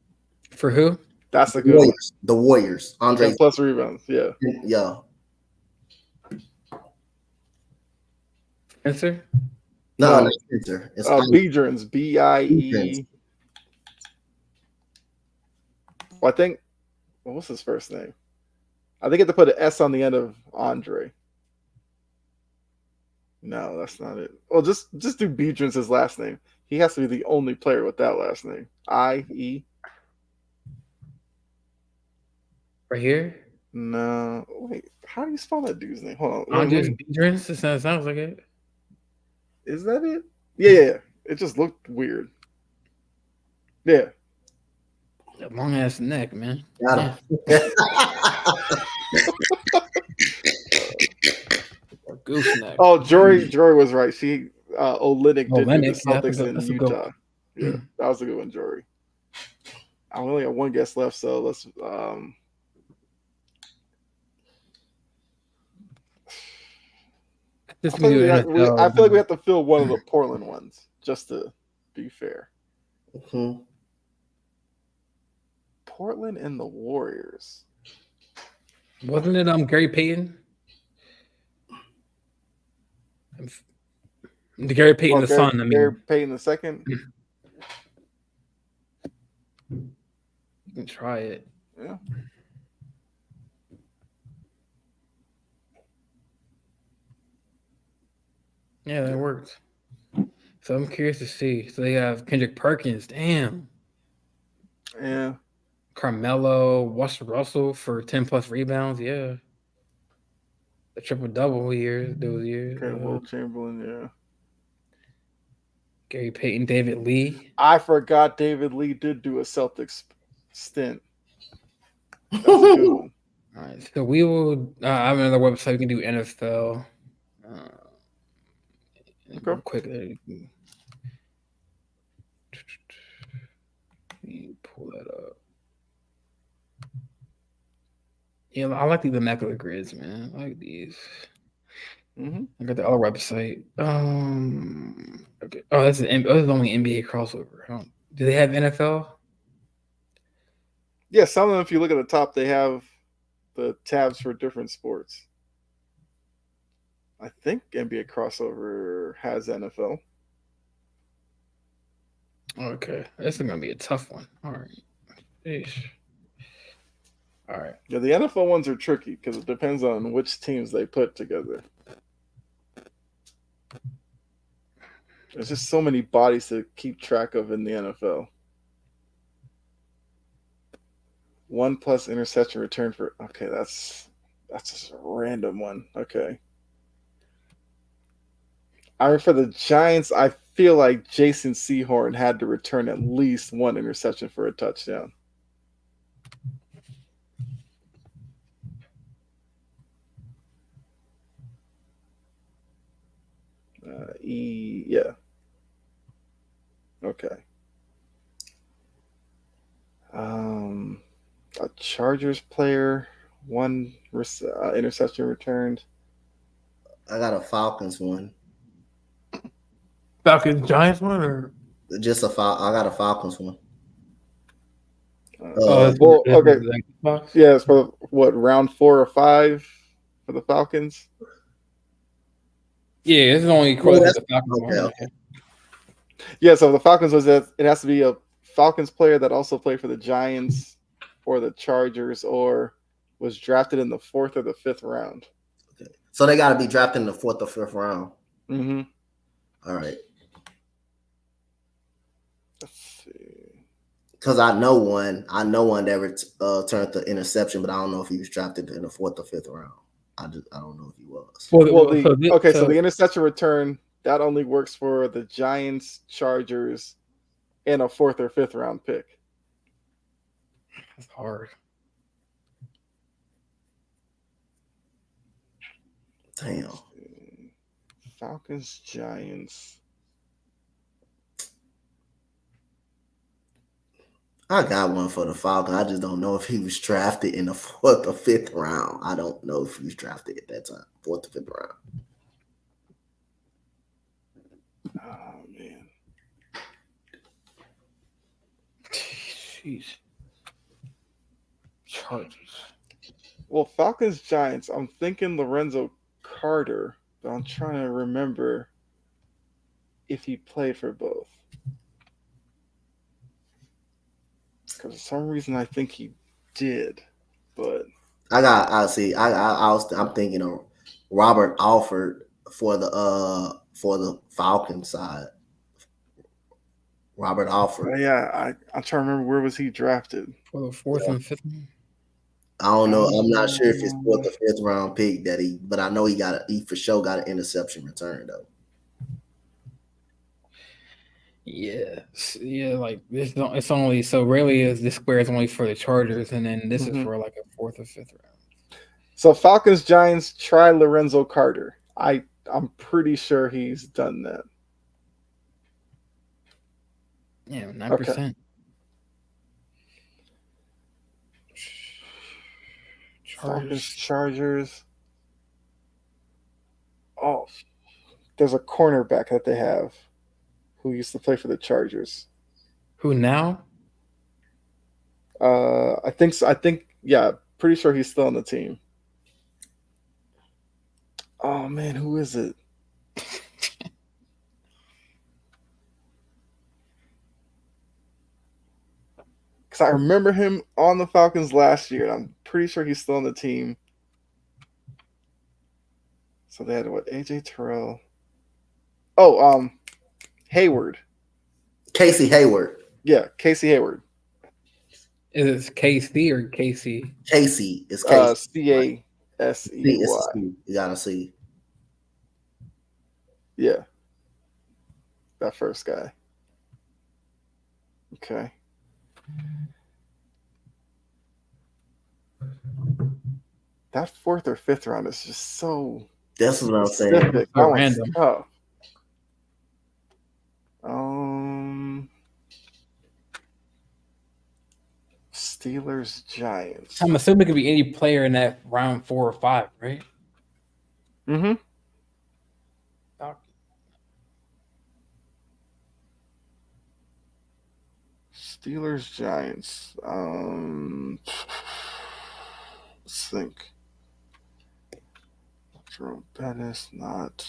For who? That's a good one. The Warriors. Andres 10 plus rebounds. Yeah. Yeah. Spencer? No, not Spencer. It's Biergens. BIE. Well, I think. Well, what's his first name? I think you have to put an S on the end of Andre. No, that's not it. Well, just do Biedron's his last name. He has to be the only player with that last name. I-E. Right here. No, wait. How do you spell that dude's name? Hold on. Andres Biedrins. That sounds like it. Is that it? Yeah. It just looked weird. Yeah. That long ass neck, man. Got him. Or goose neck. Oh, Jory was right. She Olynyk did do the Olynyk, yeah, Celtics in that's a good Utah. one. Yeah, that was a good one, Jory. I only got one guess left, so let's. I feel like we have to fill one of the Portland ones just to be fair. Mm-hmm. Portland and the Warriors. Wasn't it Gary Payton? Gary Payton the son. I mean, Gary Payton the second. You can try it. Yeah. Yeah, that works. So I'm curious to see. So they have Kendrick Perkins. Damn. Yeah. Carmelo, Russell for 10 plus rebounds. Yeah. The triple double those years. Will Chamberlain. Yeah. Gary Payton, David Lee. I forgot David Lee did do a Celtics stint. That's a good one. All right. So we will. I have another website. We can do NFL. Okay. Quickly. Pull that up. Yeah, I like these immaculate grids, man. I like these. Mm-hmm. I got the other website. Okay. Oh, this is only NBA crossover. Do they have NFL? Yeah, some of them, if you look at the top, they have the tabs for different sports. I think NBA crossover has NFL. Okay. This is going to be a tough one. All right. Sheesh. All right. Yeah, the NFL ones are tricky because it depends on which teams they put together. There's just so many bodies to keep track of in the NFL. 1+ interception return for. Okay, that's just a random one. Okay. For the Giants, I feel like Jason Sehorn had to return at least one interception for a touchdown. Yeah. Okay. A Chargers player, one interception returned. I got a Falcons one. Falcons Giants one or just I got a Falcons one. Okay. Yeah, it's for what, round 4 or 5 for the Falcons? Yeah, this is only the Falcons one. Okay. Yeah, so the Falcons it has to be a Falcons player that also played for the Giants or the Chargers or was drafted in the 4th or the 5th round. Okay. So they got to be drafted in the 4th or 5th round. Mm-hmm. All right. Let's see. Because I know one that turned the interception, but I don't know if he was drafted in the 4th or 5th round. I don't know if he was. So the interception return that only works for the Giants, Chargers, and a 4th or 5th round pick. That's hard. Damn. Falcons, Giants. I got one for the Falcons. I just don't know if he was drafted in the 4th or 5th round. I don't know if he was drafted at that time, 4th or 5th round. Oh, man. Jeez. Chargers. Well, Falcons, Giants, I'm thinking Lorenzo Carter, but I'm trying to remember if he played for both. Because for some reason I think he did, but I'm thinking of Robert Alford for the Falcon side. Robert Alford. yeah, I'm trying to remember where was he drafted. For the fourth and fifth one. I don't know. I'm not sure if it's fourth or fifth round pick but I know he for sure got an interception return though. Yeah, like this. It's only so rarely is this square is only for the Chargers, and then this is for like a fourth or fifth round. So Falcons Giants try Lorenzo Carter. I'm pretty sure he's done that. Yeah, 9%. Chargers. Oh, there's a cornerback that they have who used to play for the Chargers. Who now? I think so. Yeah, pretty sure he's still on the team. Oh man, who is it? Because I remember him on the Falcons last year, and I'm pretty sure he's still on the team. So they had AJ Terrell. Oh, Hayward. Casey Hayward. Yeah, Casey Hayward. Is it KC or KC? Casey is Casey. CASEY. You gotta see. Yeah. That first guy. Okay. That fourth or fifth round is just so. That's what I'm saying. So random. Oh. Steelers Giants. I'm assuming it could be any player in that round 4 or 5, right? Mm-hmm. Steelers Giants. Let's think. Jerome Bettis, not.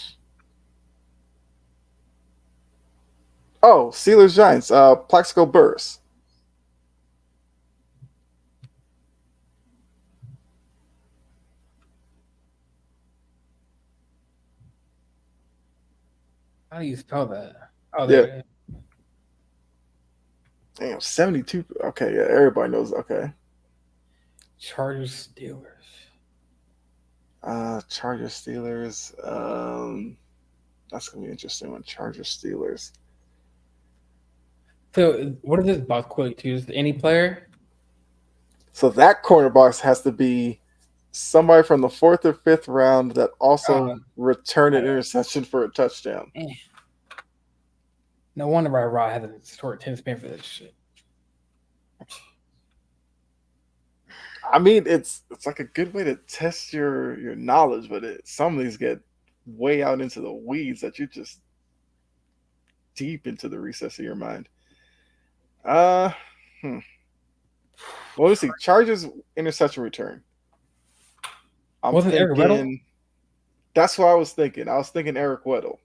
Oh, Steelers Giants. Plaxico Burress. How do you spell that? Oh, Yeah. there. Damn, 72. Okay, yeah, everybody knows. Okay. Chargers Steelers. Chargers Steelers. That's gonna be an interesting one. Chargers Steelers. So, what is this box quick to? Just any player? So that corner box has to be somebody from the fourth or fifth round that also returned an interception for a touchdown. No wonder why Rod had a short 10 span for this shit. I mean, it's like a good way to test your knowledge, but some of these get way out into the weeds that you just deep into the recess of your mind. Well, let's see. Chargers interception return. Wasn't Eric Weddle? That's what I was thinking. I was thinking Eric Weddle.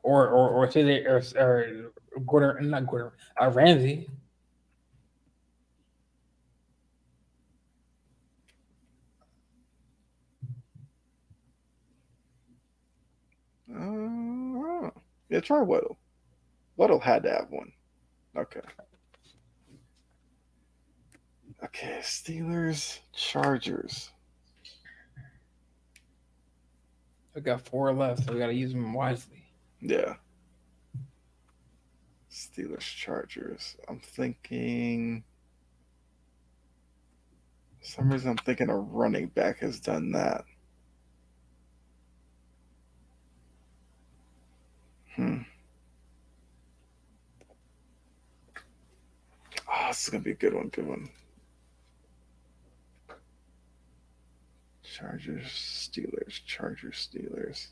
Or Gordon, not Gordon, Ramsey. Yeah, try Weddle. Weddle had to have one. Okay. Okay, Steelers, Chargers. We got 4 left, so we got to use them wisely. Yeah. Steelers, Chargers. I'm thinking. For some reason, I'm thinking a running back has done that. Oh, this is gonna be a good one. Good one. Chargers, Steelers. Chargers, Steelers.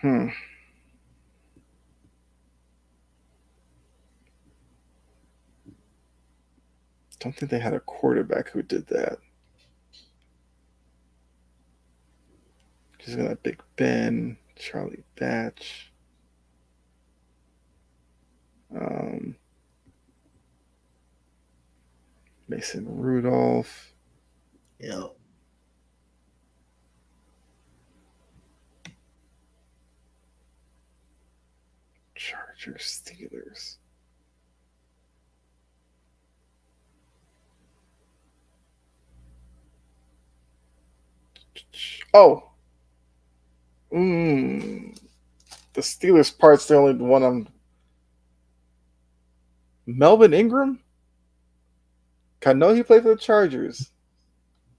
Don't think they had a quarterback who did that. He's got Big Ben, Charlie Batch. Mason Rudolph. Yeah. Chargers, Steelers. Oh. The Steelers part's the only one I'm. Melvin Ingram? I know he played for the Chargers.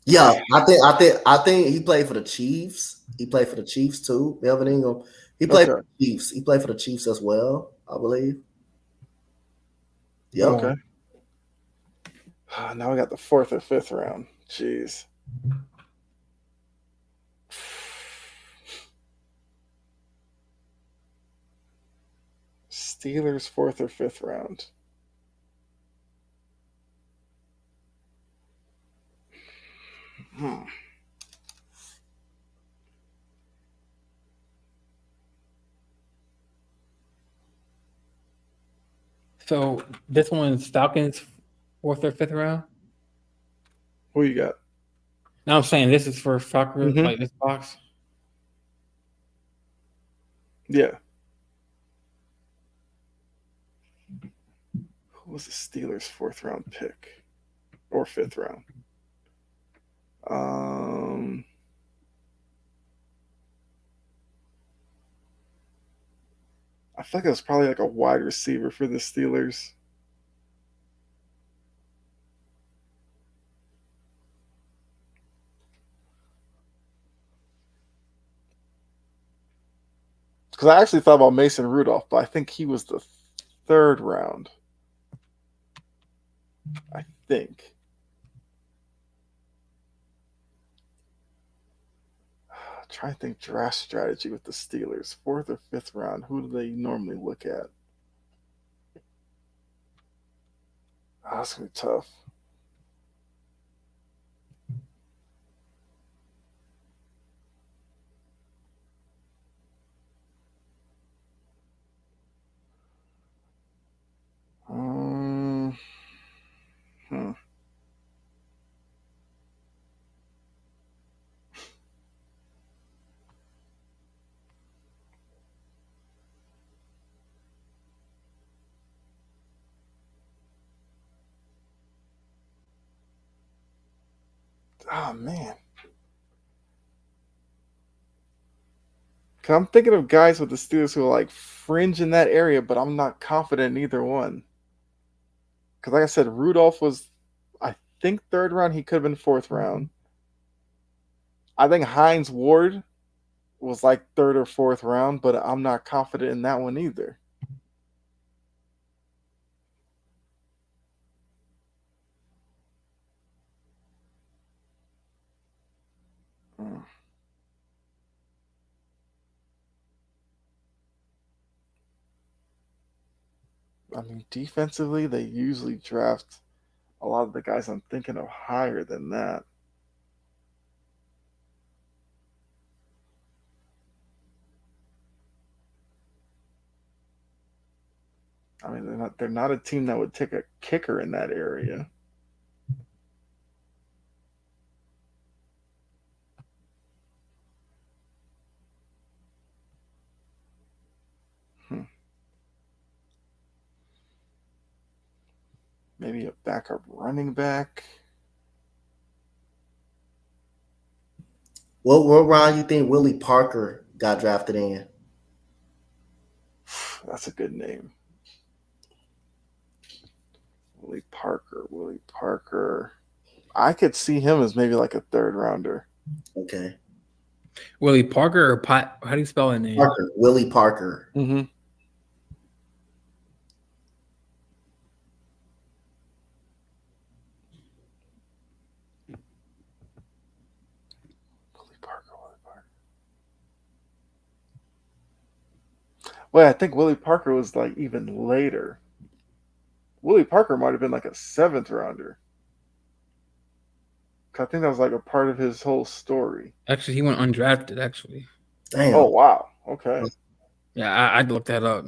Yeah, I think he played for the Chiefs. He played for the Chiefs too. Melvin Ingram. He played for the Chiefs. He played for the Chiefs as well, I believe. Yep. Okay. Now we got the 4th or 5th round. Jeez. Steelers 4th or 5th round. So this one's Falcons 4th or 5th round. Who you got? Now I'm saying this is for Falcons, like this box. Yeah. Who was the Steelers' 4th round pick or 5th round? I feel like it was probably like a wide receiver for the Steelers. Because I actually thought about Mason Rudolph, but I think he was the 3rd round. I think. Try to think draft strategy with the Steelers. 4th or 5th round. Who do they normally look at? That's going to be tough. Oh, man. Cause I'm thinking of guys with the Steelers who are like fringe in that area, but I'm not confident in either one. Because like I said, Rudolph was, I think, 3rd round. He could have been 4th round. I think Hines Ward was like 3rd or 4th round, but I'm not confident in that one either. I mean, defensively, they usually draft a lot of the guys I'm thinking of higher than that. I mean, they're not a team that would take a kicker in that area. Maybe a backup running back. What round you think Willie Parker got drafted in? That's a good name. Willie Parker. I could see him as maybe like a 3rd rounder. Okay. Willie Parker or Pot? How do you spell his name? Parker. Willie Parker. Mm-hmm. Well, I think Willie Parker was like even later. Willie Parker might have been like a 7th rounder. I think that was like a part of his whole story. Actually, he went undrafted. Actually. Damn. Oh wow. Okay. Yeah, I'd look that up.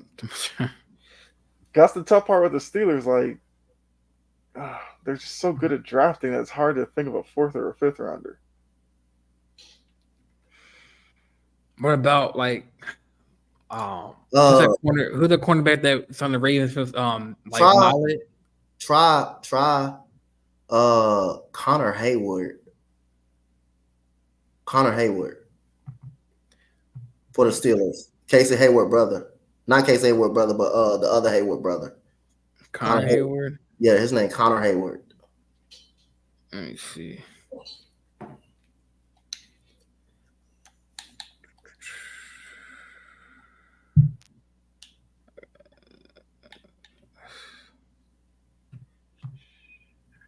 That's the tough part with the Steelers. Like, they're just so good at drafting that it's hard to think of a fourth or a fifth rounder. What about like, who's the cornerback that's on the Ravens? Like Mollet. Try Connor Hayward. Connor Hayward for the Steelers. Casey Hayward brother. Not Casey Hayward brother, but the other Hayward brother. Connor Hayward? Yeah, his name Connor Hayward. Let me see.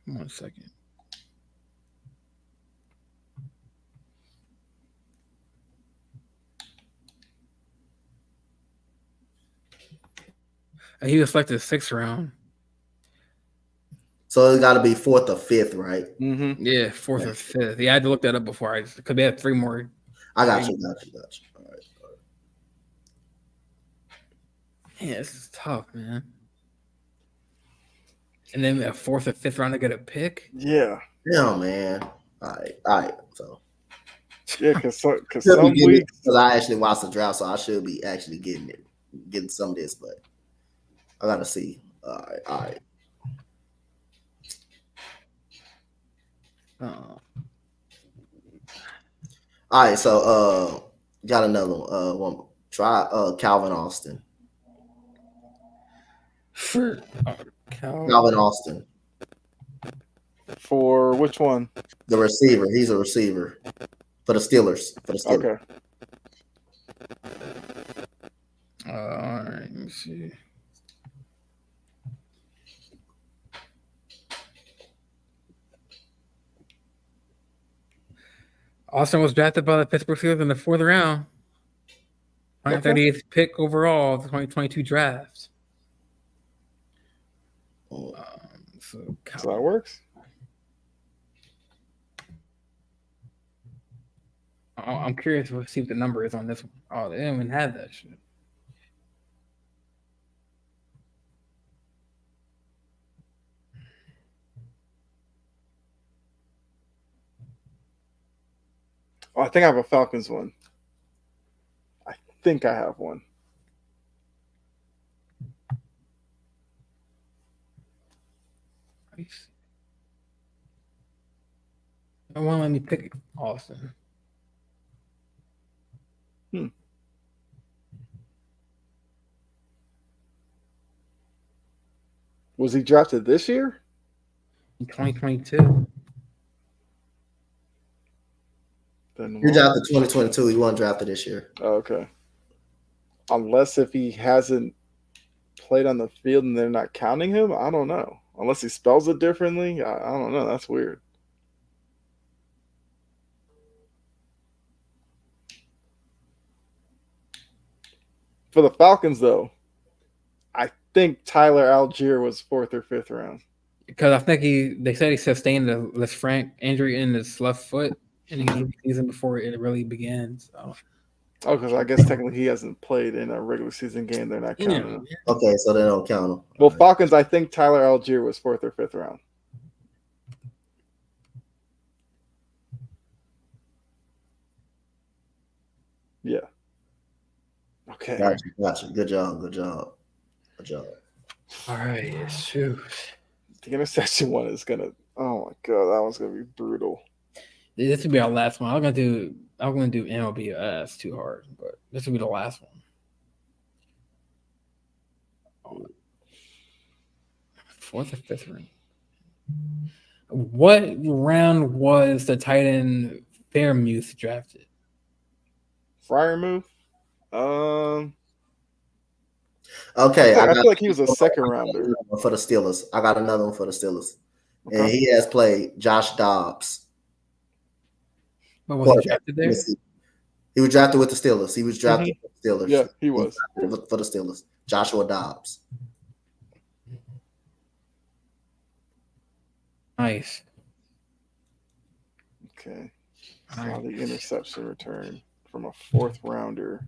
One second. He was selected 6th round. So it's got to be 4th or 5th, right? Mm-hmm. Yeah, 4th or 5th. Yeah, I had to look that up before because they had 3 more. I got you. All right. Yeah, this is tough, man. And then a 4th or 5th round to get a pick? Yeah. Yeah, man. All right. So. Yeah, because some weeks. Because I actually watched the draft, so I should be actually getting some of this, but I got to see. All right. Oh. All right, so got another one. Try Calvin Austin. For Calvin Austin. For which one? The receiver. He's a receiver for the Steelers. Okay. All right, let me see. Austin was drafted by the Pittsburgh Steelers in the 4th round. 138th pick overall of the 2022 draft. So that works. I'm curious to see what the number is on this one. Oh, they didn't even have that shit. Oh, I think I have a Falcons one. I think I have one. Nice. I won't let me pick Austin. Was he drafted this year? In 2022. He drafted 2022. He wasn't drafted this year. Oh, okay. Unless if he hasn't played on the field and they're not counting him, I don't know. Unless he spells it differently, I don't know. That's weird. For the Falcons, though, I think Tyler Algier was 4th or 5th round. Because I think they said he sustained a Lisfranc injury in his left foot in the season before it really began. So. Oh, because I guess technically he hasn't played in a regular season game. They're not counting him. Okay, so they don't count him. Well, right. Falcons, I think Tyler Algier was 4th or 5th round. Yeah. Okay. Gotcha. Good job. All right, shoot. The interception one is gonna. Oh my god, that one's gonna be brutal. This will be our last one. I'm gonna do MLB. That's too hard, but this will be the last one. 4th or 5th round. What round was the tight end Fairmuth drafted? Freiermuth? Okay. I feel like he was a 2nd rounder for the Steelers. I got another one for the Steelers, and he has played Josh Dobbs. But was he drafted there? He was drafted with the Steelers. He was drafted with the Steelers. Yeah, he was for the Steelers. Joshua Dobbs. Nice. Okay. Now the interception return from a 4th rounder.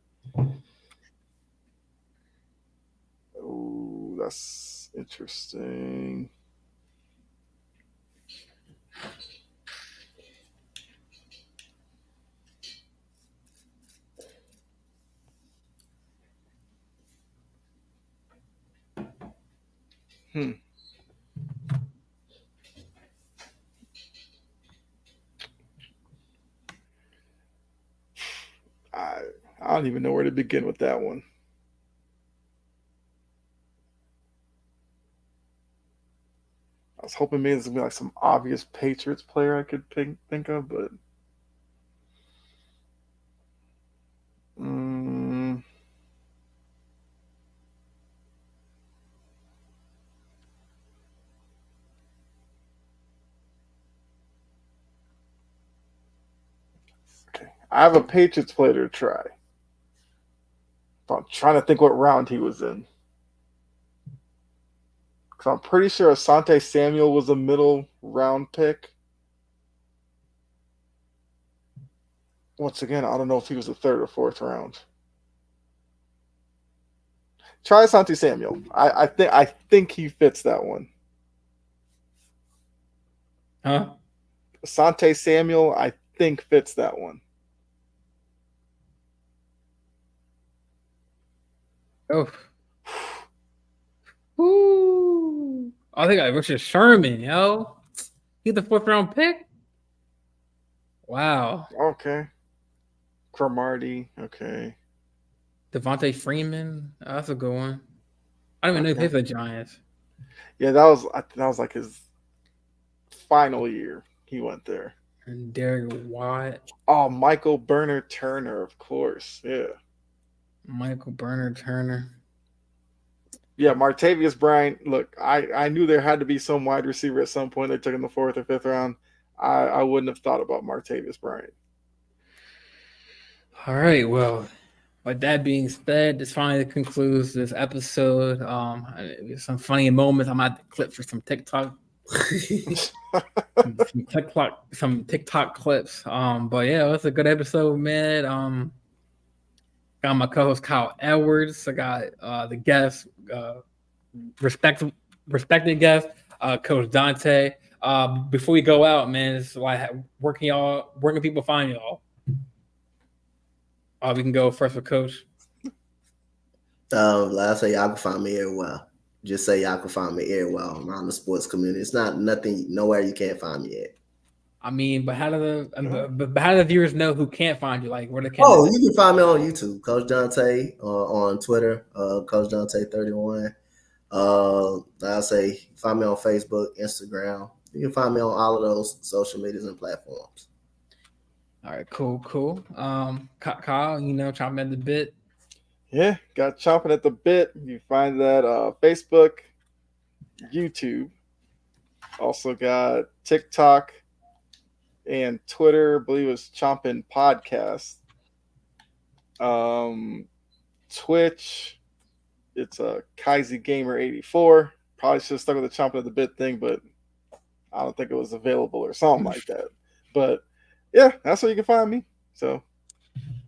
Oh, that's interesting. I don't even know where to begin with that one. I was hoping maybe there's gonna be like some obvious Patriots player I could think of, but okay. I have a Patriots player to try. I'm trying to think what round he was in. Because I'm pretty sure Asante Samuel was a middle round pick. Once again, I don't know if he was the third or fourth round. Try Asante Samuel. I think he fits that one. Huh? Asante Samuel, I think fits that one. Oh. Ooh. I think I Richard Sherman, yo. He's the 4th round pick? Wow. Okay. Cromartie, okay. Devontae Freeman. Oh, that's a good one. I don't even know he played for the Giants. Yeah, that was like his final year. He went there. And Derek Watt. Oh, Michael Burner Turner, of course. Yeah. Michael Burner Turner. Yeah, Martavius Bryant. Look, I knew there had to be some wide receiver at some point. They took in the 4th or 5th round. I wouldn't have thought about Martavius Bryant. All right, well, with that being said, this finally concludes this episode. Some funny moments. I'm at the clip for some TikTok, some TikTok clips. But yeah, it was a good episode, man. Got my co-host Kyle Edwards. I got the guest, respected guest, Coach Dante. Before we go out, man, it's like where can people find y'all? We can go first with Coach. Like I say, y'all can find me everywhere. Just say y'all can find me everywhere around the sports community. It's not nowhere you can't find me at. I mean, but how do the viewers know who can't find you? Like where they can? Oh, you can find me on YouTube, Coach Dante, on Twitter, Coach Dante 31. Like I say, find me on Facebook, Instagram. You can find me on all of those social medias and platforms. All right, cool. Kyle, chomping at the bit. Yeah, got chomping at the bit. You find that Facebook, YouTube. Also got TikTok and Twitter. I believe it was Chompin' Podcast. Twitch, it's a Kaiser Gamer 84. Probably should have stuck with the Chompin' at the Bit thing, but I don't think it was available or something like that. But yeah, that's where you can find me. So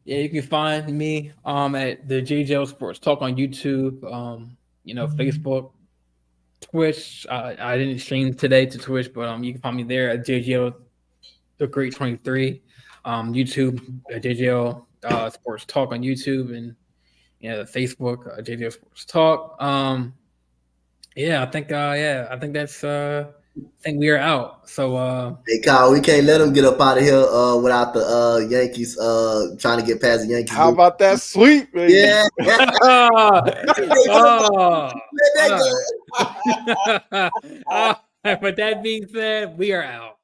yeah, you can find me at the JJL Sports Talk on YouTube, Facebook, Twitch. I didn't stream today to Twitch, but you can find me there at JJL The Great 23. YouTube JJL Sports Talk on YouTube, and Facebook JJL Sports Talk. I think we are out. So hey Kyle, we can't let them get up out of here without the Yankees trying to get past the Yankees. How about that sweep, baby? Yeah. But that being said, we are out.